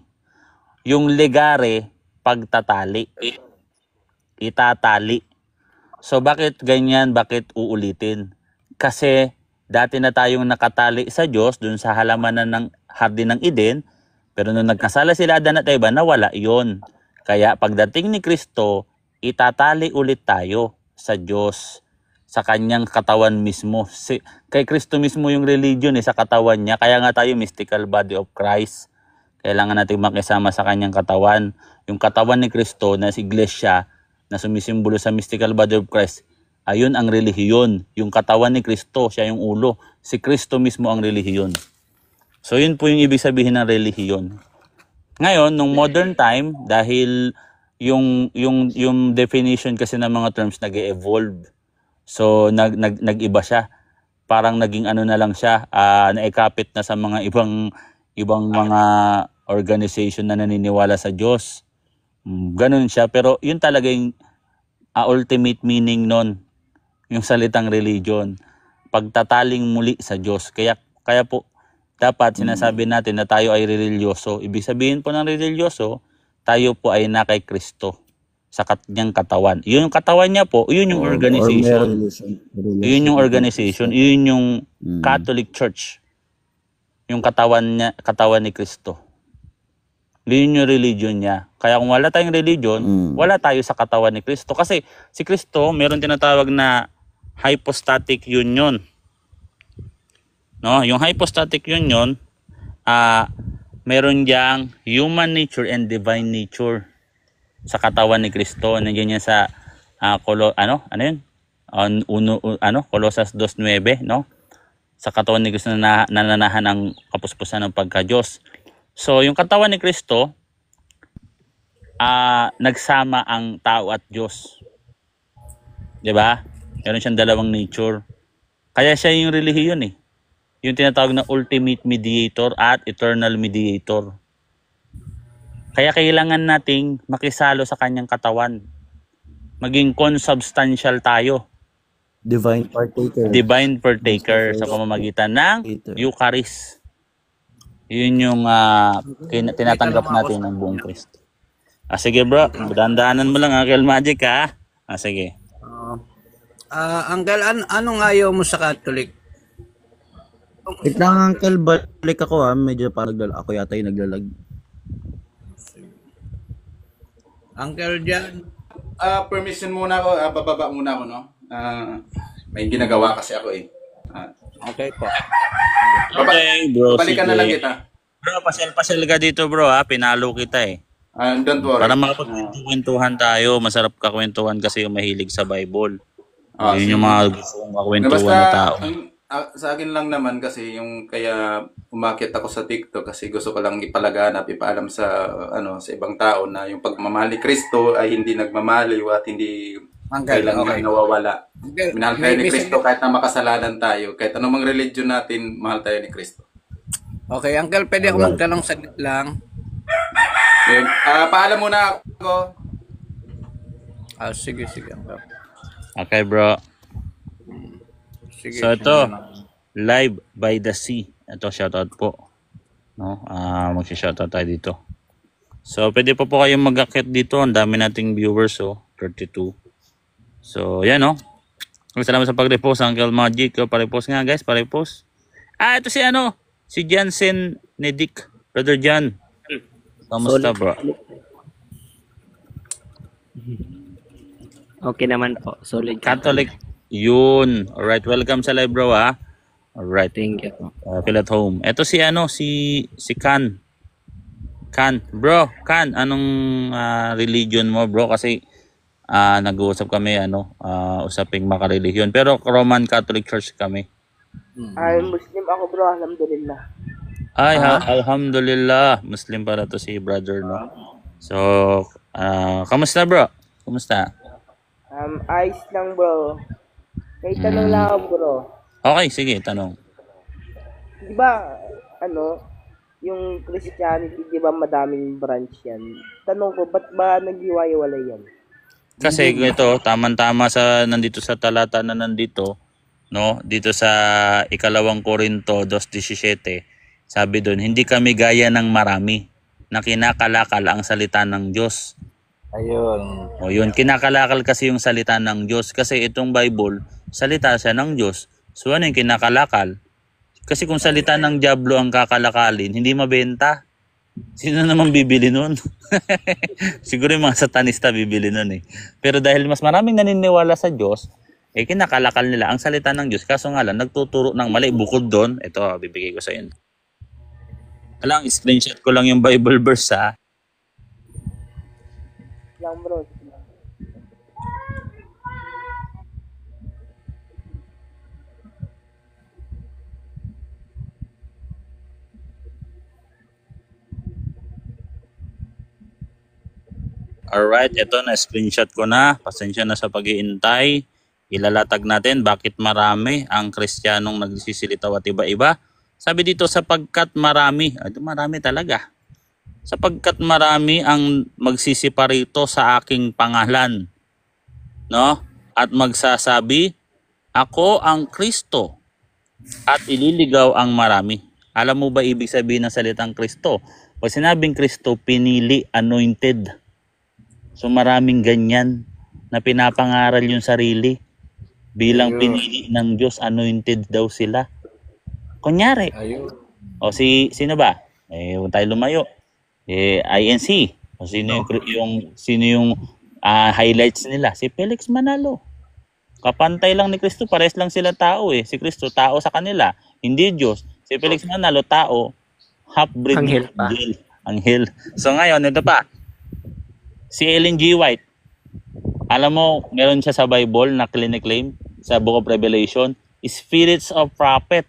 Yung legare, pagtatali. Itatali. So bakit ganyan? Bakit uulitin? Kasi dati na tayong nakatali sa Diyos dun sa halamanan ng Hardin ng Eden, pero nung nagkasala sila Adan at Eva, nawala yon. Kaya pagdating ni Kristo, itatali ulit tayo sa Diyos, sa kanyang katawan mismo. Kay Kristo mismo yung religion sa katawan niya, kaya nga tayo mystical body of Christ. Kailangan natin makisama sa kanyang katawan. Yung katawan ni Kristo na si Iglesia na sumisimbolo sa mystical body of Christ, ayun ang relihiyon. Yung katawan ni Kristo, siya yung ulo. Si Kristo mismo ang relihiyon. So yun po yung ibig sabihin ng relihiyon. Ngayon, nung modern time, dahil yung definition kasi ng mga terms nag-evolve. So nag-iba siya. Parang naging na lang siya, naikapit na sa mga ibang mga organization na naniniwala sa Diyos. Ganun siya. Pero yun talaga yung ultimate meaning nun. Yung salitang religion. Pagtataling muli sa Diyos. Kaya po, dapat sinasabi natin na tayo ay religyoso. Ibig sabihin po ng religyoso, tayo po ay na kay Kristo sa kanyang katawan. Yun yung katawan niya po, yun yung organization. Yun yung organization, yun yung Catholic Church. Yung katawan ni Kristo. Yun yung religion niya. Kaya kung wala tayong religion, wala tayo sa katawan ni Kristo. Kasi si Kristo, meron tinatawag na hypostatic union. No? Yung hypostatic union, meron diyang human nature and divine nature sa katawan ni Kristo. Nandiyan yan sa Colosas 2:9, no? Sa katawan ni Kristo na nananahan ang kapuspusan ng pagka-Diyos. So, yung katawan ni Kristo, nagsama ang tao at Diyos. 'Di ba? Meron siyang dalawang nature. Kaya siya yung relihiyon eh. Yung tinatawag na ultimate mediator at eternal mediator. Kaya kailangan nating makisalo sa kanyang katawan. Maging consubstantial tayo. Divine partaker. Divine partaker sa pamamagitan ng Eucharist. Yun yung tinatanggap natin ng buong Kristo. Sige bro, dandaanan mo lang Uncle Magic ha. Sige. Uncle, anong ayaw mo sa Catholic? Wait lang Uncle, balik ako ha. Medyo parang ako yata yung naglalag. Uncle Jan. Permission muna ako, bababa muna ako, no? May ginagawa kasi ako eh. Okay po. Okay bro, balikan na lang kita. Bro, pasyal ka dito bro ha. Pinalo kita eh. Don't worry. Para makapagkwentuhan tayo, masarap kakwentuhan kasi yung mahilig sa Bible. Yun yung mga gusto kong kakwentuhan na tao. Sa akin lang naman kasi yung kaya umakyat ako sa TikTok kasi gusto ko lang ipalaganap, ipaalam sa sa ibang tao na yung pagmamahal ni Kristo ay hindi nagmamaliw at hindi kailangan nawawala. Minahal tayo ni Kristo kahit na makasalanan tayo. Kahit anumang religion natin, mahal tayo ni Kristo. Okay, Uncle, pwede ako magtanong saglit lang? Paalam muna ako. Sige, Uncle. Okay, bro. Sige, so ito, live by the sea. Ito, shoutout po. No? Mag-shoutout tayo dito. So, pwede po kayong mag-akit dito. Ang dami nating viewers, 32. So, yan, Salamat sa pag-repost, Uncle Magic. Pa-repost nga, guys. Pa-repost. Ito si Jansen Nedik. Brother Jan. Kamusta, bro? Okay naman po. Solid Catholic. Yun. Alright. Welcome sa live, bro, ha? Alright. Thank you. Feel at home. Ito si Kan. Bro, Kan, anong religion mo, bro? Kasi nag-uusap kami, usaping makareligion. Pero Roman Catholic Church kami. Ay, Muslim ako, bro. Alhamdulillah. Ay, alhamdulillah. Muslim para to si brother, no? So, kamusta, bro? Kamusta? Ayos lang, bro. May tanong lang ako, bro. Okay, sige, tanong. Di ba, yung Christianity, di ba madaming branch yan? Tanong ko, ba't ba naghiwa-hiwalay yan? Kasi ito, tama-tama nandito sa talata na nandito, no? Dito sa 2 Korinto 2:17, sabi doon, hindi kami gaya ng marami na kinakalakal ang salita ng Diyos. Ayun. O yun, kinakalakal kasi yung salita ng Diyos. Kasi itong Bible, salita siya ng Diyos. So ano yung kinakalakal? Kasi kung salita ng Diablo ang kakalakalin, hindi mabenta. Sino naman bibili nun? Siguro yung mga satanista bibili nun eh. Pero dahil mas maraming naniniwala sa Diyos, kinakalakal nila ang salita ng Diyos. Kaso nga lang, nagtuturo ng mali. Bukod doon, ito, bibigay ko sa inyo. Alang, screenshot ko lang yung Bible verse ha. Lang, bro. Alright, ito na, screenshot ko na. Pasensya na sa pag-iintay. Ilalatag natin bakit marami ang Kristiyanong nagsisilitaw at iba-iba. Sabi dito, sapagkat marami. Ito marami talaga. Sapagkat marami ang magsisiparito sa aking pangalan. No? At magsasabi, ako ang Kristo. At ililigaw ang marami. Alam mo ba ibig sabihin ng salitang Kristo? Pag sinabing Kristo, pinili, anointed. So maraming ganyan na pinapangaral yung sarili. Bilang pinili ng Diyos, anointed daw sila. Kunyari. O sino ba? Huwag tayo lumayo. INC. O sino yung highlights nila? Si Felix Manalo. Kapantay lang ni Kristo, pares lang sila tao eh. Si Kristo tao sa kanila. Hindi Diyos. Si Felix Manalo, tao, half-breed Anghel pa. Anghel. So ngayon, ito pa. Si Ellen G. White, alam mo, meron siya sa Bible na claim sa Book of Revelation, spirits of prophet.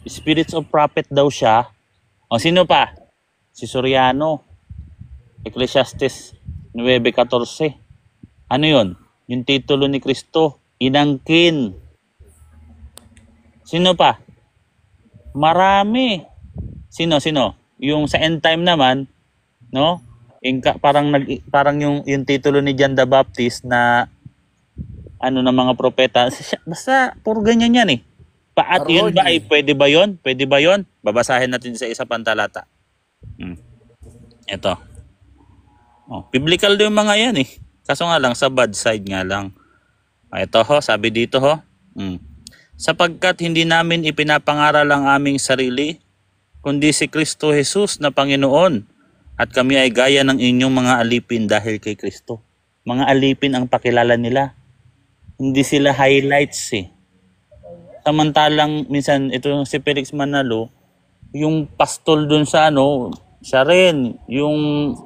Spirits of prophet daw siya. O sino pa? Si Soriano. Ecclesiastes 9:14. Ano yun? Yung titulo ni Kristo. Inangkin. Sino pa? Marami. Sino? Yung sa end time naman, no? Parang yung titulo ni John the Baptist na ano ng mga propeta. Basta puro ganyan yan eh. At yun ba ay pwede ba yun? Pwede ba yun? Babasahin natin sa isa pang talata. Ito. Biblical din yung mga yan eh. Kaso nga lang, sa bad side nga lang. Ito ho, sabi dito ho. Sapagkat hindi namin ipinapangaral ang aming sarili, kundi si Kristo Jesus na Panginoon. At kami ay gaya ng inyong mga alipin dahil kay Kristo. Mga alipin ang pakilala nila. Hindi sila highlights eh. Samantalang minsan ito si Felix Manalo, yung pastol dun sa ano, siya rin. Yung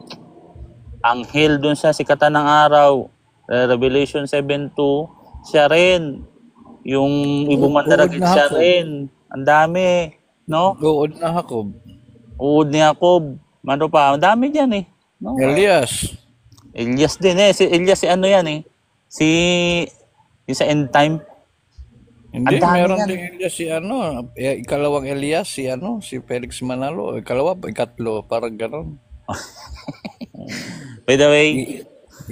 anghel dun sa sikatan ng araw, Revelation 7:2, siya rin. Yung ibong mandaragit siya rin. Ang dami, no? Uod na Jacob. Uod ni Jacob. Ano pa? Ang dami dyan eh. No? Elias din eh. Si Elias si ano yan eh. Yung sa end time. Hindi, Ang dami meron yan. din Elias si ano, ikalawang Elias si ano, si Felix Manalo. Ikatlo, parang gano'n. By the way,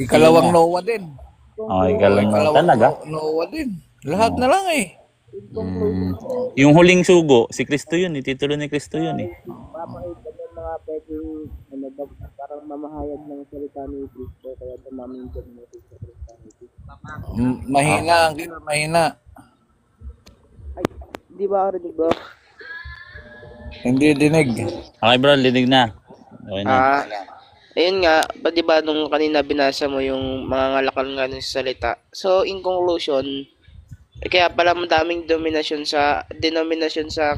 Ikalawang Noah din. ikalawang talaga. Noah din. Lahat na lang eh. Yung huling sugo, si Kristo yun, titulo ni Kristo yun eh. Papakita ng mga pwedeng parang mamahayag ng salita ni Kristo kaya tumamintin mo sa Christianity. Mahina. Ay, di ba ako rinig, bro? Hindi dinig. Okay bro, linig na. Okay na. Ayun nga, di ba nung kanina binasa mo yung mga ngalakal nga ng salita. So, in conclusion, kaya pala madaming denominasyon sa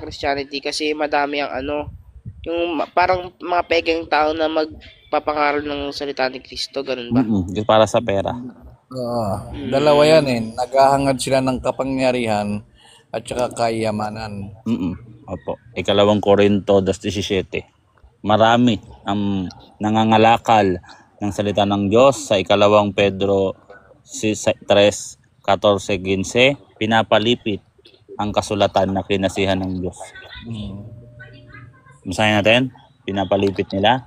Christianity kasi madami ang ano, yung parang mga pegang tao na magpapangaral ng salita ni Kristo, ganun ba? Para sa pera. Dalawa yan eh. Naghahangad sila ng kapangyarihan at saka kayamanan. Opo. Ikalawang Korinto 2:17. Marami ang nangangalakal ng salita ng Diyos. Sa ikalawang Pedro 3:14-15, pinapalipit ang kasulatan na kinasihan ng Diyos. Basahin natin. Pinapalipit nila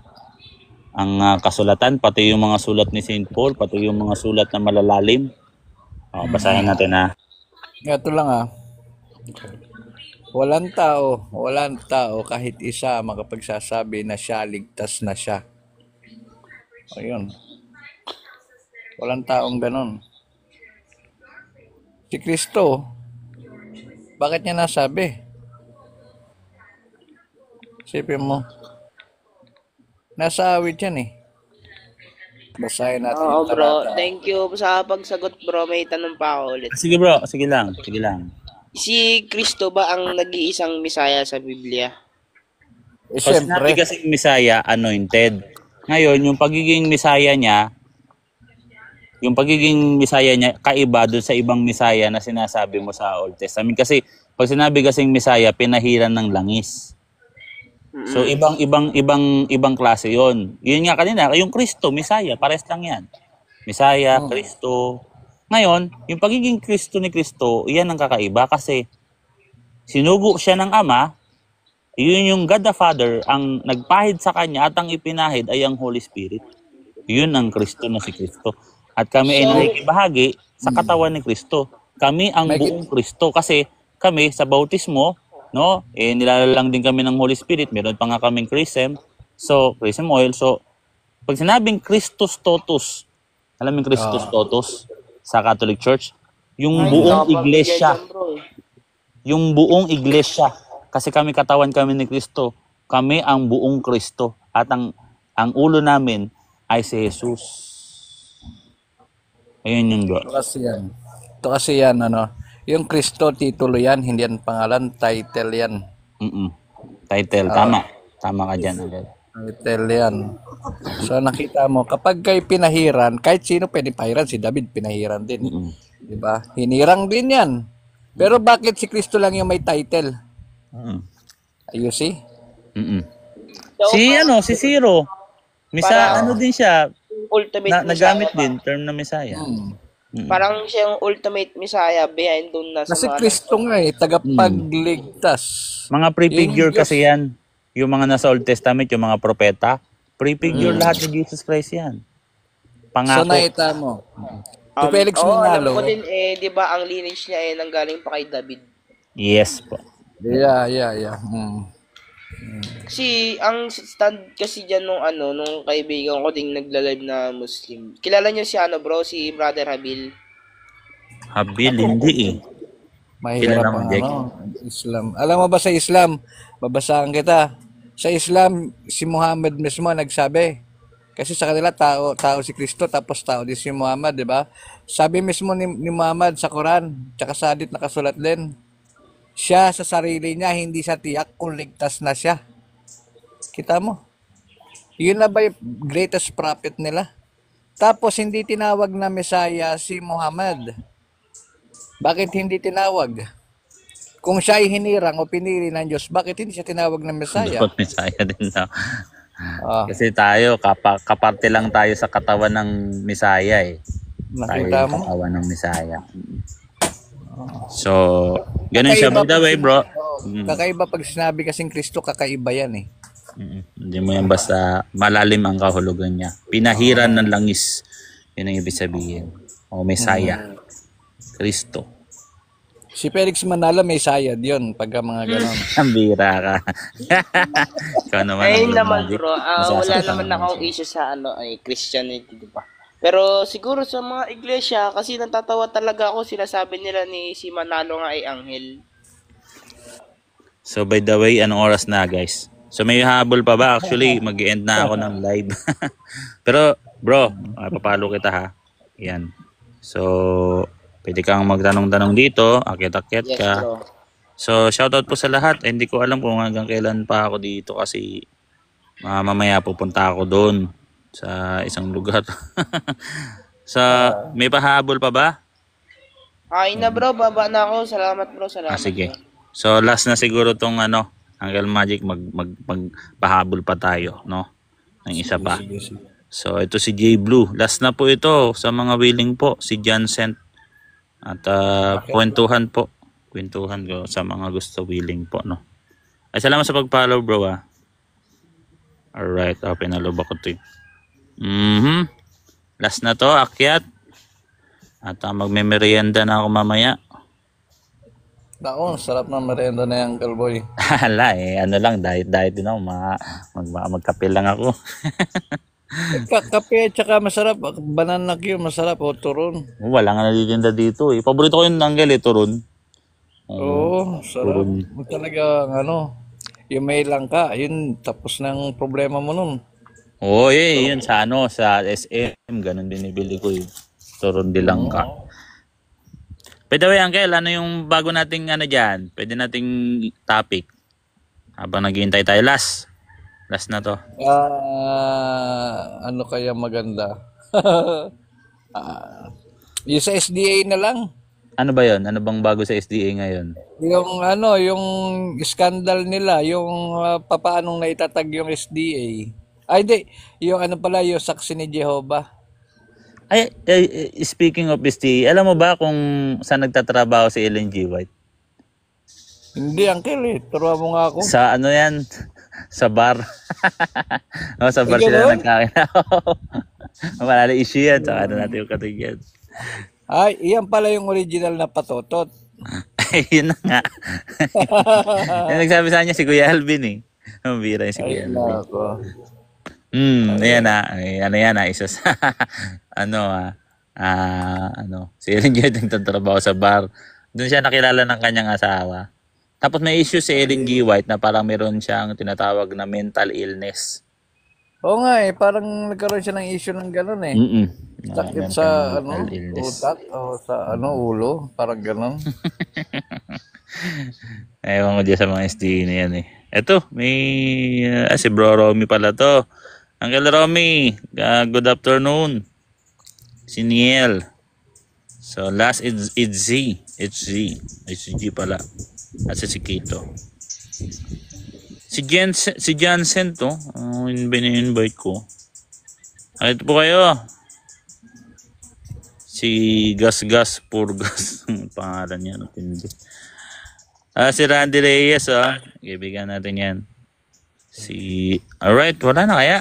ang kasulatan, pati yung mga sulat ni St. Paul, pati yung mga sulat na malalalim. Basahin natin ha. Ito lang Walang tao kahit isa makapagsasabi na siya, ligtas na siya. Ayun. Walang taong ganon. Si Kristo, bakit niya nasabi? Isipin mo. Nasa awit yan eh. Basahin natin Oo, yung bro. talata. Thank you sa pagsagot, bro. May tanong pa ako ulit. Sige bro, sige lang. Si Kristo ba ang nag-iisang Misaya sa Biblia? Kasi sinabi kasing Misaya, anointed. Ngayon, yung pagiging Misaya niya, kaiba doon sa ibang Misaya na sinasabi mo sa Old Testament. Kasi pag sinabi kasing Misaya, pinahiran ng langis. So ibang klase 'yon. Yun nga kanina, yung Kristo, Misaya, pares lang 'yan. Misaya, Kristo. Ngayon, yung pagiging Kristo ni Kristo, 'yan ang kakaiba kasi sinugo siya ng Ama. Yun yung God the Father ang nagpahid sa kanya at ang ipinahid ay ang Holy Spirit. Yun ang Kristo na si Kristo. At kami ay nakikibahagi sa katawan ni Kristo. Kami ang buong Kristo kasi kami sa bautismo, no? Nilalalang din kami ng Holy Spirit. Meron pa nga kaming chrism. So, chrism oil. So, pag sinabing Christus Totus, alam mo yung Christus Totus sa Catholic Church? Yung buong iglesia. Yung buong iglesia. Kasi kami katawan kami ni Kristo. Kami ang buong Kristo. At ang ulo namin ay si Jesus. Ayun yun bro. Ito kasi yan, Yung Kristo, titulo yan, hindi yan pangalan, title yan. Title, tama. Tama ka dyan. Title yan. So nakita mo, kapag kay pinahiran, kahit sino pwede pahiran, si David pinahiran din. Diba? Hinirang din yan. Pero bakit si Kristo lang yung may title? You see? Si Zero. Parang- Ano din siya, Ultimate nagamit Messiah din, term na Messiah. Parang siya yung ultimate Messiah behind dun na sa Kasi mga Kristo nga tagapagligtas. Mga prefigure Yung Diyos. kasi yan. Yung mga nasa Old Testament, yung mga propeta, prefigure lahat ni Jesus Christ yan. So Pangako. nakita mo. Si Felix alam Manalo. ko din di ba ang lineage niya nanggaling pa kay David. Yes po. Yeah. Kasi ang stand kasi diyan nung kaibigan ko ding nagla-live na Muslim. Kilala niyo si bro, si Brother Habil. Habil, hindi eh. Mahirap Kilala mo, ang Jake? Islam. Alam mo ba sa Islam, babasahan kita. Sa Islam, si Muhammad mismo nagsabi. Kasi sa kanila tao si Kristo tapos tao din si Muhammad, 'di ba? Sabi mismo ni Muhammad sa Quran, tsaka sa hadith nakasulat din. Siya sa sarili niya hindi siya tiyak kung ligtas na siya. Kita mo? Yun na ba yung greatest prophet nila? Tapos hindi tinawag na Messiah si Muhammad. Bakit hindi tinawag? Kung siya ay hinirang o pinili ng Diyos, bakit hindi siya tinawag na Messiah? Dapat Messiah din na. Kasi tayo, kaparte lang tayo sa katawan ng Messiah eh. Nakita Tayo mo? yung katawan ng Messiah. So, ganun siya. By the way, bro. Kakaiba pag sinabi kasing Kristo, kakaiba yan eh. Hindi mo yan basta malalim ang kahulugan niya. Pinahiran ng langis. Yun ang ibig sabihin. O Messiah. Kristo. Si Felix Manalo may sayad yun pagka mga ganon. Ang bira ka. Ikaw naman. Ayun ang naman magic. bro, wala Masasaktan naman naman akong issue sa Christianity, di ba? Pero siguro sa mga iglesia, kasi natatawa talaga ako, sinasabi nila ni si Manalo nga ay anghel. So by the way, anong oras na guys? So may habol pa ba? Actually, mag-end na ako ng live. Pero bro, papalo kita ha. Yan. So, pwede kang magtanong-tanong dito, akyat-akyat Yes ka. bro. So, shoutout po sa lahat. Hindi ko alam kung hanggang kailan pa ako dito kasi mamaya pupunta ako doon sa isang lugar. May pahabol pa ba? Ay na bro, baba na ako. Salamat bro, salamat. Sige. So, last na siguro tong Uncle Magic, magpahabol pa tayo, no? Ng isa pa. So, ito si J Blue. Last na po ito sa mga willing po. Si Johnson. At kwentuhan po. Kwentuhan ko sa mga gusto willing po, no? Ay, salamat sa pag-follow, bro, ah. Alright. Pinalob ako to. Last na to, akyat. At magme-merienda na ako mamaya. Naku, sarap ng merienda na yan, Uncle Boy. Hala lang, diet din ako. Magkape lang ako. Kape, tsaka masarap. Banana Q, masarap. O, turon. Wala nga natitinda dito eh. Paborito ko yung Uncle turon. Oo, sarap. Turon. Talaga, yung may langka, yun, tapos ng problema mo nun. Oo, yun sa SM, ganun binibili ko eh. Turon di lang ka. By the way, Uncle, ano yung bago nating dyan? Pwede nating topic. Habang naghihintay tayo. Last na to. Ano kaya maganda? Yung sa SDA na lang. Ano ba yun? Ano bang bago sa SDA ngayon? Yung scandal nila, yung papaanong naitatag yung SDA. Ay, di. Yung yung saksi ni Jehovah. Ay, speaking of SDA, alam mo ba kung saan nagtatrabaho si Ellen G. White? Hindi, Uncle eh. Turuan mo nga ako. Sa yan? Sa bar. Sa bar Ay, sila ganun? nagkakina. Malala issue yan. Saka natin yung katigyan. Ay, iyan pala yung original na patotot. Yun na nga. Yung nagsabi sa kanya si Kuya Alvin eh. Ang bira yung si Kuya Alvin. Ayan na. Isa sa si Ellen G. White nagtatrabaho sa bar. Doon siya nakilala ng kanyang asawa. Tapos may issue si Ellen G. White na parang meron siyang tinatawag na mental illness. Oo nga eh, parang nagkaroon siya ng issue ng gano'n eh. Mm-mm. Sakit Meron sa siyang ano, mental illness. utak o sa ano, ulo, parang gano'n. Ewan ko dyan sa mga SDA na yan eh. Eto, may si Bro Romy pala to. Uncle Romy, good afternoon. Si Niel. So last is Z. HG pala. At si Kito. Si Jansen to. Invite ko. Ito po kayo. Si Gas Purgas. Pangalan niya. Tindi. Si Randy Reyes, ibigyan natin yan. Alright, wala na kaya.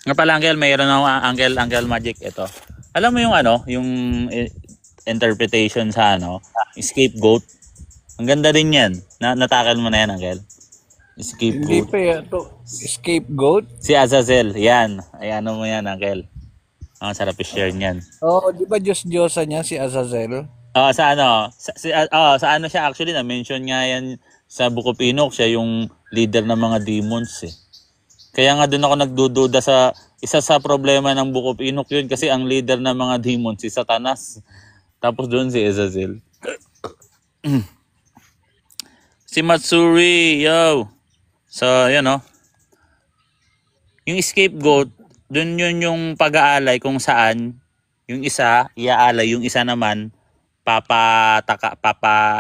Nga pala, Uncle, mayroon ako, Uncle Magic, ito. Alam mo yung yung interpretation sa scapegoat? Ang ganda din yan. Natakal mo na yan, Uncle. Hindi Scapegoat. pa yan. Scapegoat? Si Azazel, yan. Ayan mo yan, Uncle. Ang sarap i-share niyan. Oo, di ba Diyos-Diyosa niya si Azazel? Sa ano siya actually na-mention nga yan sa Book of Enoch, siya yung leader ng mga demons eh. Kaya nga doon ako nagdududa sa isa sa problema ng Book of Enoch yun kasi ang leader ng mga demons si Satanas. Tapos doon si Azazel. Si Matsuri, yo. So, yung scapegoat, doon yun yung pag-aalay kung saan yung isa iaalay, yung isa naman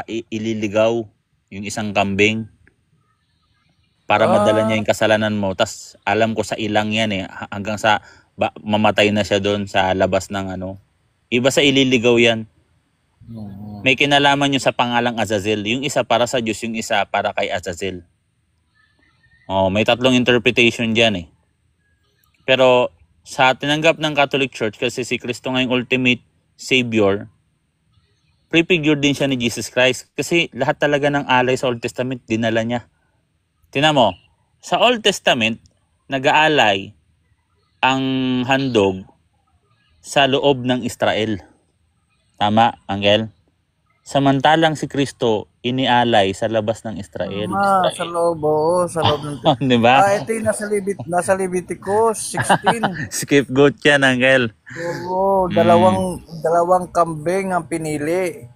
ililigaw yung isang kambing para madala niya yung kasalanan mo. Tas alam ko sa ilang yan eh, hanggang sa mamatay na siya doon sa labas ng iba sa ililigaw yan. May kinalaman yun sa pangalang Azazel. Yung isa para sa Diyos, yung isa para kay Azazel. May tatlong interpretation dyan eh. Pero sa tinanggap ng Catholic Church, kasi si Kristo nga yung ultimate Savior, prefigure din siya ni Jesus Christ. Kasi lahat talaga ng alay sa Old Testament, dinala niya. Tingnan mo, sa Old Testament, nag-aalay ang handog sa loob ng Israel. Tama, Angel? Samantalang si Kristo, inialay sa labas ng Israel. Sa loob, oo, sa loob ng... Di ba? Ito yung nasa Leviticus 16. Scapegoat yan, Angel. Oo, dalawang kambing ang pinili.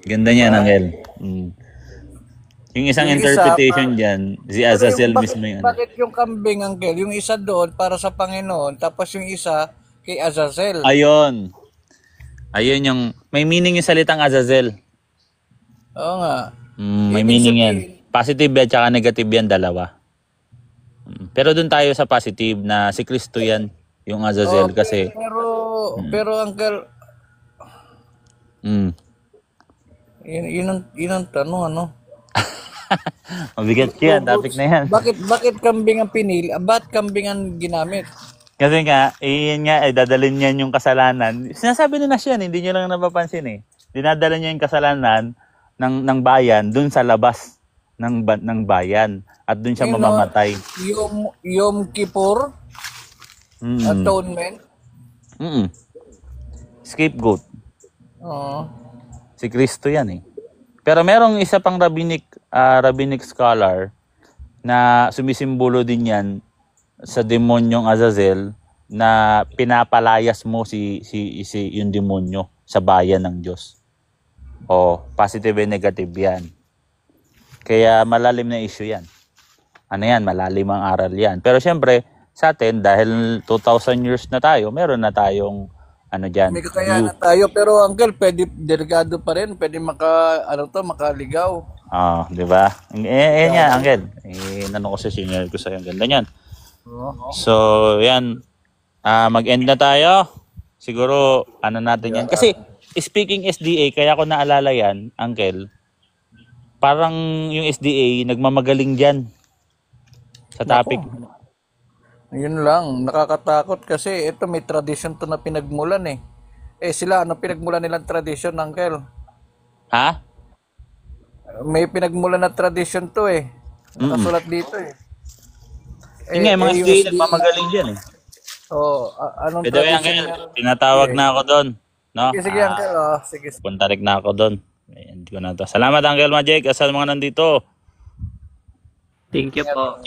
Ganda niyan, Angel. Yung isang interpretation dyan, si Azazel mismo yung Bakit yung kambing, Angel? Yung isa doon para sa Panginoon, tapos yung isa kay Azazel. Ayun yung, may meaning yung salitang Azazel. Oo nga. May meaning yan. Positive at saka negative yan, dalawa. Pero doon tayo sa positive na si Kristo yan, yung Azazel kasi. Pero Uncle, yun ang tanong, Mabigat yan, topic na yan. Bakit kambing ang pinili? Ba't kambing ang ginamit? Kasi nga, dadalhin niyan yung kasalanan. Sinasabi na siya, hindi niyo lang napapansin eh. Dinadala niya yung kasalanan ng bayan dun sa labas ng bayan at dun siya mamamatay. Yom Kippur? Atonement? Scapegoat. Si Kristo yan eh. Pero merong isa pang rabbinic scholar na sumisimbolo din yan sa demonyong Azazel na pinapalayas mo si yung demonyo sa bayan ng Diyos. Positive and negative yan. Kaya malalim na issue yan. Malalim ang aral yan. Pero syempre, sa atin, dahil 2,000 years na tayo, meron na tayong dyan. May kakayanan tayo, pero Uncle, pwede delikado pa rin, pwede makaligaw. Di ba? Yan, Uncle. Ko sa senior ko sa'yo, ang ganda niyan. So, yan. Mag-end na tayo. Siguro, natin yan. Kasi, speaking SDA, kaya ko naalala yan, Uncle, parang yung SDA, nagmamagaling dyan sa topic. Yun lang, nakakatakot kasi ito may tradition to na pinagmulan eh. Sila, pinagmulan nilang tradition, Uncle? Ha? May pinagmulan na tradition to eh. Nakasulat dito eh. Mga SDA, nagmamagaling dyan eh. Anong Pero Uncle, tinatawag na ako doon. No? Sige, Uncle. Sige. Puntarik na ako doon. Hindi ko na to. Salamat, Uncle Magic. Sa mga nandito. Thank you po.